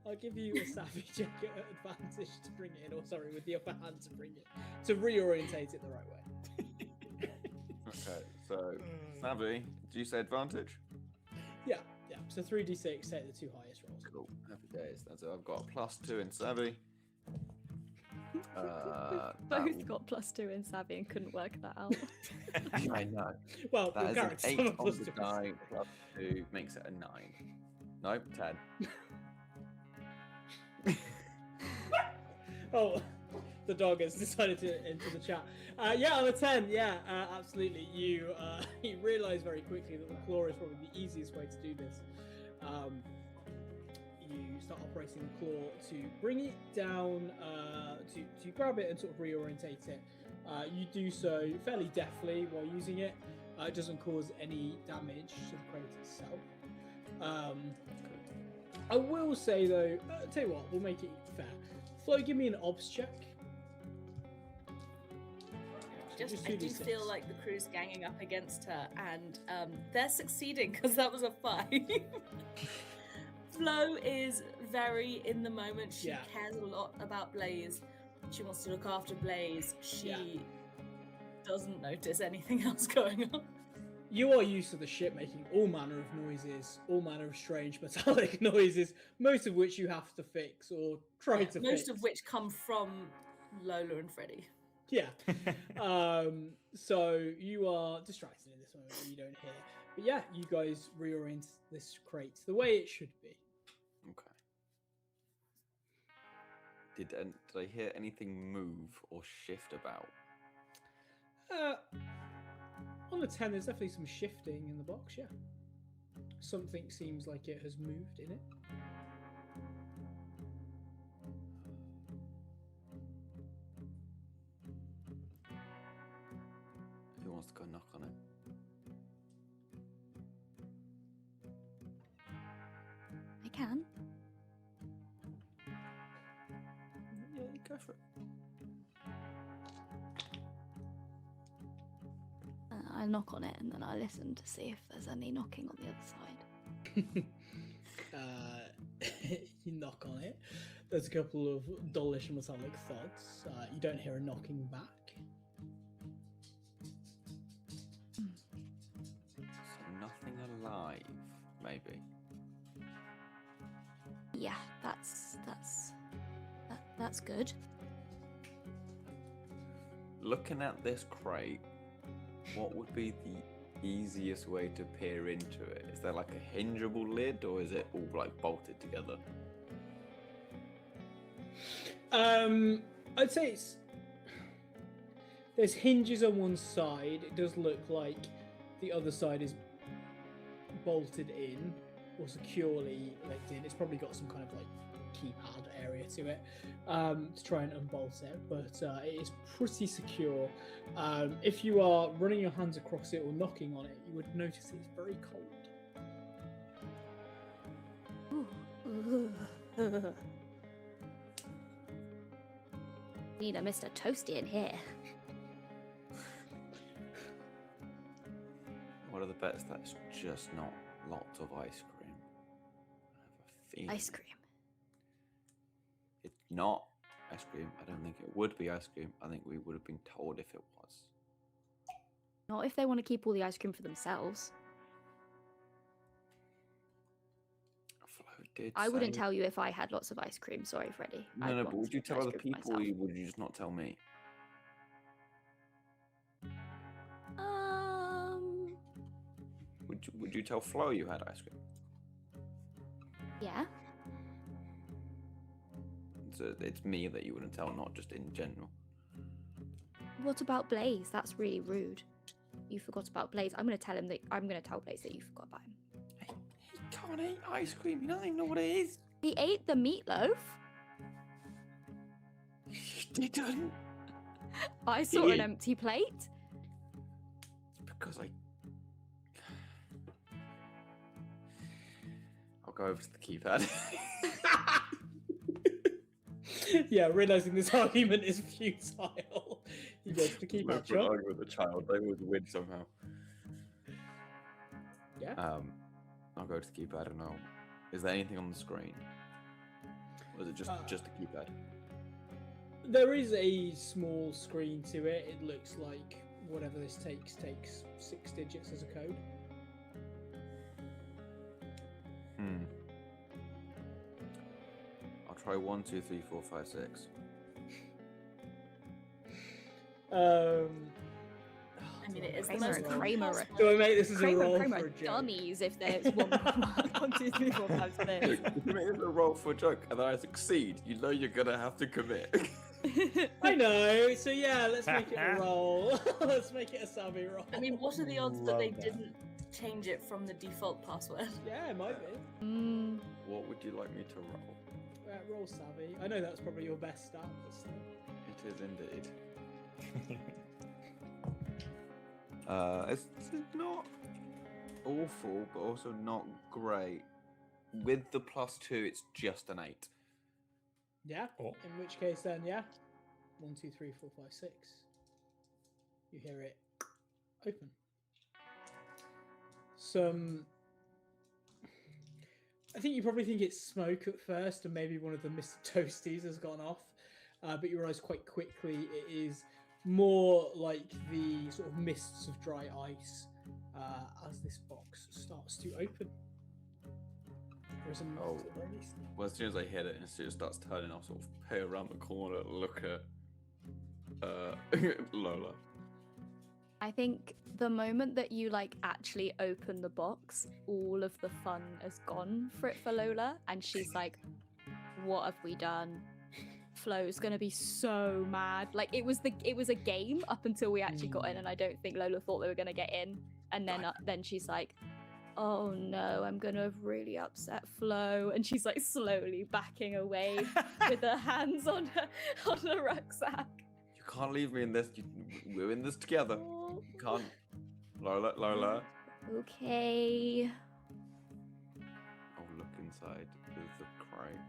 I'll give you a savvy check at advantage to bring it in, or sorry, with the upper hand to bring it, to reorientate it the right way. Okay, so Savvy, do you say advantage? Yeah. So 3d6, take the two highest rolls. Cool. Happy days. That's it. I've got a +2 in Savvy. Both got +2 in Savvy and couldn't work that out. I know. Well, That your is an character's 8 on a on plus the two. die, +2 makes it a 9. Nope, 10. Oh, the dog has decided to enter the chat. Yeah, on a 10, yeah, absolutely. You realise very quickly that the claw is probably the easiest way to do this. You start operating the claw to bring it down, to grab it and sort of reorientate it. You do so fairly deftly while using it. It doesn't cause any damage to the crate itself. I will say though, tell you what, we'll make it fair. Flo, give me an obs check. Just, Just I do 2d6. feel like the crew's ganging up against her, and they're succeeding because that was a 5. Flo is very in the moment. She Yeah. cares a lot about Blaze. She wants to look after Blaze. She Yeah. doesn't notice anything else going on. You are used to the ship making all manner of noises, all manner of strange metallic noises, most of which you have to fix or try to fix. Most of which come from Lola and Freddie. Yeah. So you are distracted in this moment. You don't hear. But yeah, you guys reorient this crate the way it should be. Okay. Did I hear anything move or shift about? On the 10, there's definitely some shifting in the box, yeah. Something seems like it has moved in it. Who wants to go knock on it? I can. Yeah, go for it. I knock on it and then I listen to see if there's any knocking on the other side. You knock on it. There's a couple of dullish metallic thuds. You don't hear a knocking back. So nothing alive, maybe. Yeah, that's good. Looking at this crate, what would be the easiest way to peer into it? Is there like a hingeable lid, or is it all like bolted together? I'd say there's hinges on one side. It does look like the other side is bolted in or securely linked in. It's probably got some kind of like keypad area to it to try and unbolt it, but it is pretty secure. If you are running your hands across it or knocking on it, you would notice it's very cold. Need a Mr. Toasty in here. What are the bets that's just not lots of ice cream? I have a feeling. Ice cream. It's not ice cream. I don't think it would be ice cream. I think we would have been told if it was. Not if they want to keep all the ice cream for themselves. Flo did I wouldn't say- tell you if I had lots of ice cream. Sorry, Freddie. No, I'd no, want but would some you tell ice other cream for people, or myself. would you just not tell me? Would you tell Flo you had ice cream? Yeah. So it's me that you wouldn't tell, not just in general. What about Blaze? That's really rude. You forgot about Blaze. I'm gonna tell Blaze that you forgot about him. He can't eat ice cream. He doesn't even know what it is. He ate the meatloaf. He didn't. I saw an empty plate. It's because I'll go over to the keypad. Yeah, realizing this argument is futile. You go to the keypad Never shop. argue with a child. They always win somehow. Yeah. I'll go to the keypad and I'll. Is there anything on the screen? Or is it just a keypad? There is a small screen to it. It looks like whatever this takes 6 digits as a code. I'll try 1, 2, 3, 4, 5, 6. I mean, it is the Kramer most and roll. Kramer. impossible. Do I make this as a Kramer roll and Kramer for are a joke? dummies if there's one, 1, 2, 3, 4, 5, 6. If you make it a roll for a joke and then I succeed, you know you're gonna have to commit. I know. So yeah, let's make it a roll. Let's make it a savvy roll. I mean, what are the odds that Love they that. didn't change it from the default password? Yeah, it might be. What would you like me to roll? Roll savvy. I know that's probably your best stat, but still. It is indeed. It's not awful, but also not great. With the +2, it's just an 8. Yeah. Oh. In which case, then, yeah. 1, 2, 3, 4, 5, 6. You hear it open. I think you probably think it's smoke at first, and maybe one of the Mr. Toasties has gone off. But you realise quite quickly it is more like the sort of mists of dry ice as this box starts to open. There's a knot at the very least. Well, as soon as I hit it and it starts turning, I'll sort of peer around the corner, look at Lola. I think the moment that you like actually open the box, all of the fun has gone for Lola, and she's like, "What have we done?" Flo's gonna be so mad. Like it was a game up until we actually got in, and I don't think Lola thought they were gonna get in. And then she's like, "Oh no, I'm gonna have really upset Flo," and she's like slowly backing away with her hands on the rucksack. You can't leave me in this. We're in this together. You can't. Lola. Okay. I'll look inside the crate.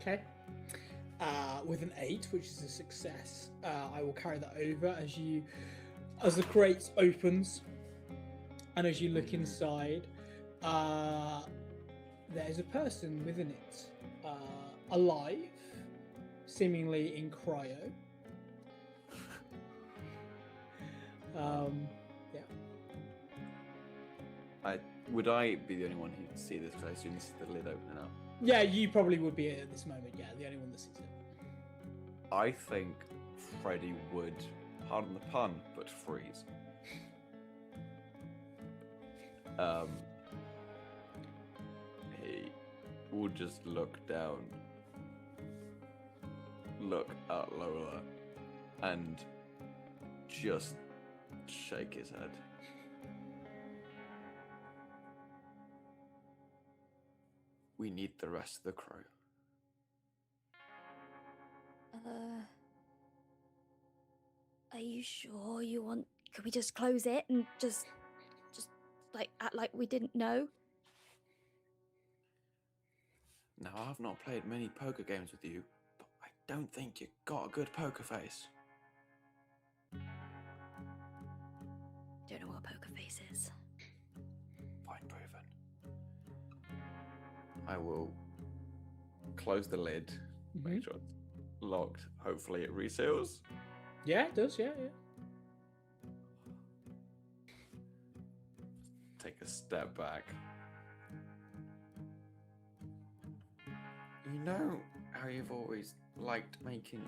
Okay. With an 8, which is a success, I will carry that over as the crate opens, and as you look inside, there is a person within it, alive, seemingly in cryo. Yeah. Would I be the only one who can see this? Because I assume this is the lid opening up. Yeah, you probably would be at this moment. Yeah, the only one that sees it. I think Freddy would, pardon the pun, but freeze. He would just look down, look at Lola, and just shake his head. We need the rest of the crew. Are you sure you want? Could we just close it and just like act like we didn't know? Now, I've not played many poker games with you, but I don't think you got a good poker face. Don't know what a poker face is. Fine, proven. I will close the lid, make sure it's locked. Hopefully it reseals. Yeah, it does. Yeah. Take a step back. You know how you've always liked making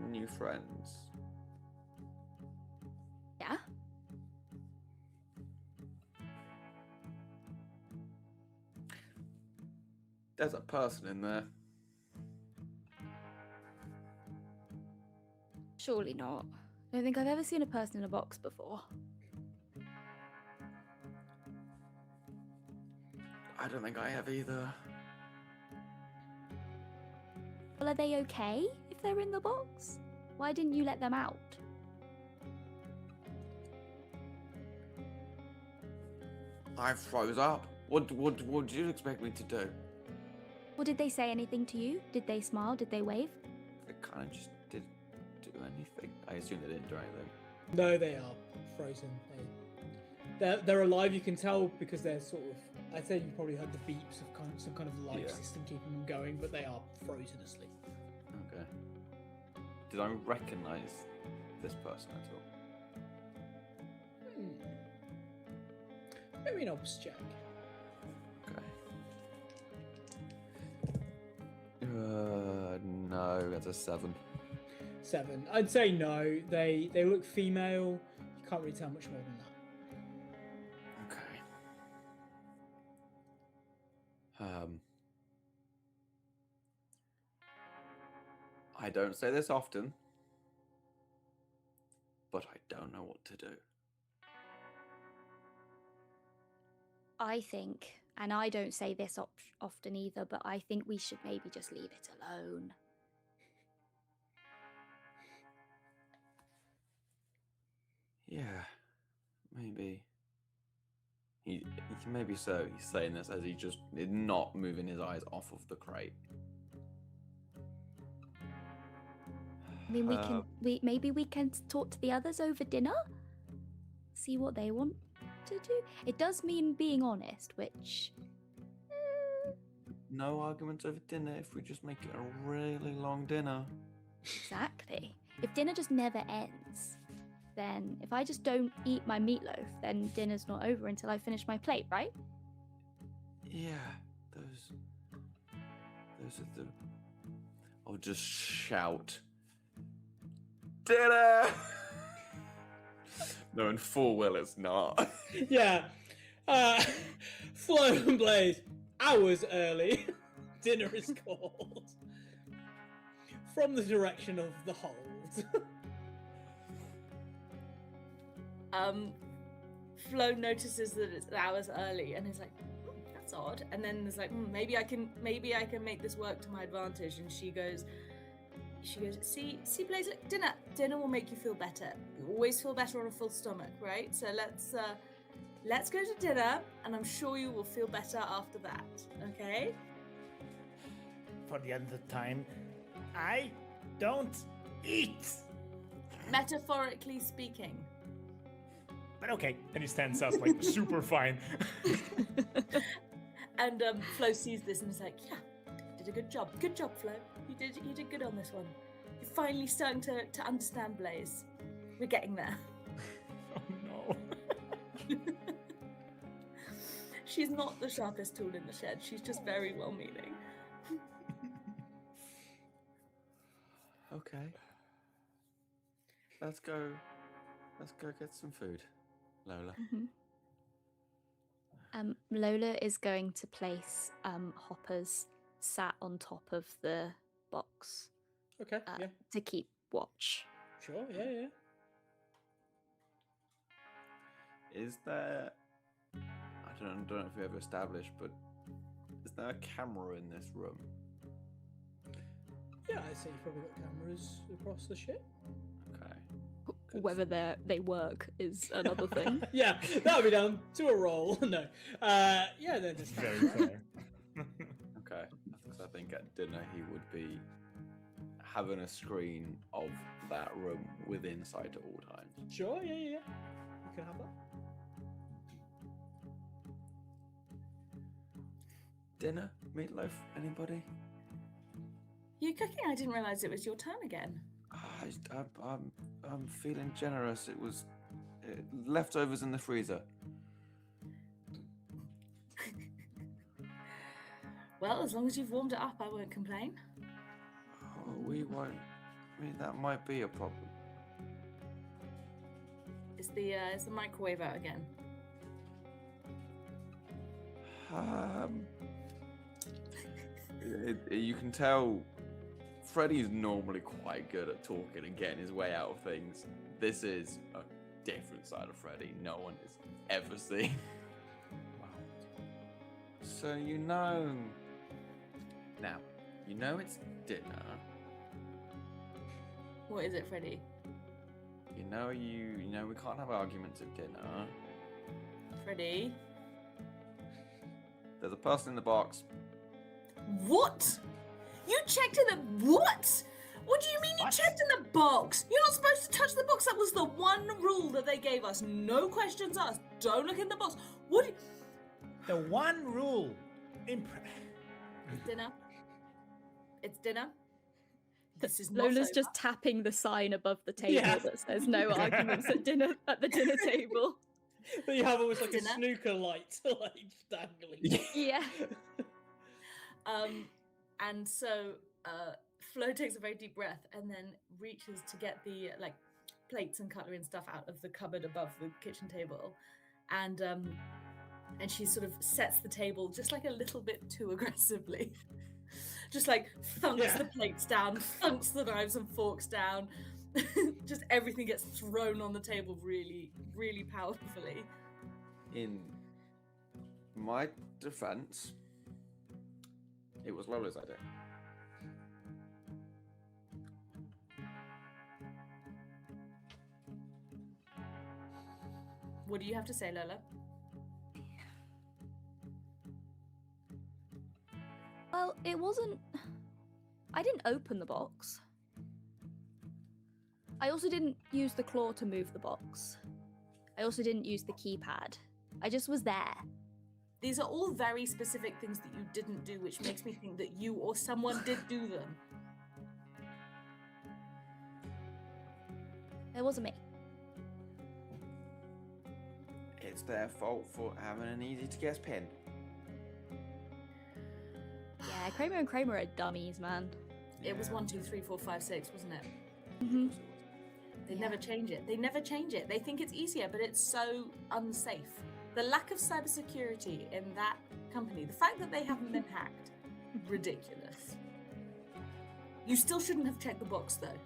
new friends? Yeah. There's a person in there. Surely not. I don't think I've ever seen a person in a box before. I don't think I have either. Well, are they okay if they're in the box? Why didn't you let them out? I froze up. What did you expect me to do? Well, did they say anything to you? Did they smile? Did they wave? They kind of just didn't do anything. I assume they didn't do anything. No, they are frozen. They're alive. You can tell because they're sort of. I'd say you probably heard the beeps of some kind of life system keeping them going, but they are frozen asleep. Okay. Did I recognize this person at all? Maybe an ops check. Okay. No, that's a 7. 7. I'd say no. They look female. You can't really tell much more than that. Okay. I don't say this often, but I don't know what to do. I think, and I don't say this often either, but I think we should maybe just leave it alone. Yeah, maybe. Maybe so. He's saying this as he just is not moving his eyes off of the crate. I mean, maybe we can talk to the others over dinner, see what they want to do. It does mean being honest, which. No arguments over dinner if we just make it a really long dinner. Exactly. If dinner just never ends, then if I just don't eat my meatloaf, then dinner's not over until I finish my plate, right? Yeah, those are the. I'll just shout. Dinner! Knowing full well it's not. Yeah. Flo and Blaze, hours early. Dinner is called. From the direction of the hold. Flo notices that it's hours early and is like, that's odd. And then there's like, maybe I can make this work to my advantage. And she goes, see, Blazer, dinner will make you feel better. You always feel better on a full stomach, right? So let's go to dinner, and I'm sure you will feel better after that. Okay? For the other time, I don't eat. Metaphorically speaking. But okay. And he stands up like super fine. And Flo sees this and is like, yeah, you did a good job. Good job, Flo. You did good on this one. You're finally starting to understand Blaze. We're getting there. Oh no. She's not the sharpest tool in the shed. She's just very well-meaning. Okay. Let's go get some food, Lola. Lola is going to place Hoppers sat on top of the box Okay, yeah. to keep watch. Sure, yeah. Is there... I don't know if we ever established, but is there a camera in this room? Yeah, I'd say you've probably got cameras across the ship. Okay. Whether they work is another thing. Yeah, that'll be down to a roll. No. Yeah, then just Very fair. Okay. I think at dinner he would be having a screen of that room within sight at all times. Sure, yeah. You can have that. Dinner? Meatloaf? Anybody? You cooking? I didn't realise it was your turn again. I'm feeling generous. It was leftovers in the freezer. Well, as long as you've warmed it up, I won't complain. Oh, we won't. I mean, that might be a problem. Is the microwave out again? You can tell Freddy's normally quite good at talking and getting his way out of things. This is a different side of Freddy no one has ever seen. Wow. So now, it's dinner. What is it, Freddy? You know we can't have arguments at dinner. Freddy? There's a person in the box. What? You checked in the what? What do you mean you checked in the box? You're not supposed to touch the box. That was the one rule that they gave us. No questions asked. Don't look in the box. What? The one rule. Dinner. It's dinner. This is Lola's not just over. tapping the sign above the table Yeah. that says no arguments at the dinner table. But you have almost like Dinner? a snooker light, like dangling. Yeah. And so Flo takes a very deep breath and then reaches to get the plates and cutlery and stuff out of the cupboard above the kitchen table, and she sort of sets the table just like a little bit too aggressively. Just like thunks the plates down, thunks the knives and forks down. Just everything gets thrown on the table really, really powerfully. In my defense, it was Lola's idea. What do you have to say, Lola? Well, it wasn't. I didn't open the box. I also didn't use the claw to move the box. I also didn't use the keypad. I just was there. These are all very specific things that you didn't do, which makes me think that you or someone did do them. It wasn't me. It's their fault for having an easy to guess pin. Yeah, Kramer and Kramer are dummies, man. It was 1, 2, 3, 4, 5, 6, wasn't it? Mm-hmm. They Yeah. never change it. They never change it. They think it's easier, but it's so unsafe. The lack of cybersecurity in that company, the fact that they haven't been hacked, ridiculous. You still shouldn't have checked the box, though.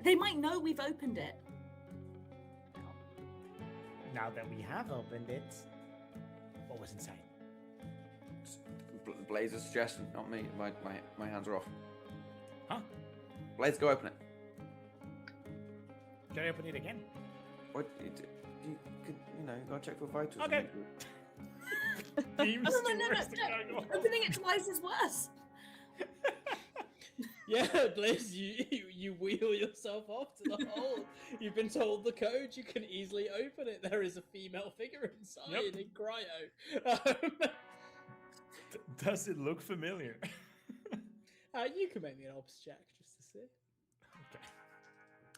They might know we've opened it. Now that we have opened it, what was inside? Blaze's suggestion, not me. My hands are off. Huh? Blaze, go open it. Can I open it again? What? You could, go check for vitals. Okay. Seems No, to no, no, worst no, thing no. I know. Opening it twice is worse. Yeah, Blaze, you wheel yourself off to the hole. You've been told the code. You can easily open it. There is a female figure inside Yep. in cryo. Does it look familiar? You can make me an ops check just to see. Okay.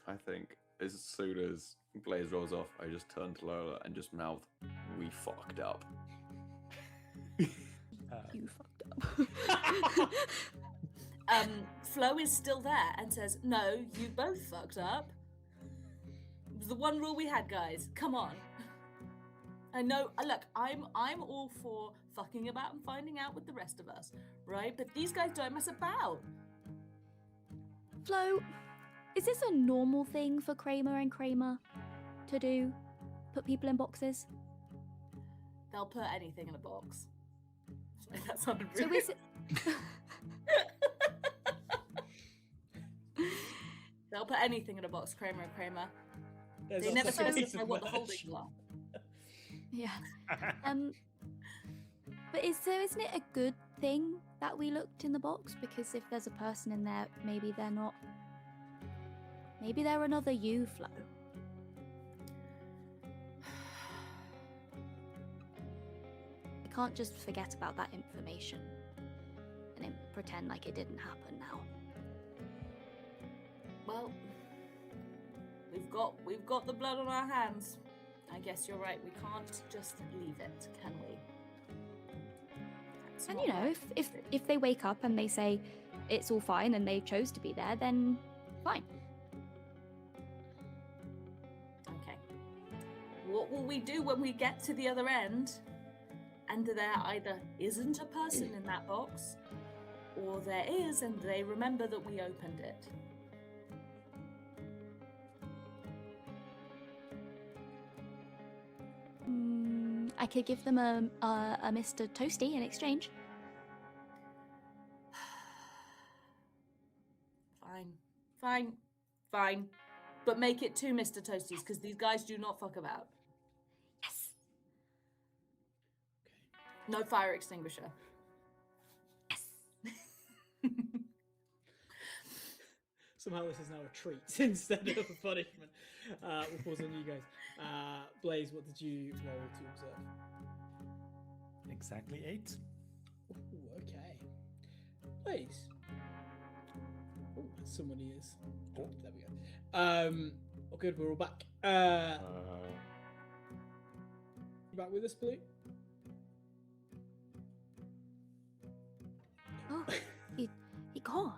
I think as soon as Blaze rolls off, I just turn to Lola and just mouth, "We fucked up." You fucked up. Flo is still there and says, "No, you both fucked up. It was the one rule we had, guys. Come on." I know. Look, I'm all for fucking about and finding out with the rest of us, right? But these guys don't mess about. Flo, is this a normal thing for Kramer and Kramer to do? Put people in boxes? They'll put anything in a box. Sorry, that sounded So rude. is it? They'll put anything in a box, Kramer and Kramer. There's They also never a piece specify of what the merch. holdings are. Yeah. But isn't it a good thing that we looked in the box? Because if there's a person in there, maybe they're not. Maybe they're another you, Flo. I can't just forget about that information and then pretend like it didn't happen now. Well, we've got the blood on our hands. I guess you're right. We can't just leave it, can we? That's And not you know, right. if they wake up and they say it's all fine and they chose to be there, then fine. Okay. What will we do when we get to the other end and there either isn't a person in that box or there is and they remember that we opened it? I could give them a Mr. Toasty in exchange. Fine. But make it 2 Mr. Toasties, because these guys do not fuck about. Yes. No fire extinguisher. Yes. Somehow this is now a treat instead of a punishment. We'll pause on you guys. Blaze, what did you roll to observe? Exactly 8. Ooh, okay. Blaze. Oh, someone is. Oh. There we go. Oh, good. We're all back. You back with us, Blue? Oh, he gone.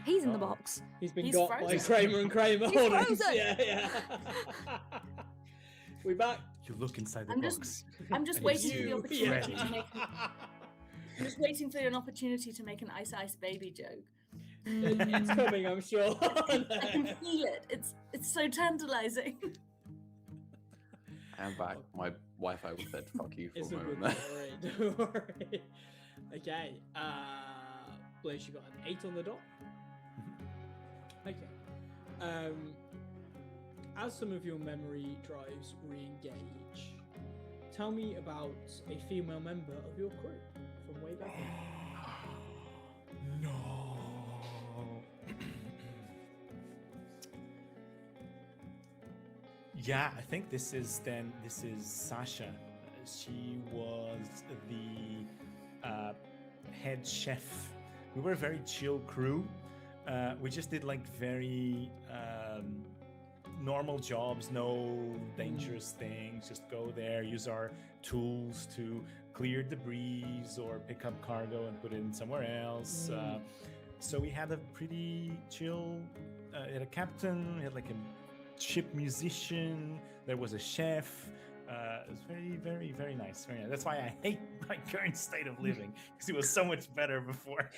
He's in the Oh. box. He's been He's got by frozen. Kramer and Kramer. He's Hold on. frozen. Yeah. We back. You look inside the I'm box. just- I'm just And waiting for the you- opportunity yeah. to make. I'm just waiting for an opportunity to make an ice baby joke. It's coming, I'm sure. I can feel it. It's so tantalizing. I'm back. My Wi-Fi was said "fuck you" for It's a all good. moment. Don't worry. Okay. Blaze, you got an 8 on the dot. Okay. As some of your memory drives re-engage, tell me about a female member of your crew from way back when. No. Yeah, I think this is Sasha. She was the head chef. We were a very chill crew. We just did like very normal jobs, no dangerous things. Just go there, use our tools to clear debris or pick up cargo and put it in somewhere else. So we had a pretty chill. Had a captain. We had like a ship musician. There was a chef. It was very, very, very nice. Very nice. That's why I hate my current state of living because it was so much better before.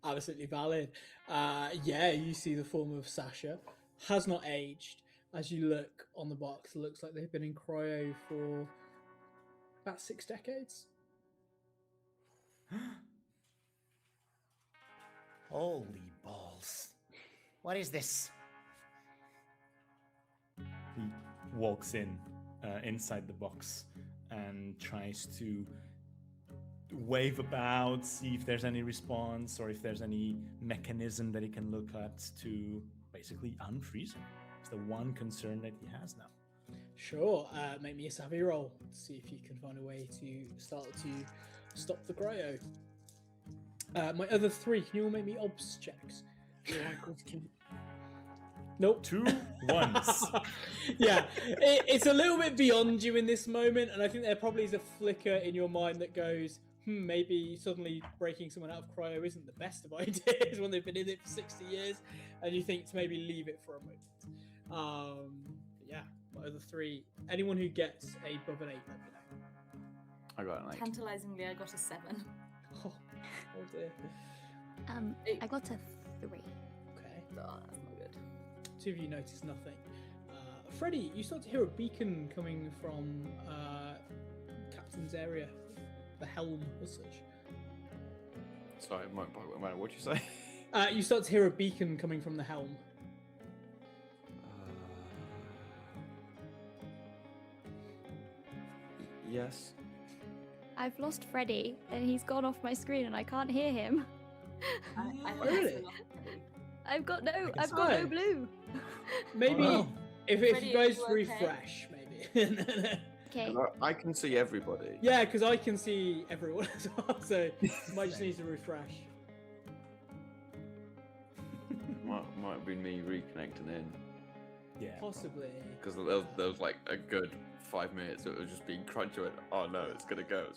Absolutely valid. Yeah, you see the form of Sasha has not aged. As you look on the box, it looks like they've been in cryo for about 6 decades. Holy balls. What is this? He walks in inside the box and tries to wave about, see if there's any response or if there's any mechanism that he can look at to basically unfreeze him. It's the one concern that he has now. Sure, make me a savvy roll to see if you can find a way to start to stop the cryo. My other 3, can you all make me obs checks? Nope. 2 ones. Yeah, it's a little bit beyond you in this moment, and I think there probably is a flicker in your mind that goes, maybe suddenly breaking someone out of cryo isn't the best of ideas when they've been in it for 60 years, and you think to maybe leave it for a moment. Yeah, my other 3, anyone who gets above an 8, let me know. I got an 8. Tantalizingly, I got a 7. Oh dear. I got a 3. Okay. Oh, that's not good. 2 of you notice nothing. Freddie, you start to hear a beacon coming from Captain's area, the helm as such. Sorry, what'd you say? You start to hear a beacon coming from the helm. Yes. I've lost Freddy, and he's gone off my screen, and I can't hear him. I think Really? that's enough. I've got no fine. blue. Maybe Oh. if Freddie, you guys are you okay? refresh, maybe. Okay. I can see everybody. Yeah, because I can see everyone as well, so you might just need to refresh. Might have been me reconnecting in. Yeah. Possibly. Because there was like a good 5 minutes. It was just being crunchy. Went, oh no, it's gonna go.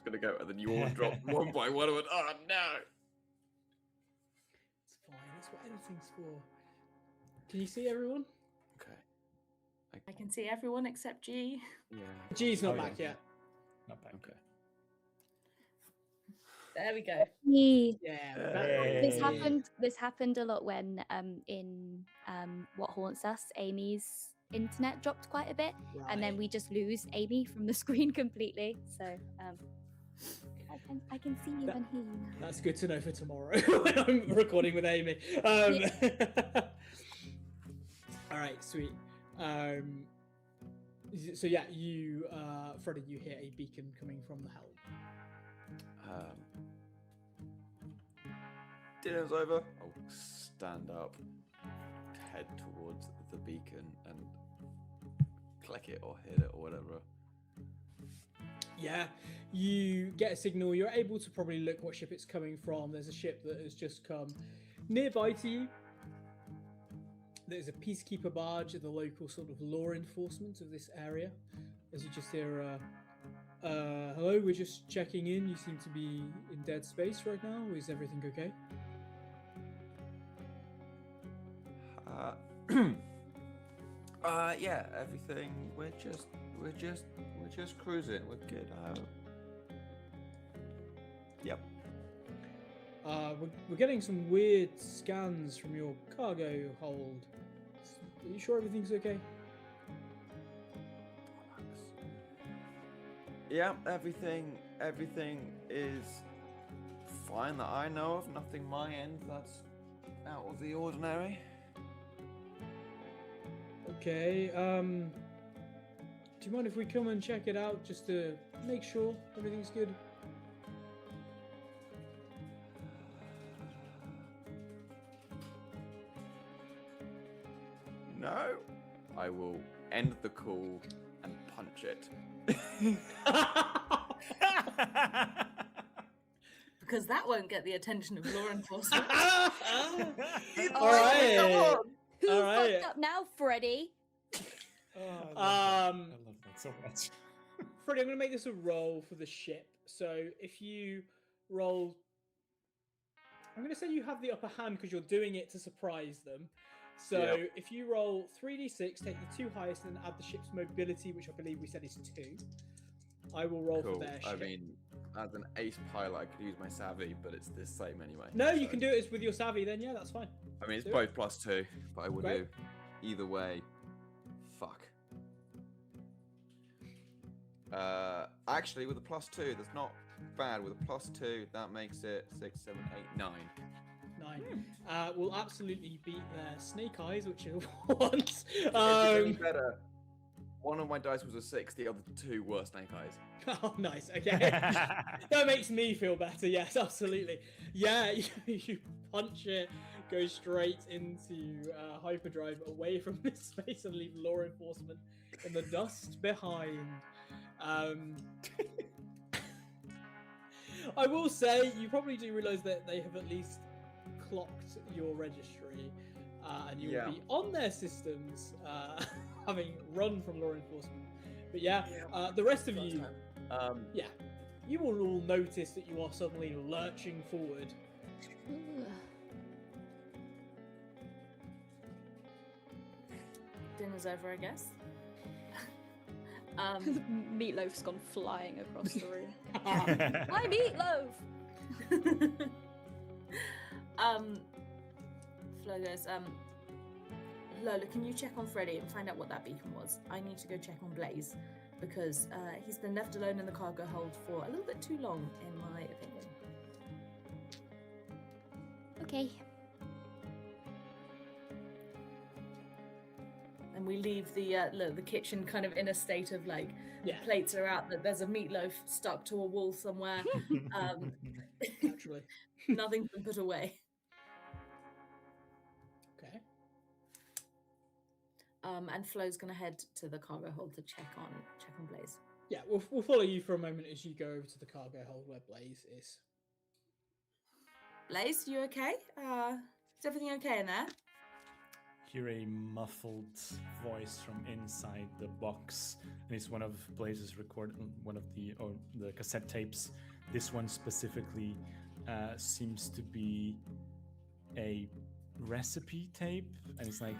And then you all dropped one by one. I went, oh no. It's fine. That's what editing's for. Can you see everyone? Okay. I can see everyone except G. Yeah. G's not Oh, yeah. back yet. Not bad. Okay. There we go. Yeah, we're back. Hey. This happened a lot when in What Haunts Us, Amy's internet dropped quite a bit, and then Right. we just lose Amy from the screen completely. So I can see you That- and hear you now. That's good to know for tomorrow when I'm recording with Amy. All right, sweet. So yeah, you, Freddie, you hear a beacon coming from the helm. Dinner's over. I'll stand up, head towards the beacon, and click it or hit it or whatever. Yeah, you get a signal. You're able to probably look what ship it's coming from. There's a ship that has just come nearby to you. There's a peacekeeper barge of the local sort of law enforcement of this area. As you just hear, hello, we're just checking in. You seem to be in dead space right now. Is everything okay? Yeah, everything. We're just cruising. We're good. Yep. We're getting some weird scans from your cargo hold. Are you sure everything's okay? Yeah, everything is fine that I know of. Nothing my end that's out of the ordinary. Okay, do you mind if we come and check it out just to make sure everything's good? No. I will end the call and punch it. Because that won't get the attention of law enforcement. All right. Who All right. fucked up now, Freddy? Oh, I love that so much. Freddie, I'm going to make this a roll for the ship. So if you roll I'm going to say you have the upper hand because you're doing it to surprise them. So Yeah. if you roll 3d6, take the two highest, and add the ship's mobility, which I believe we said is 2. I will roll for Cool. their I ship. mean, as an ace pilot, I could use my savvy, but it's the same anyway. No, you so- can do it with your savvy then. Yeah, that's fine. I mean, it's do both +2, but I will Great. do either way. Fuck. Actually, with a +2, that's not bad. With a +2, that makes it 6, 7, 8, 9. 9. Will absolutely beat their snake eyes, which are ones. If it's any better, one of my dice was a 6, the other 2 were snake eyes. Oh, nice. Okay. That makes me feel better. Yes, absolutely. Yeah, you punch it, go straight into hyperdrive away from this space and leave law enforcement in the dust behind. I will say, you probably do realise that they have at least clocked your registry, and you will be on their systems, having run from law enforcement. But yeah, the rest of you, you will all notice that you are suddenly lurching forward. Dinner's over, I guess. Meatloaf's gone flying across the room. My meatloaf! Flo goes, Lola, can you check on Freddy and find out what that beacon was? I need to go check on Blaze because he's been left alone in the cargo hold for a little bit too long, in my opinion. Okay. And we leave the kitchen kind of in a state of like, plates are out, that there's a meatloaf stuck to a wall somewhere. Naturally. Nothing's been put away. Okay. And Flo's gonna head to the cargo hold to check on Blaze. Yeah, we'll follow you for a moment as you go over to the cargo hold where Blaze is. Blaze, you okay? Is everything okay in there? Hear a muffled voice from inside the box, and it's one of Blaze's one of the cassette tapes. This one specifically seems to be a recipe tape, and it's like,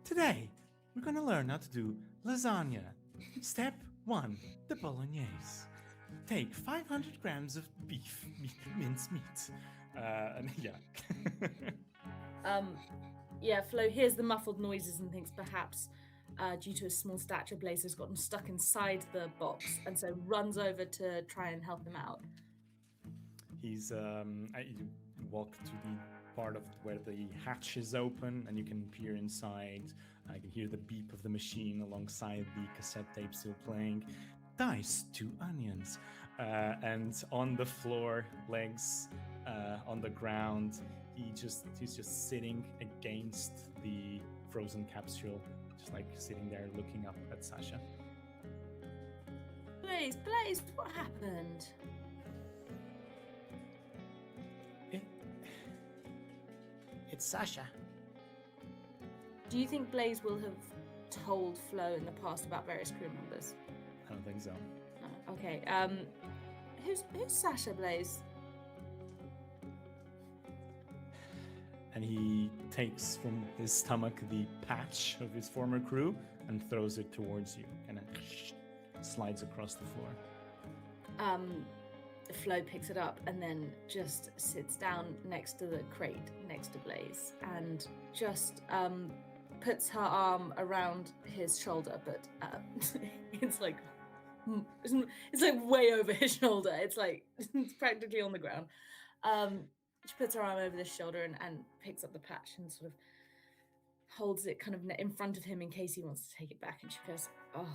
today we're gonna learn how to do lasagna. Step 1, the bolognese. Take 500 grams of beef mince meat. And yeah, Flo hears the muffled noises and thinks perhaps due to his small stature, Blaze has gotten stuck inside the box, and so runs over to try and help him out. He's you walk to the part of where the hatch is open, and you can peer inside. I can hear the beep of the machine alongside the cassette tape still playing. Dice 2 onions, and on the floor, legs on the ground. He's just sitting against the frozen capsule, just like sitting there looking up at Sasha. Blaze, what happened? It's Sasha. Do you think Blaze will have told Flo in the past about various crew members? I don't think so. No. Okay. Who's Sasha, Blaze? And he takes from his stomach the patch of his former crew and throws it towards you, and it slides across the floor. Flo picks it up and then just sits down next to the crate next to Blaze and just puts her arm around his shoulder, but it's like way over his shoulder. It's like it's practically on the ground. She puts her arm over his shoulder and picks up the patch and sort of holds it kind of in front of him in case he wants to take it back. And she goes, "Oh,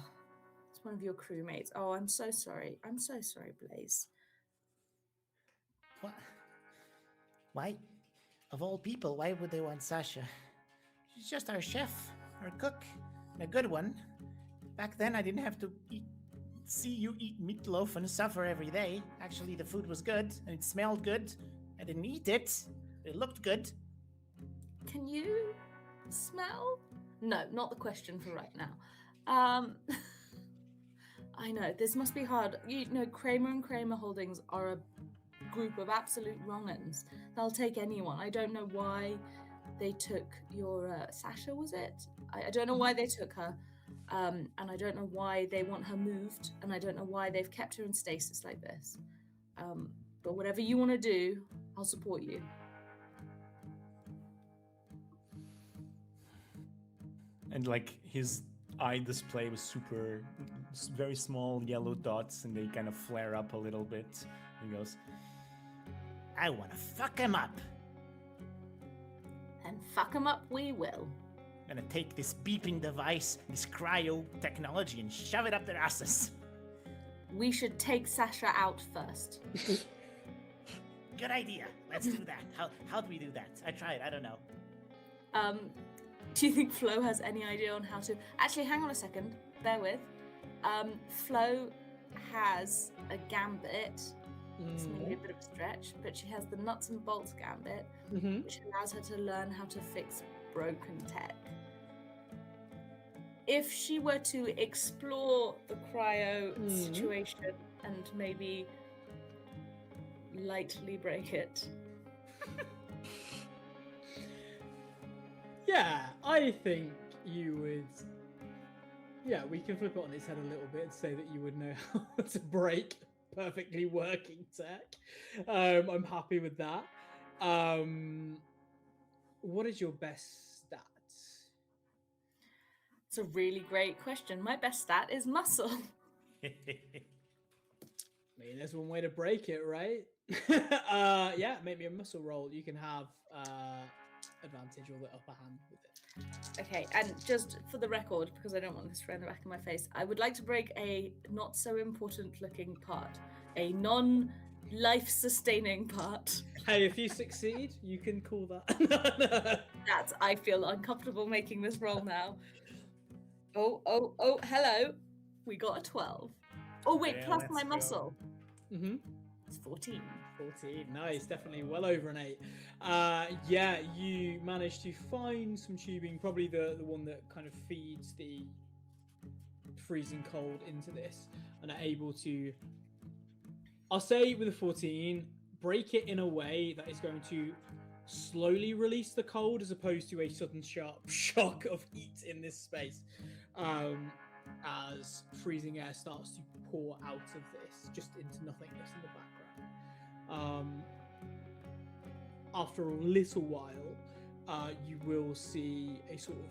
it's one of your crewmates. Oh, I'm so sorry. I'm so sorry, Blaze." What? Why? Of all people, why would they want Sasha? She's just our chef, our cook, and a good one. Back then, I didn't have to see you eat meatloaf and suffer every day. Actually, the food was good, and it smelled good. I didn't eat it. It looked good. Can you smell? No, not the question for right now. I know, this must be hard. You know, Kramer and Kramer Holdings are a group of absolute wrong-uns. They'll take anyone. I don't know why they took your Sasha, was it? I don't know why they took her. And I don't know why they want her moved, and I don't know why they've kept her in stasis like this. But whatever you want to do, I'll support you. And like his eye display was very small yellow dots, and they kind of flare up a little bit. He goes, I want to fuck him up. And fuck them up we will. I'm gonna take this beeping device, this cryo technology, and shove it up their asses. We should take Sasha out first. Good idea. Let's do that. How do we do that? I tried. I don't know. Do you think Flo has any idea on how to... Actually, hang on a second. Bear with. Flo has a gambit. It's maybe a bit of a stretch, but she has the nuts and bolts gambit, which allows her to learn how to fix broken tech. If she were to explore the cryo situation and maybe lightly break it. Yeah, I think you would. Yeah, we can flip it on its head a little bit and say that you would know how to break perfectly working tech. I'm happy with that. What is your best stat? It's a really great question. My best stat is muscle. I mean, there's one way to break it, right? Yeah, make me a muscle roll. You can have advantage or the upper hand with it. Okay, and just for the record, because I don't want this around the back of my face, I would like to break a not so important looking part, a non-life sustaining part. Hey, if you succeed, you can call that. That's, I feel uncomfortable making this roll now. Oh, hello. We got a 12. Oh wait, Yeah, plus let's my go. muscle. Mm-hmm. It's 14. 14, nice, definitely well over an 8. Yeah, you managed to find some tubing, probably the one that kind of feeds the freezing cold into this, and are able to, I'll say with a 14, break it in a way that is going to slowly release the cold as opposed to a sudden sharp shock of heat in this space, as freezing air starts to pour out of this just into nothingness in the background. After a little while, you will see a sort of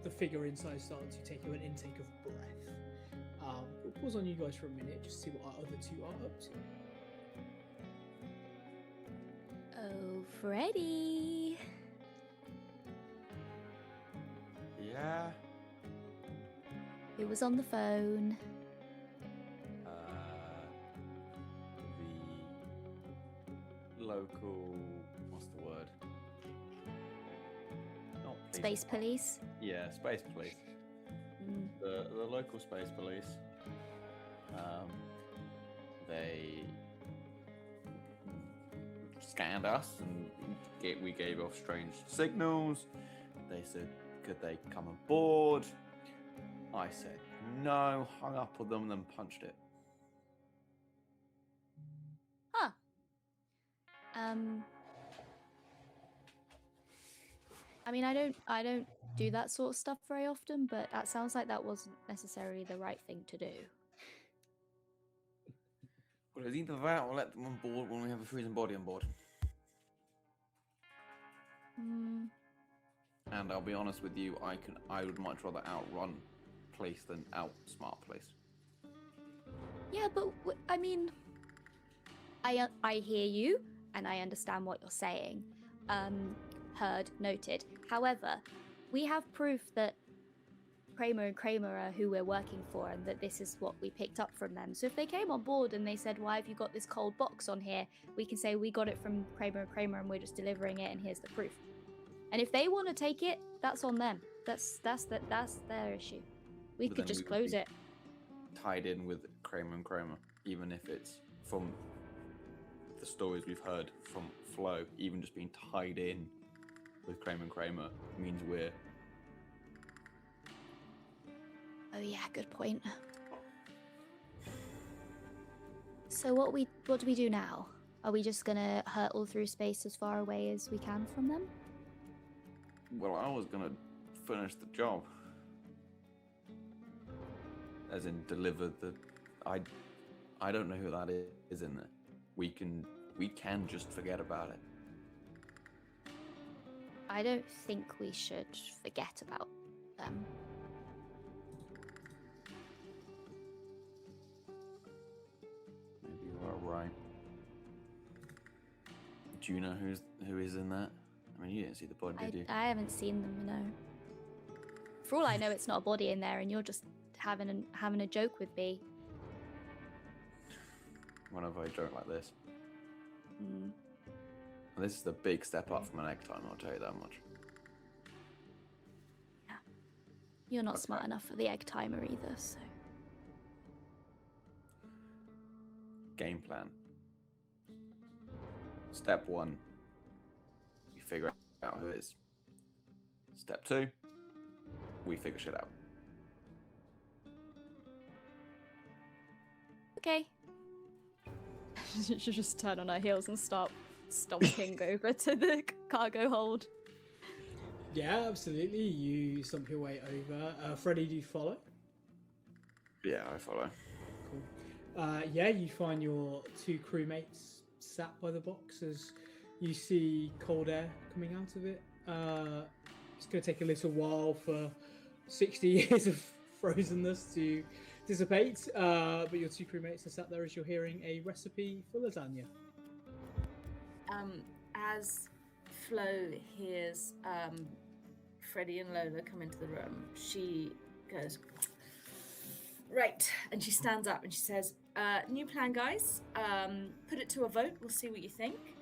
the figure inside start to take an intake of breath. We'll pause on you guys for a minute just to see what our other two are up to. Oh, Freddy. Yeah. Who was on the phone? The local. What's the word? Not police. Space police? Yeah, space police. The local space police. They scanned us and we gave off strange signals. They said, could they come aboard? I said no, hung up on them, then punched it. Huh. I mean, I don't do that sort of stuff very often, but that sounds like that wasn't necessarily the right thing to do. Well, it's either that or let them on board when we have a freezing body on board. And I'll be honest with you, I would much rather outrun police than outsmart police. Yeah, but I mean, I hear you and I understand what you're saying. Heard, noted. However, we have proof that Kramer and Kramer are who we're working for and that this is what we picked up from them. So if they came on board and they said, why have you got this cold box on here? We can say we got it from Kramer and Kramer and we're just delivering it and here's the proof. And if they want to take it, that's on them. That's their issue. We But could then just we would close be it. Tied in with Kramer and Kramer, even if it's from the stories we've heard from Flo, even just being tied in with Kramer and Kramer means we're... Oh yeah, good point. So what do we do now? Are we just gonna hurtle through space as far away as we can from them? Well, I was gonna finish the job. As in deliver the... I don't know who that is in there. We can just forget about it. I don't think we should forget about them. Maybe you are right. Do you know who is in that? I mean, you didn't see the body, did you? I haven't seen them, no. For all I know, it's not a body in there, and you're just having a joke with me. Whenever I joke like this. Mm. This is a big step up from an egg time, I'll tell you that much. Yeah. You're not Okay. smart enough for the egg timer either, so. Game plan. Step 1, we figure out who it is. Step 2, we figure shit out. Okay. She should just turn on her heels and start stomping over to the cargo hold. Yeah, absolutely. You stomp your way over. Freddie, do you follow? Yeah, I follow. Cool. Yeah, you find your 2 crewmates sat by the box as you see cold air coming out of it. It's going to take a little while for 60 years of frozenness to dissipate, but your 2 crewmates are sat there as you're hearing a recipe for lasagna. As Flo hears Freddie and Lola come into the room, she goes, right, and she stands up and she says, new plan, guys. Put it to a vote. We'll see what you think.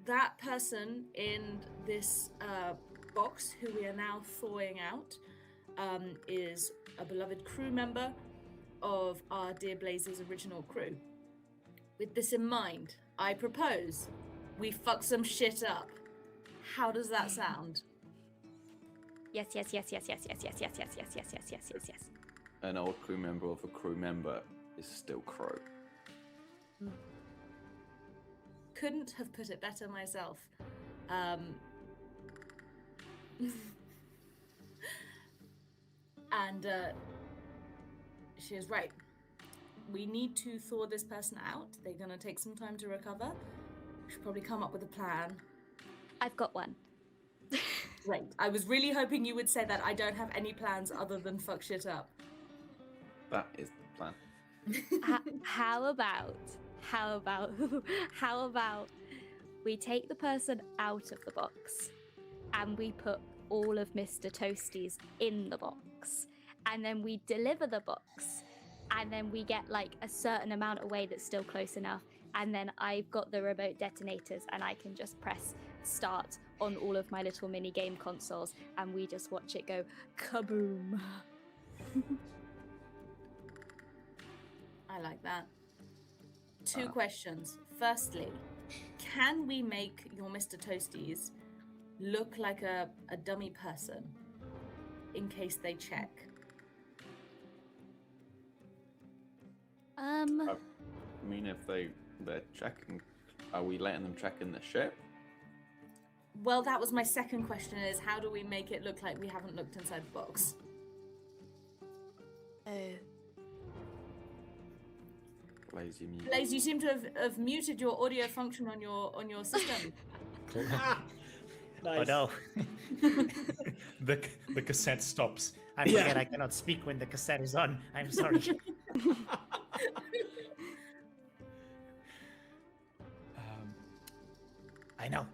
That person in this box, who we are now thawing out, is a beloved crew member of our Dear Blaze's original crew. With this in mind, I propose we fuck some shit up. How does that sound? Yes. An old crew member of a crew member is still Crow. Couldn't have put it better myself. And she is right. We need to thaw this person out. They're gonna take some time to recover. We should probably come up with a plan. I've got one. Great. I was really hoping you would say that. I don't have any plans other than fuck shit up. That is the plan. How about we take the person out of the box and we put all of Mr. Toasty's in the box, and then we deliver the box, and then we get like a certain amount away that's still close enough, and then I've got the remote detonators and I can just press start on all of my little mini game consoles and we just watch it go kaboom. I like that. 2 questions. Firstly, can we make your Mr. Toasties look like a dummy person in case they check? I mean, if they're checking, are we letting them check in the ship? Well, that was my second question, is how do we make it look like we haven't looked inside the box? Oh. Blaze, you mute. Blaze, you seem to have muted your audio function on your system. Nice. Oh no. The cassette stops. I Yeah. forget I cannot speak when the cassette is on. I'm sorry. I know.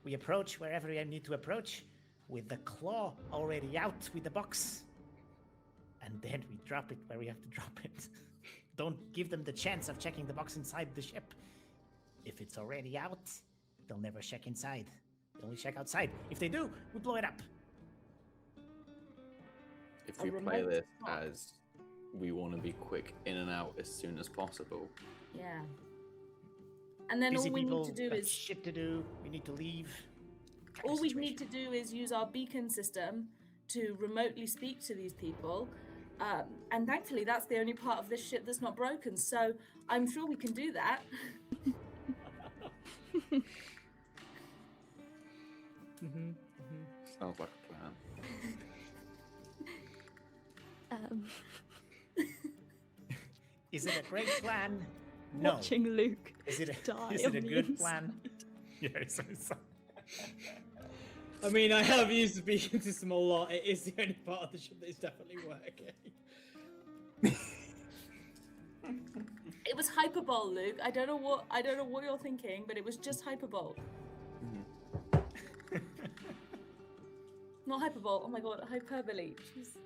We approach wherever we need to approach, with the claw already out with the box. And then we drop it where we have to drop it. Don't give them the chance of checking the box inside the ship. If it's already out, they'll never check inside. They only check outside. If they do, we blow it up. If A we play remote this stop. as we want to be quick in and out as soon as possible, Yeah. And then Busy all we people need to do got is shit to do. We need to leave. Kind all of we situation. need to do is use our beacon system to remotely speak to these people, And thankfully, that's the only part of this ship that's not broken. So I'm sure we can do that. Sounds like a plan. Is it a great plan? No. Watching Luke Is it die a on the good plan? Yeah, so I mean, I have used speaking to them a lot. It is the only part of the ship that is definitely working. It was hyperbole, Luke. I don't know what you're thinking, but it was just hyperbole. Not hyperbole. Oh my god, hyperbole. Jeez.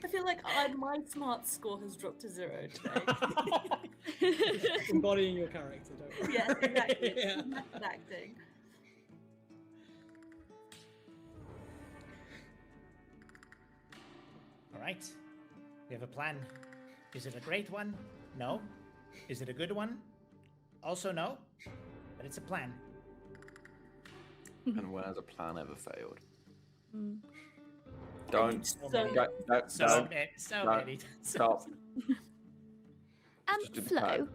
I feel like my smart score has dropped to 0 today. Embodying your character, don't worry. Yes, exactly. Yeah. Method acting. All right. We have a plan. Is it a great one? No. Is it a good one? Also no. But it's a plan. And when has a plan ever failed? So Don't many. don't So many. stop. Just did the Flo. plan.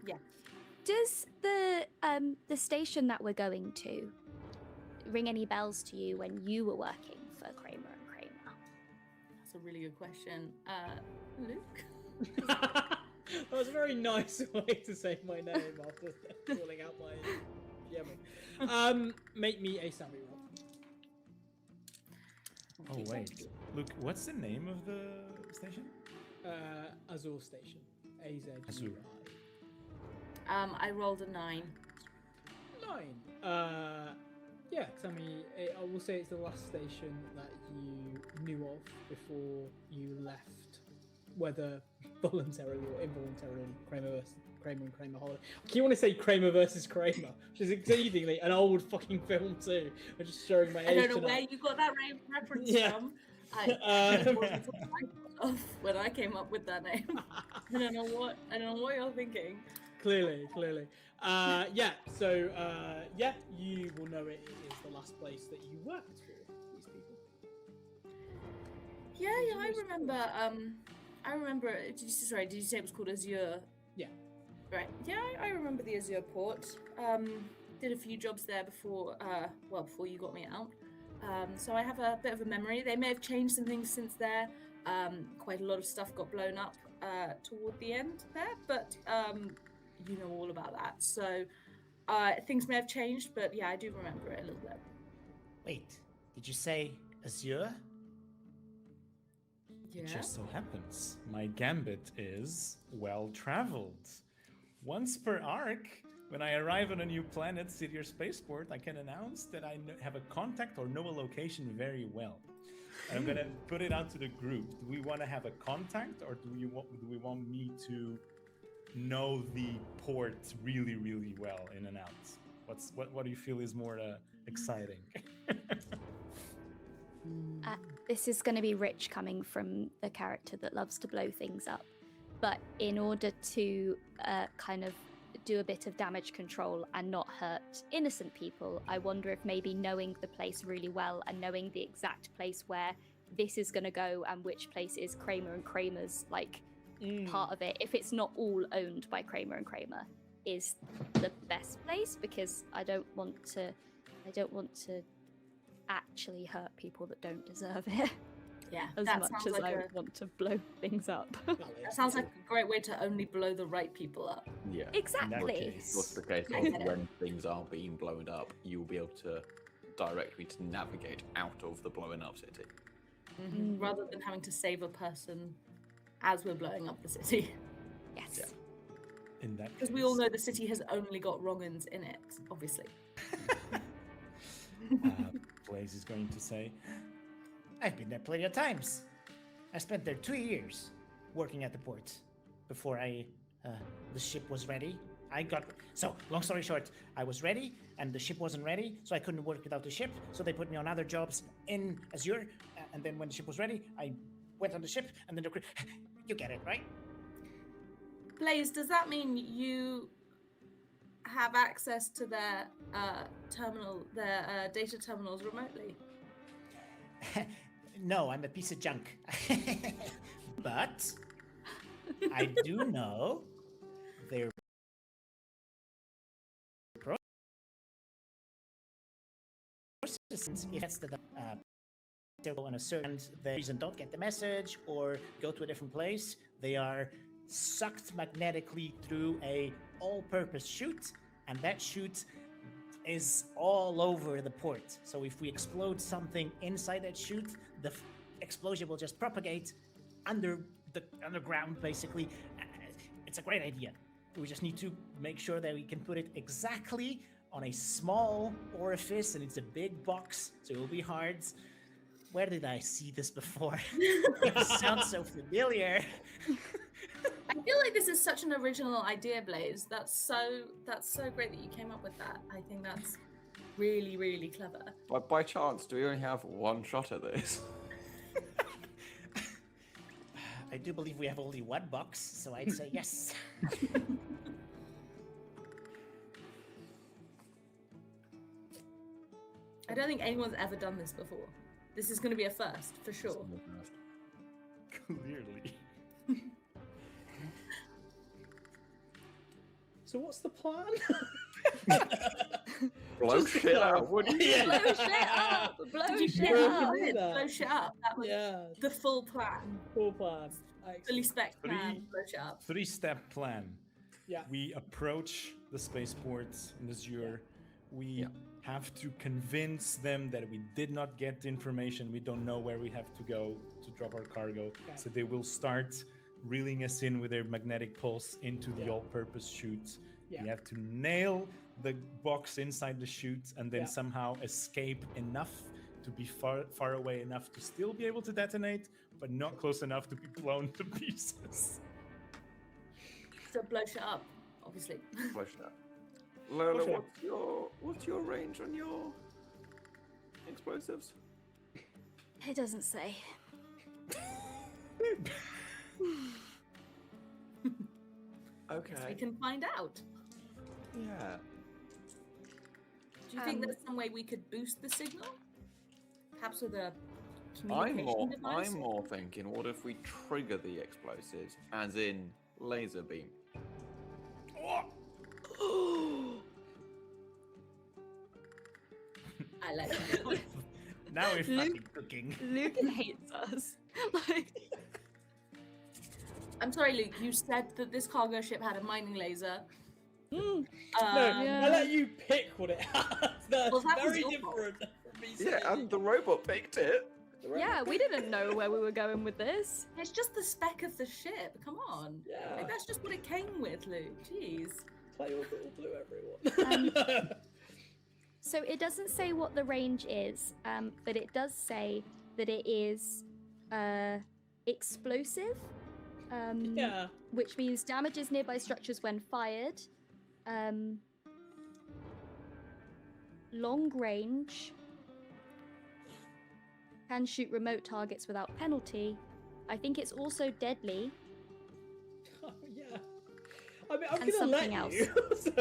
Yeah. Does the station that we're going to ring any bells to you when you were working for Kramer and Kramer? That's a really good question. Luke? That was a very nice way to say my name after calling out my GM. Make me a savvy roll. Oh wait, Luke, what's the name of the station? Azure Station. Azure. I rolled a 9. 9. Yeah, tell me. I will say it's the last station that you knew of before you left, whether voluntarily or involuntarily. Kramer and Kramer Holiday. I keep want to say Kramer versus Kramer, which is exceedingly an old fucking film too. I'm just showing my age. I don't know tonight. where you got that reference Yeah. from. I wasn't of when I came up with that name. I don't know what you're thinking. Clearly. Yeah, so, you will know it is the last place that you worked for these people. Yeah, I remember. Did you say it was called Azure? Yeah. Right. Yeah, I remember the Azure port. Did a few jobs there before you got me out. So I have a bit of a memory. They may have changed some things since there. Quite a lot of stuff got blown up toward the end there, but you know all about that. So things may have changed, but yeah, I do remember it a little bit. Wait, did you say Azure? Yeah. It just so happens my gambit is well traveled. Once per arc, when I arrive on a new planet, city, or spaceport, I can announce that I have a contact or know a location very well. And I'm gonna put it out to the group. Do we want to have a contact, or do we want me to know the port really, really well in and out? What do you feel is more exciting? This is going to be rich coming from the character that loves to blow things up. But in order to kind of do a bit of damage control and not hurt innocent people, I wonder if maybe knowing the place really well and knowing the exact place where this is going to go and which place is Kramer and Kramer's part of it, if it's not all owned by Kramer and Kramer, is the best place, because I don't want to actually hurt people that don't deserve it. Yeah, as that much sounds as like I a- want to blow things up. That sounds like a great way to only blow the right people up. Yeah. Exactly. What's the case I of get it. when things are being blown up, you'll be able to direct me to navigate out of the blown up city. Mm. Rather than having to save a person as we're blowing up the city. Yes. Yeah. In that Because we all know the city has only got wrong-uns in it, obviously. Blaze is going to say, I've been there plenty of times. I spent there 2 years working at the port before the ship was ready. So long story short, I was ready and the ship wasn't ready, so I couldn't work without the ship. So they put me on other jobs in Azure, and then when the ship was ready, I went on the ship, and then you get it, right? Blaze, does that mean you have access to their data terminals remotely? No, I'm a piece of junk. But I do know their process. If it's the they go on a certain the reason don't get the message or go to a different place, they are sucked magnetically through a all-purpose chute, and that chute is all over the port. So if we explode something inside that chute, the explosion will just propagate underground, basically. It's a great idea. We just need to make sure that we can put it exactly on a small orifice, and it's a big box, so it will be hard. Where did I see this before? It sounds so familiar. I feel like this is such an original idea, Blaze. That's so great that you came up with that. I think that's really, really clever. But by chance, do we only have one shot at this? I do believe we have only one box, so I'd say yes. I don't think anyone's ever done this before. This is going to be a first, for sure. Clearly. So what's the plan? Blow shit out. What do you Blow shit up! Blow Did you shit get up! it? Blow shit up. That was Yeah, the full plan. full plan. Fully Excellent. spec plan. Blow shit up. Three-step plan. Yeah. We approach the spaceport in Azure. We have to convince them that we did not get the information. We don't know where we have to go to drop our cargo. Okay. So they will start reeling us in with their magnetic pulse into the Yeah. all-purpose chute. Yeah. We have to nail the box inside the chute and then Yeah. somehow escape enough to be far away enough to still be able to detonate, but not close enough to be blown to pieces. So blow shit up, obviously. Blow shit out. Lola, Okay. what's your range on your explosives? It doesn't say. Okay. Guess we can find out. Yeah. Do you think there's some way we could boost the signal? Perhaps with a I'm communication device? more thinking, what if we trigger the explosives, as in laser beam? I like that. Now we're Luke- fucking cooking. Luke hates us. Like, I'm sorry, Luke. You said that this cargo ship had a mining laser. No, Yeah. I let you pick what it has. That's Well, that was very your fault. different from me Yeah, saying and the robot picked it. yeah, we didn't know where we were going with this. It's just the spec of the ship. Come on. Yeah. Like, that's just what it came with, Luke. Jeez. Play Orbital Blue, everyone. So it doesn't say what the range is, but it does say that it is explosive, Yeah. which means damages nearby structures when fired. Long range, can shoot remote targets without penalty. I think it's also deadly. Oh, yeah. I mean, I'm And gonna let something else. you. So...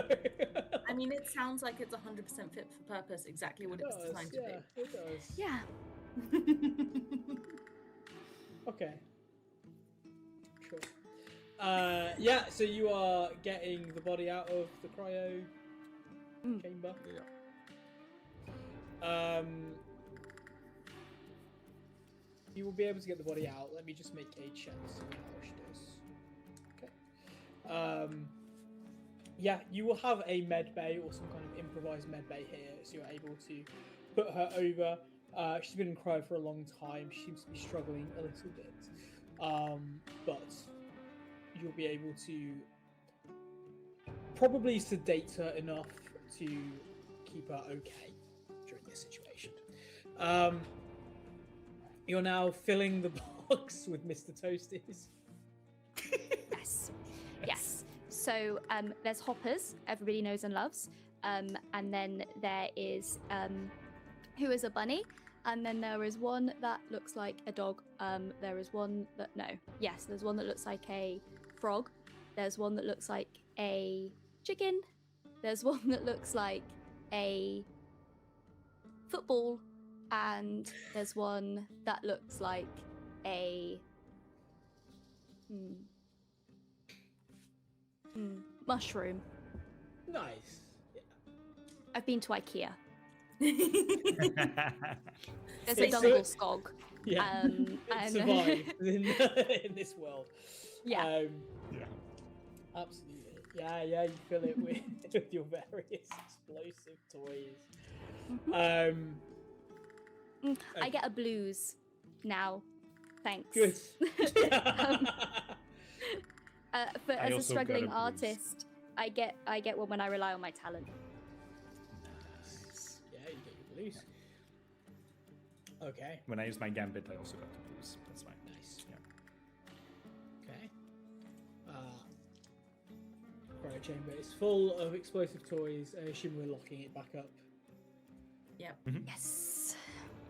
I mean, it sounds like it's 100% fit for purpose, exactly what it was does, designed yeah, it does. Yeah. to do. Okay. Sure. Yeah, so you are getting the body out of the cryo Mm. chamber. Yeah. You will be able to get the body out. Let me just make a check to see how she does. Okay. Yeah, you will have a med bay or some kind of improvised med bay here, so you're able to put her over. She's been in cryo for a long time. She seems to be struggling a little bit, but you'll be able to probably sedate her enough to keep her okay during this situation. You're now filling the box with Mr. Toasties. Yes. Yes. So there's hoppers, everybody knows and loves. And then there is who is a bunny. And then there is one that looks like a dog. There is one that there's one that looks like a frog. There's one that looks like a chicken. There's one that looks like a football. and there's one that looks like a mushroom. Nice. Yeah. I've been to IKEA. There's a It's Dungle so- Skog. Yeah. And Survive in this world. Yeah. Yeah. Absolutely. Yeah, you fill it with, with your various explosive toys. I get a blues now. Thanks. Good. But I as a also got struggling a blues. artist, I get one when I rely on my talent. Nice. Yeah, you get your blues. Okay. When I use my gambit, I also got the blues. That's fine. Nice. Yeah. Okay. Cryo chamber is full of explosive toys. I assume we're locking it back up. Yep. Yes.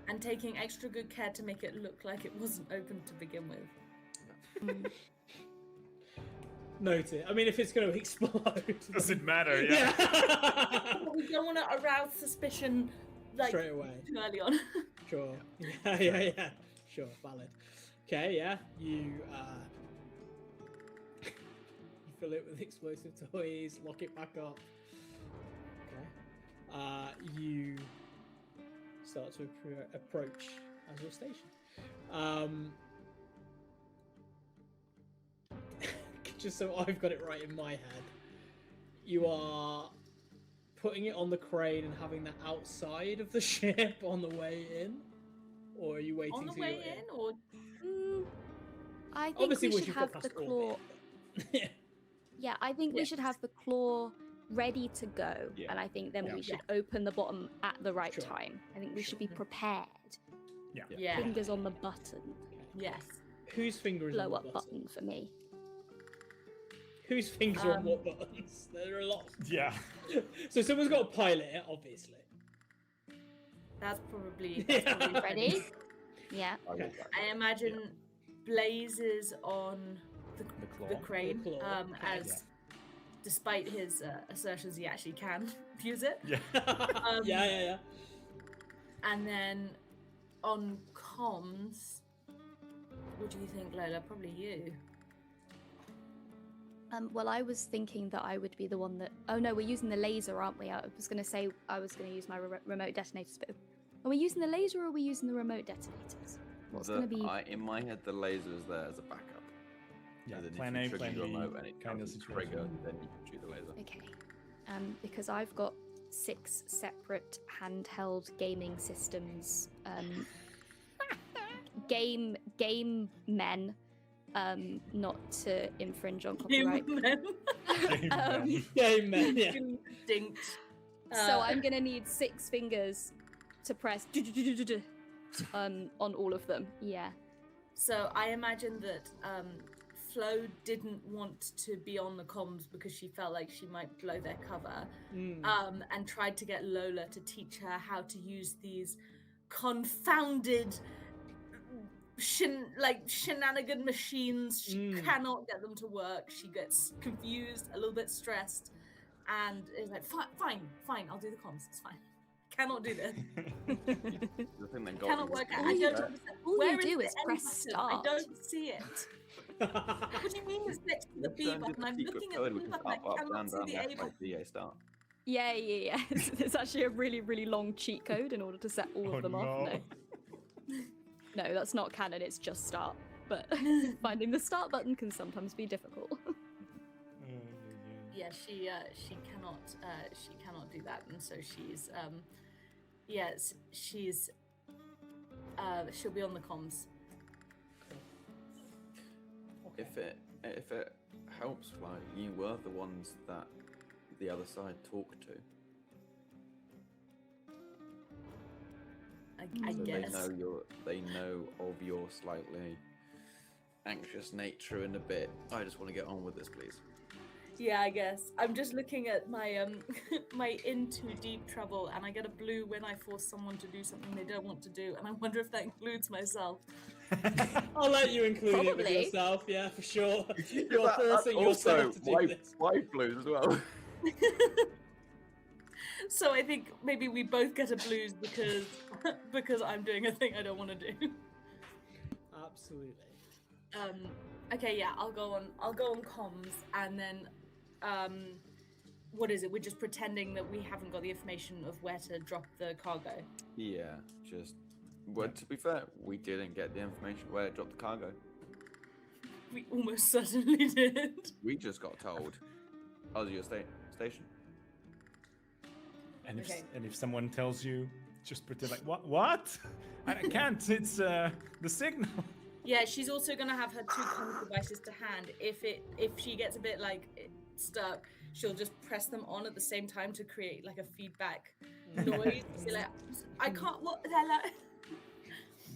And taking extra good care to make it look like it wasn't open to begin with. Note it. I mean, if it's going to explode. Does it matter? Yeah. We don't want to arouse suspicion like Straight away. too early on. Sure. Yeah. Sure. Valid. Okay. Yeah. You fill it with explosive toys. Lock it back up. Okay. You start to approach as your station. Just so I've got it right in my head, you are putting it on the crane and having that outside of the ship on the way in, or are you waiting On the till way you're in, or I think Obviously, we once should you've have got the past claw. orbit. Yeah. Yeah, I think we should have the claw ready to go, Yeah. and I think then Yeah. we should open the bottom at the right Sure. time. I think we should Sure. be prepared. yeah, Fingers on the button. yes. Whose finger is on Blow the up button? button for me. Whose fingers are on what buttons? There are lots. Yeah. So someone's got to pilot it, obviously. That's probably Yeah. Ready? Yeah. I will Okay. back I up. imagine Blaze is on The claw. the crane, The claw, okay. as despite his assertions, he actually can use it. Yeah. Yeah. And then on comms, what do you think, Lola? Probably you. Well, I was thinking that I would be the one that. Oh no, we're using the laser, aren't we? I was going to say I was going to use my remote detonators, but are we using the laser or are we using the remote detonators? What's going to be? In my head, the laser is there as a backup. Yeah. And then Plan if A, you trigger plan your B remote and it kind of doesn't situation. trigger, then you can shoot the laser. Okay. Because I've got 6 separate handheld gaming systems. Game men. Not to infringe on copyright. Game man, yeah. Distinct. So I'm gonna need 6 fingers to press on all of them. Yeah. So I imagine that Flo didn't want to be on the comms because she felt like she might blow their cover, and tried to get Lola to teach her how to use these confounded shenanigan machines. She cannot get them to work. She gets confused, a little bit stressed, and is like, fine, I'll do the comms. It's fine. Cannot do this. The thing that got Cannot me was work the out. All I you don't do- understand. all you Where do the is end press button? start. I don't see it. What do you mean it's next to the B Turned button? into I'm secret looking at code, the which B is button. I up, cannot down, see down, the left, A button. right, DA start. Yeah. It's actually a really, really long cheat code in order to set all Oh, of them off. no. No, that's not canon. It's just start. But finding the start button can sometimes be difficult. Yeah, she cannot do that, and so she's she'll be on the comms. If it helps, like you were the ones that the other side talked to, I so guess. they know of your slightly anxious nature in a bit. I just want to get on with this, please. Yeah, I guess. I'm just looking at my my into deep trouble, and I get a blue when I force someone to do something they don't want to do, and I wonder if that includes myself. I'll let you include it with Probably. yourself, yeah, for sure. Yeah, You're forcing yourself also to do my this. blues as well. So I think maybe we both get a blues because because I'm doing a thing I don't want to do. Absolutely. Okay, yeah, I'll go on comms, and then what is it? We're just pretending that we haven't got the information of where to drop the cargo. Yeah, just. Well, to be fair, we didn't get the information where to drop the cargo. We almost certainly did. We just got told. Oh, your station. And if Okay. and if someone tells you, just pretend like what? I can't. It's the signal. Yeah, she's also gonna have her 2 comms devices to hand. If she gets a bit like stuck, she'll just press them on at the same time to create like a feedback noise. Be like, I can't. What? Hello.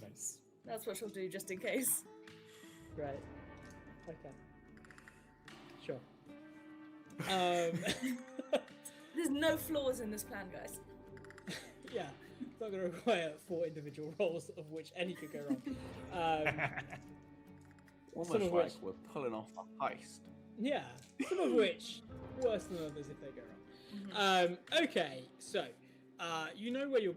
Nice. That's what she'll do, just in case. Right. Okay. Sure. There's no flaws in this plan, guys. Yeah, it's not going to require 4 individual rolls, of which any could go wrong. Almost Some of like which- we're pulling off a heist. Yeah, some of which worse than others if they go wrong. Okay, so you know where you're.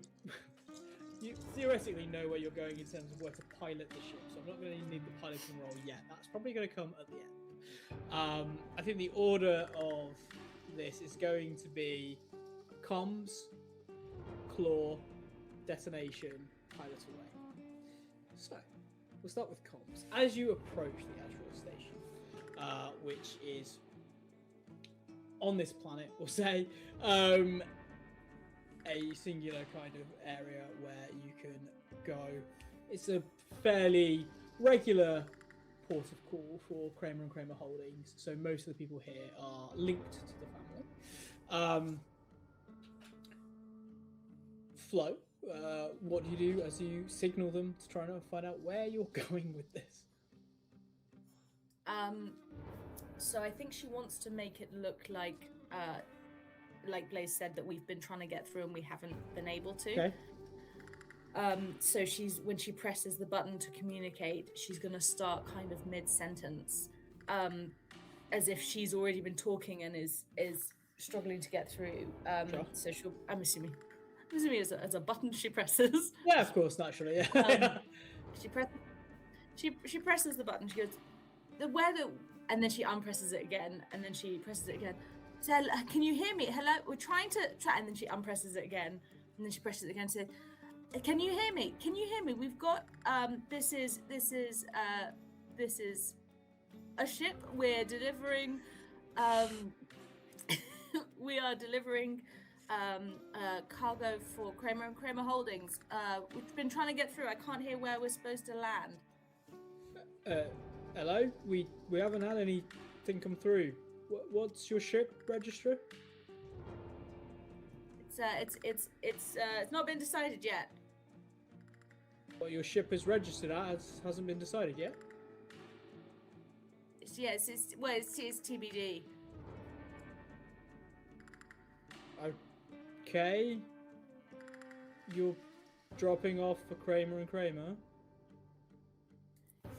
You theoretically know where you're going in terms of where to pilot the ship, so I'm not going to need the piloting roll yet. That's probably going to come at the end. I think the order of this is going to be comms, claw, detonation, pilot away. So, we'll start with comms. As you approach the actual station, which is on this planet, we'll say, a singular kind of area where you can go. It's a fairly regular port of call for Kramer and Kramer Holdings, so most of the people here are linked to the family. Flo, what do you do as you signal them to try and find out where you're going with this? So I think she wants to make it look like Blaze said, that we've been trying to get through and we haven't been able to. Okay. So when she presses the button to communicate, she's going to start kind of mid-sentence, as if she's already been talking and is struggling to get through. Sure. So I'm assuming as a button she presses. Yeah, of course, naturally. Yeah. She presses the button. She goes, and then she unpresses it again, and then she presses it again. So, can you hear me? Hello, we're trying to try, and then she unpresses it again, and then she presses it again. So, can you hear me? Can you hear me? We've got this is a ship. We're delivering. We are delivering cargo for Kramer and Kramer Holdings. We've been trying to get through. I can't hear where we're supposed to land. Hello, we haven't had anything come through. What's your ship register? It's not been decided yet. What your ship is registered as hasn't been decided yet. It's TBD. Okay. You're dropping off for Kramer and Kramer.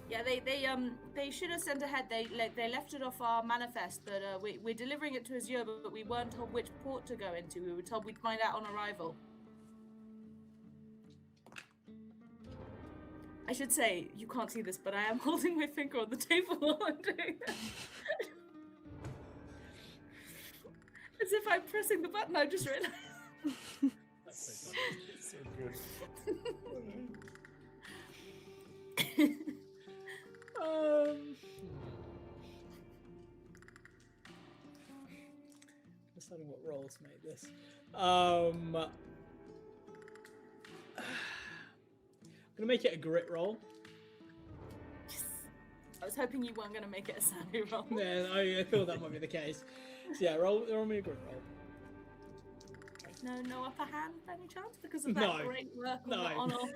Yeah, they should have sent ahead. They left it off our manifest, but we're delivering it to Azure, but we weren't told which port to go into. We were told we'd find out on arrival. I should say, you can't see this, but I am holding my finger on the table while I'm doing that. As if I'm pressing the button, I just realized. That's so good. Deciding what role to make this. I'm gonna make it a grit roll. I was hoping you weren't going to make it a savvy roll. Yeah, I thought that might be the case. So yeah, roll me a grit roll. No upper hand by any chance because of that No. great work on No. the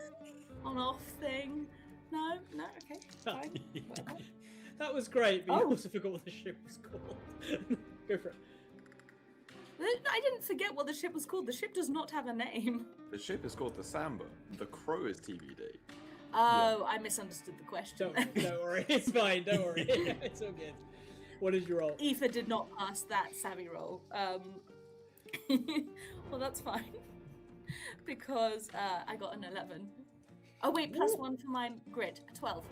on-off thing. No, okay, fine. Whatever. That was great, but you Oh. also forgot what the ship was called. Go for it. I didn't forget what the ship was called. The ship does not have a name. The ship is called the Samba. The crew is TBD. Oh, I misunderstood the question. Don't worry, it's fine. Don't worry, it's all good. What did you roll? Aoife did not pass that savvy roll. Well, that's fine. because I got an 11. Oh wait, plus 1 for my grit, 12.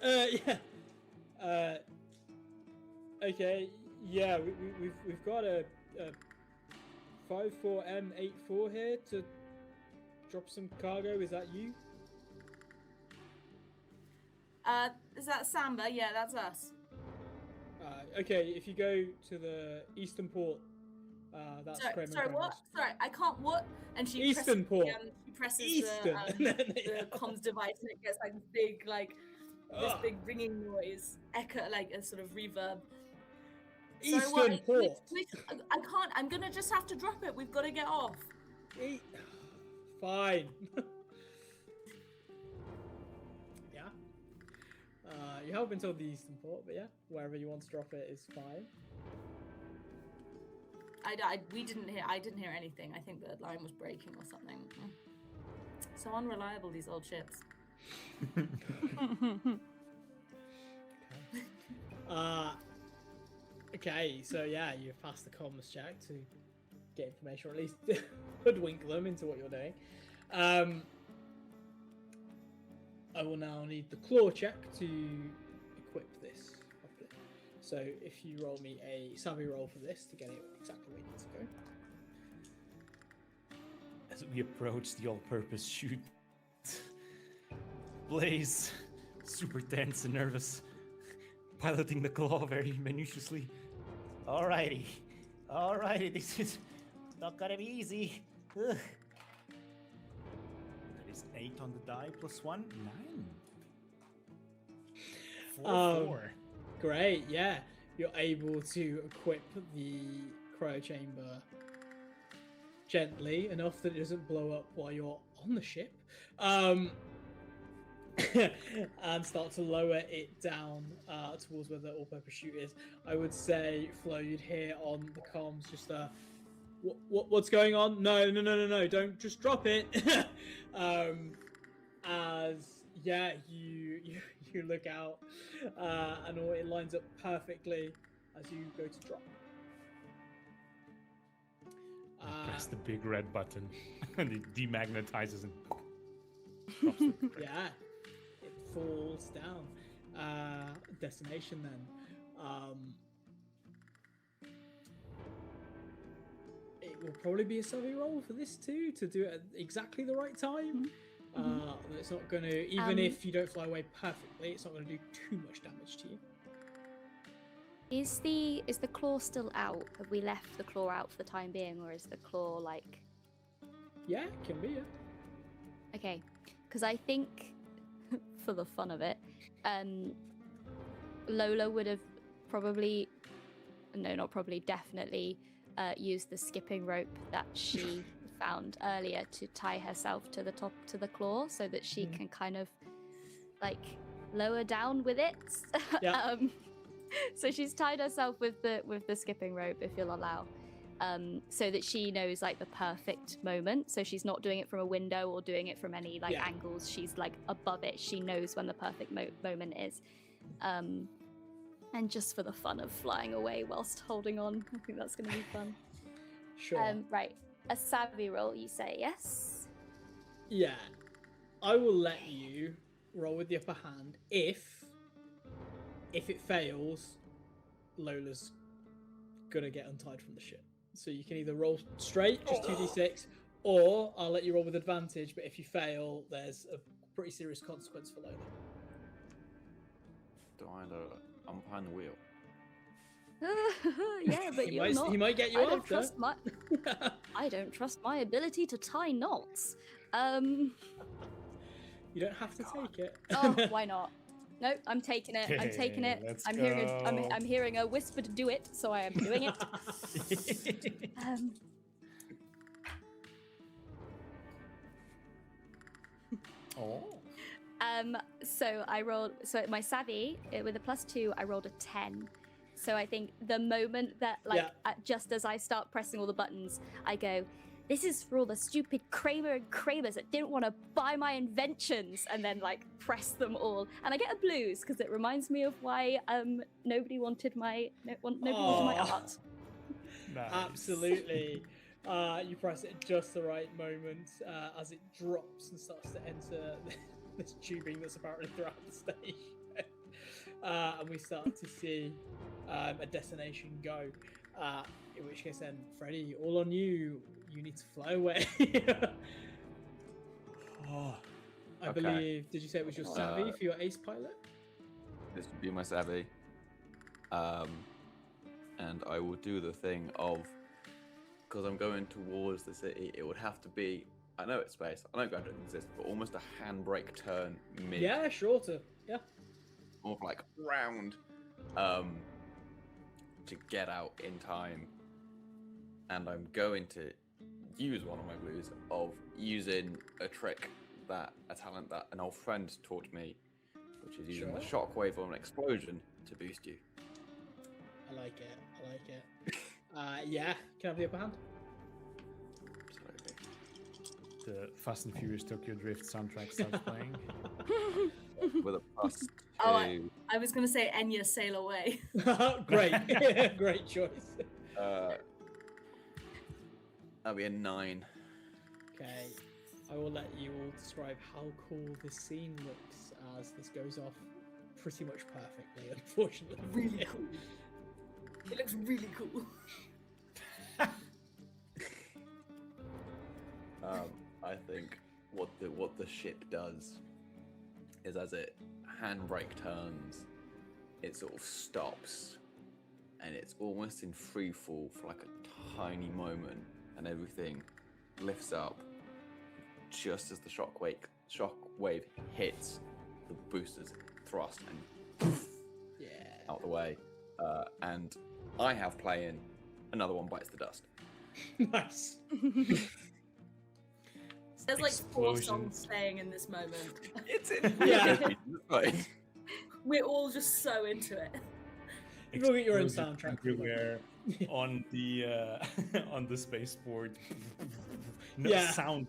Yeah. Okay. Yeah, we've got a 54M84 here to drop some cargo. Is that you? Is that Samba? Yeah, that's us. Okay, if you go to the Eastern Port, that's Kramer Sorry, what? Granger's. Sorry, I can't. What? And she Eastern Port. she presses Eastern. the comms device, and it gets like big, this big ringing noise, echo, like a sort of reverb. Sorry, Eastern Port. I can't. I'm gonna just have to drop it. We've got to get off. Fine. Yeah. You help until the Eastern Port, but yeah, wherever you want to drop it is fine. We didn't hear. I didn't hear anything. I think the line was breaking or something. So unreliable, these old ships. Okay, so yeah, you've passed the comms check to get information, or at least hoodwink them into what you're doing. I will now need the claw check to equip this properly. So if you roll me a savvy roll for this to get it exactly where it needs to go. As we approach the all-purpose chute, Blaze, super tense and nervous, piloting the claw very minutiously. Alrighty, this is not gonna be easy. Ugh. That is 8 on the die plus 1, 9. 4. Great, yeah. You're able to equip the cryo chamber gently enough that it doesn't blow up while you're on the ship. And start to lower it down towards where the all-purpose chute is. I would say, Flo, you'd hear on the comms just what's going on? No, don't just drop it. As yeah, you look out, and it lines up perfectly as you go to drop. Press the big red button, and it demagnetizes and drops the brick. Yeah. Falls down. Destination then. It will probably be a savvy roll for this too, to do it at exactly the right time. It's not going to, even if you don't fly away perfectly, it's not going to do too much damage to you. Is the claw still out? Have we left the claw out for the time being, or is the claw like? Yeah, it can be. Yeah. Okay, because I think, for the fun of it, Lola would have definitely used the skipping rope that she found earlier to tie herself to the top to the claw, so that she can kind of like lower down with it. Yeah. So she's tied herself with the skipping rope, if you'll allow, so that she knows like the perfect moment. So she's not doing it from a window or doing it from any angles. She's like above it. She knows when the perfect moment is. And just for the fun of flying away whilst holding on, I think that's going to be fun. Sure. Right. A savvy roll, you say, yes? Yeah. I will let you roll with the upper hand. If it fails, Lola's gonna get untied from the ship. So you can either roll straight, just 2d6, or I'll let you roll with advantage, but if you fail, there's a pretty serious consequence for Lola. Do I umpire the wheel? Yeah, but you're not. He might get you after. I don't trust my ability to tie knots. You don't have to take it. Oh, why not? No, I'm taking it. I'm taking it. Let's I'm hearing a whisper to do it, so I am doing it. So I rolled. So my savvy with a +2, I rolled a 10. So I think the moment that, just as I start pressing all the buttons, I go, "This is for all the stupid Kramer and Kramers that didn't want to buy my inventions," and then press them all, and I get a blues because it reminds me of why nobody wanted my art. Nice. Absolutely. You press it at just the right moment as it drops and starts to enter this tubing that's apparently throughout the station. And we start to see a destination go. In which case, then, Freddy, all on you. You need to fly away. Oh, I Okay. believe. Did you say it was your savvy for your ace pilot? This would be my savvy. And I will do the thing of, because I'm going towards the city, it would have to be, I know it's space, I know ground doesn't exist, but almost a handbrake turn mid. Yeah, shorter. Yeah. More of like round, to get out in time. And I'm going to use one of my blues of using a talent that an old friend taught me, which is using the shockwave of an explosion to boost you. I like it. I like it. Yeah. Can I have the upper hand? Absolutely. the Fast and Furious Tokyo Drift soundtrack starts playing. With a plus Oh, 2. I was going to say Enya, Sail Away. Great. Great choice. That'll be a 9. Okay. I will let you all describe how cool this scene looks as this goes off pretty much perfectly, unfortunately. Really cool. It looks really cool. I think what the ship does is, as it handbrake turns, it sort of stops, and it's almost in free fall for like a tiny moment, and everything lifts up just as the shockwave hits the booster's thrust and poof, out the way. And I have playing Another One Bites the Dust. Nice. There's like 4 Explosions. songs playing in this moment. It's in Yeah. We're all just so into it. You've all got your own Explosions soundtrack. everywhere on the on the spaceport. No Yeah. sound,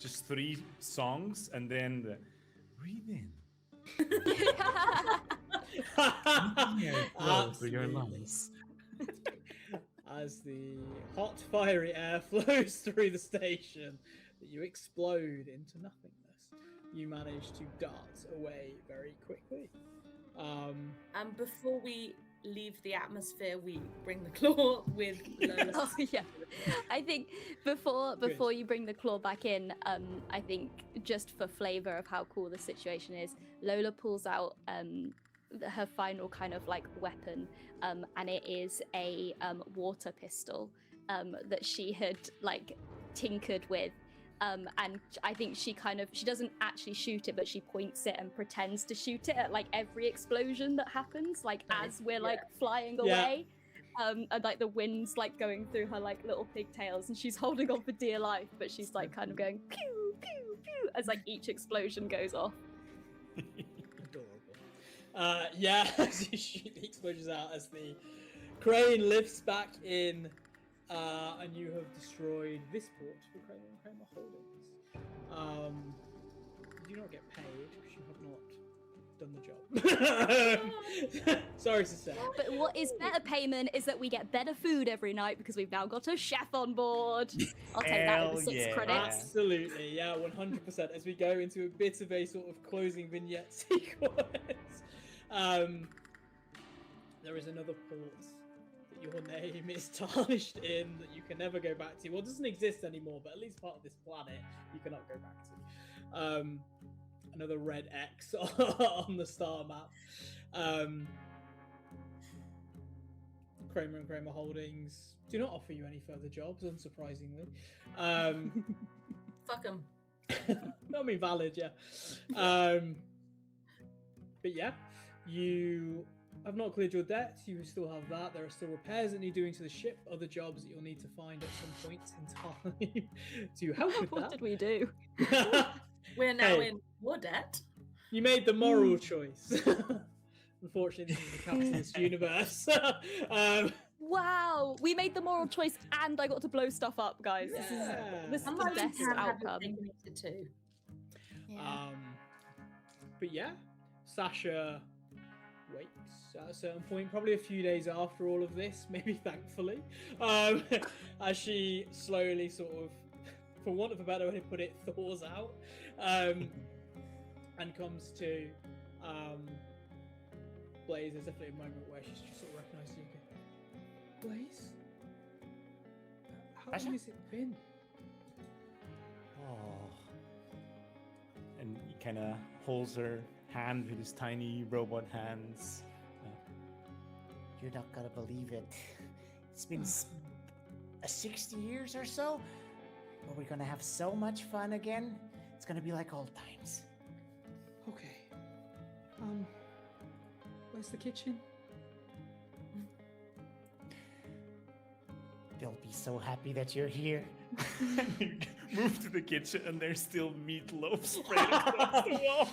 just 3 songs, and then the breathe in. Air flow through your Absolutely. lungs. As the hot, fiery air flows through the station, that you explode into nothingness. You manage to dart away very quickly. And before we leave the atmosphere, we bring the claw with Lola. Oh yeah, I think before you bring the claw back in, I think just for flavor of how cool the situation is, Lola pulls out her final kind of like weapon, and it is a water pistol that she had like tinkered with. And I think she doesn't actually shoot it, but she points it and pretends to shoot it at like every explosion that happens, like as we're like flying away. And like the wind's like going through her like little pigtails, and she's holding on for dear life, but she's like kind of going pew pew pew as like each explosion goes off. Adorable. As you shoot the explosions out, as the crane lifts back in, and you have destroyed this port for Kramer and Kramer Holdings. You do not get paid because you have not done the job. Sorry to say. But what is better payment is that we get better food every night because we've now got a chef on board. I'll take that Hell over 6 yeah. credits. Absolutely, yeah, 100%. As we go into a bit of a sort of closing vignette sequence, there is another port that your name is tarnished in that you can never go back to. Well, it doesn't exist anymore, but at least part of this planet you cannot go back to. Another red X on the star map. Kramer and Kramer Holdings do not offer you any further jobs, unsurprisingly. Fuck them. I mean, valid, yeah. But yeah, you have not cleared your debts. You still have that. There are still repairs that need doing to the ship, other jobs that you'll need to find at some point in time to help with What that. did we do? We're now Hey. in war debt. You made the moral choice. Unfortunately, this is the capitalist universe. Wow, we made the moral choice and I got to blow stuff up, guys. This Yeah. is the Sometimes you best can have outcome. your cake and eat it too. But yeah, Sasha wakes at a certain point, probably a few days after all of this, maybe thankfully, as she slowly sort of, for want of a better way to put it, thaws out, and comes to. Blaze, there's definitely a moment where she's just sort of recognised you again. Blaze? How long has it been? Oh. And he kind of holds her hand with his tiny robot hands. You're not gonna believe it. It's been 60 years or so, but we're gonna have so much fun again. It's gonna be like old times. Okay. Where's the kitchen? They'll be so happy that you're here. You move to the kitchen and there's still meatloaf sprayed across the wall.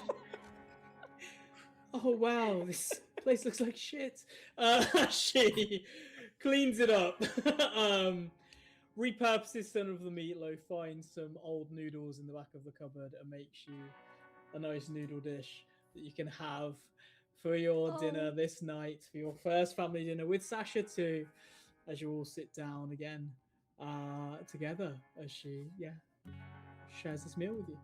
Oh wow, this place looks like shit. She cleans it up, repurposes some of the meatloaf, finds some old noodles in the back of the cupboard, and makes you a nice noodle dish that you can have for your dinner this night, for your first family dinner with Sasha too, as you all sit down again together as she shares this meal with you.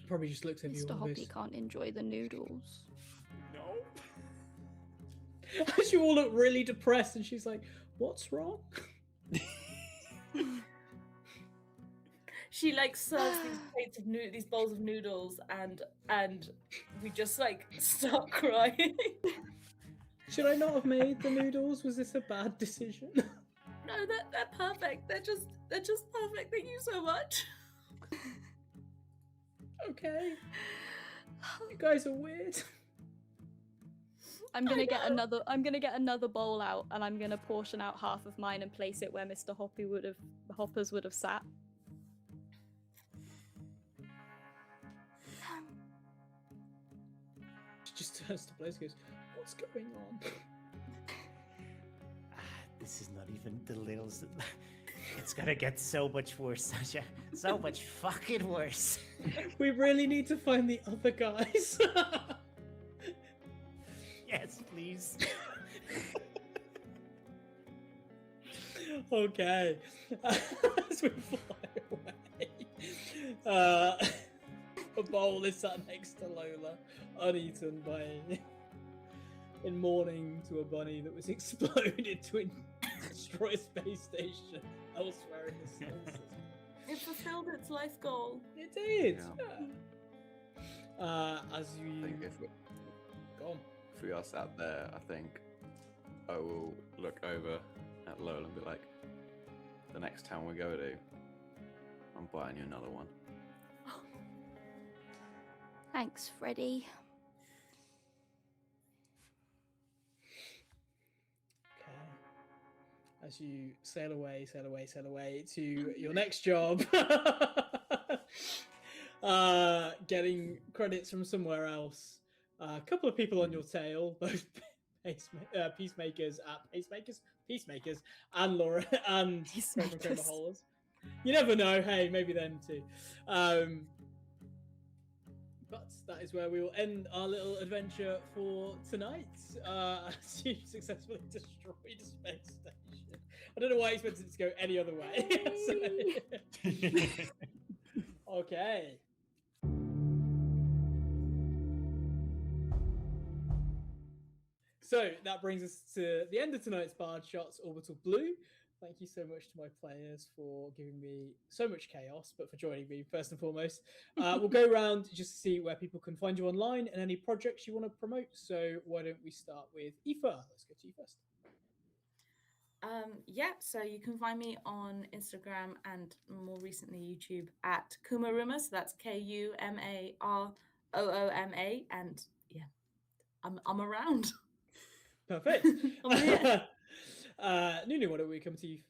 Probably just looks at you Mr. all Hoppy this. can't enjoy the noodles. No. As you all look really depressed, and she's like, "What's wrong?" She like serves these plates of these bowls of noodles, and we just like start crying. Should I not have made the noodles? Was this a bad decision? No, they're perfect. They're just perfect. Thank you so much. Okay. You guys are weird. I'm gonna get another bowl out, and I'm gonna portion out half of mine and place it where Mr. Hoppers would have sat. She just turns to Blaze and goes, "What's going on?" This is not even the little. It's gonna get so much worse, Sasha. So much fucking worse. We really need to find the other guys. Yes, please. Okay. As we fly away, a bowl is sat next to Lola, uneaten in mourning to a bunny that was exploded to destroy a space station elsewhere in the solar system. It fulfilled its life goal. It did. Yeah. As I you think go on. if we are sat there, I think I will look over at Lola and be like, the next town we go to, I'm buying you another one. Thanks, Freddie. Okay. As you sail away to your next job, getting credits from somewhere else. A couple of people on your tail, both peacemakers, and Laura and Peacemakers. Hollers. You never know. Hey, maybe them too. But that is where we will end our little adventure for tonight. As you successfully destroyed a space station. I don't know why I expected it to go any other way. Okay. So that brings us to the end of tonight's Bard Shots Orbital Blue. Thank you so much to my players for giving me so much chaos, but for joining me first and foremost. We'll go around just to see where people can find you online and any projects you want to promote. So why don't we start with Aoife? Let's go to you first. So you can find me on Instagram and more recently YouTube at Kumaruma. So that's KUMAROOMA, and yeah, I'm around. Perfect. I'm here. Nunu, why don't we come to you?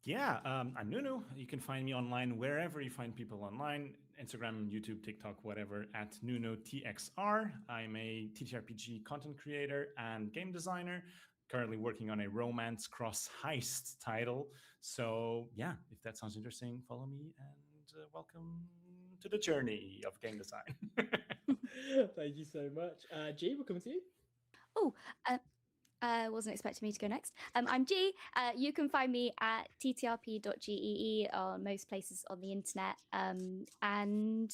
Yeah, I'm Nunu. You can find me online wherever you find people online, Instagram, YouTube, TikTok, whatever, at NunoTXR. I'm a TTRPG content creator and game designer, currently working on a romance cross heist title. So yeah, if that sounds interesting, follow me and welcome to the journey of game design. Thank you so much. G, we're coming to you. Oh, wasn't expecting me to go next. I'm G. You can find me at ttrp.gee on most places on the internet, and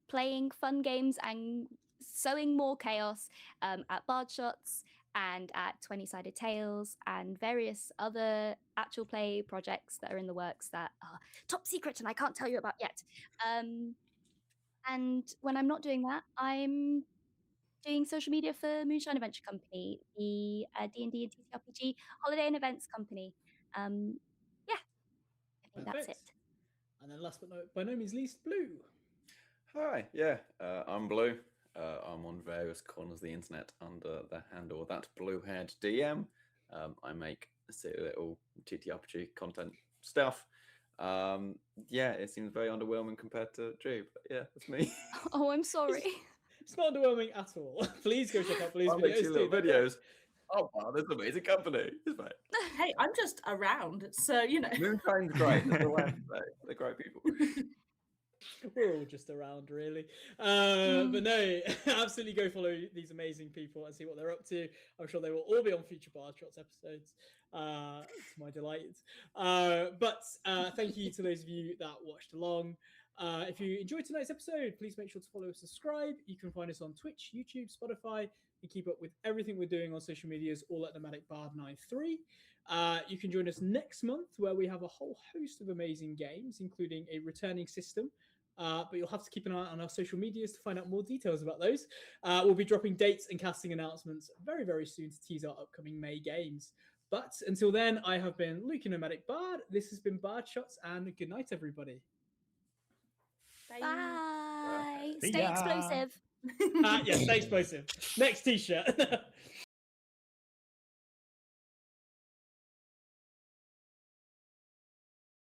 playing fun games and sowing more chaos at Bard Shots and at 20-Sided Tales and various other actual play projects that are in the works that are top secret and I can't tell you about yet. And when I'm not doing that, I'm doing social media for Moonshine Adventure Company, the D&D and TTRPG holiday and events company. Yeah, I think that's Perfect. it. And then last but by no means least, Blue. Hi, yeah, I'm Blue. I'm on various corners of the internet under the handle That Blue-Haired DM. I make silly little TTRPG content stuff. Yeah, it seems very underwhelming compared to Drew, but yeah, that's me. Oh, I'm sorry. It's not underwhelming at all. Please go check out Blue's I'll make videos. you little too. They're videos. Oh wow, this amazing company. It's fine. Hey, I'm just around, so you know. Moonshine's great. That's all I have to say. They're great people. We're all just around, really. But no, absolutely go follow these amazing people and see what they're up to. I'm sure they will all be on future Bard Shots episodes, to my delight. But thank you to those of you that watched along. If you enjoyed tonight's episode, please make sure to follow and subscribe. You can find us on Twitch, YouTube, Spotify. You keep up with everything we're doing on social medias, all at Nomadic Bard 93. You can join us next month where we have a whole host of amazing games, including a returning system. But you'll have to keep an eye on our social medias to find out more details about those. We'll be dropping dates and casting announcements very, very soon to tease our upcoming May games. But until then, I have been Luke Nomadic Bard. This has been Bard Shots, and good night, everybody. Bye. See Stay ya. explosive. Yes, stay explosive. Next t-shirt.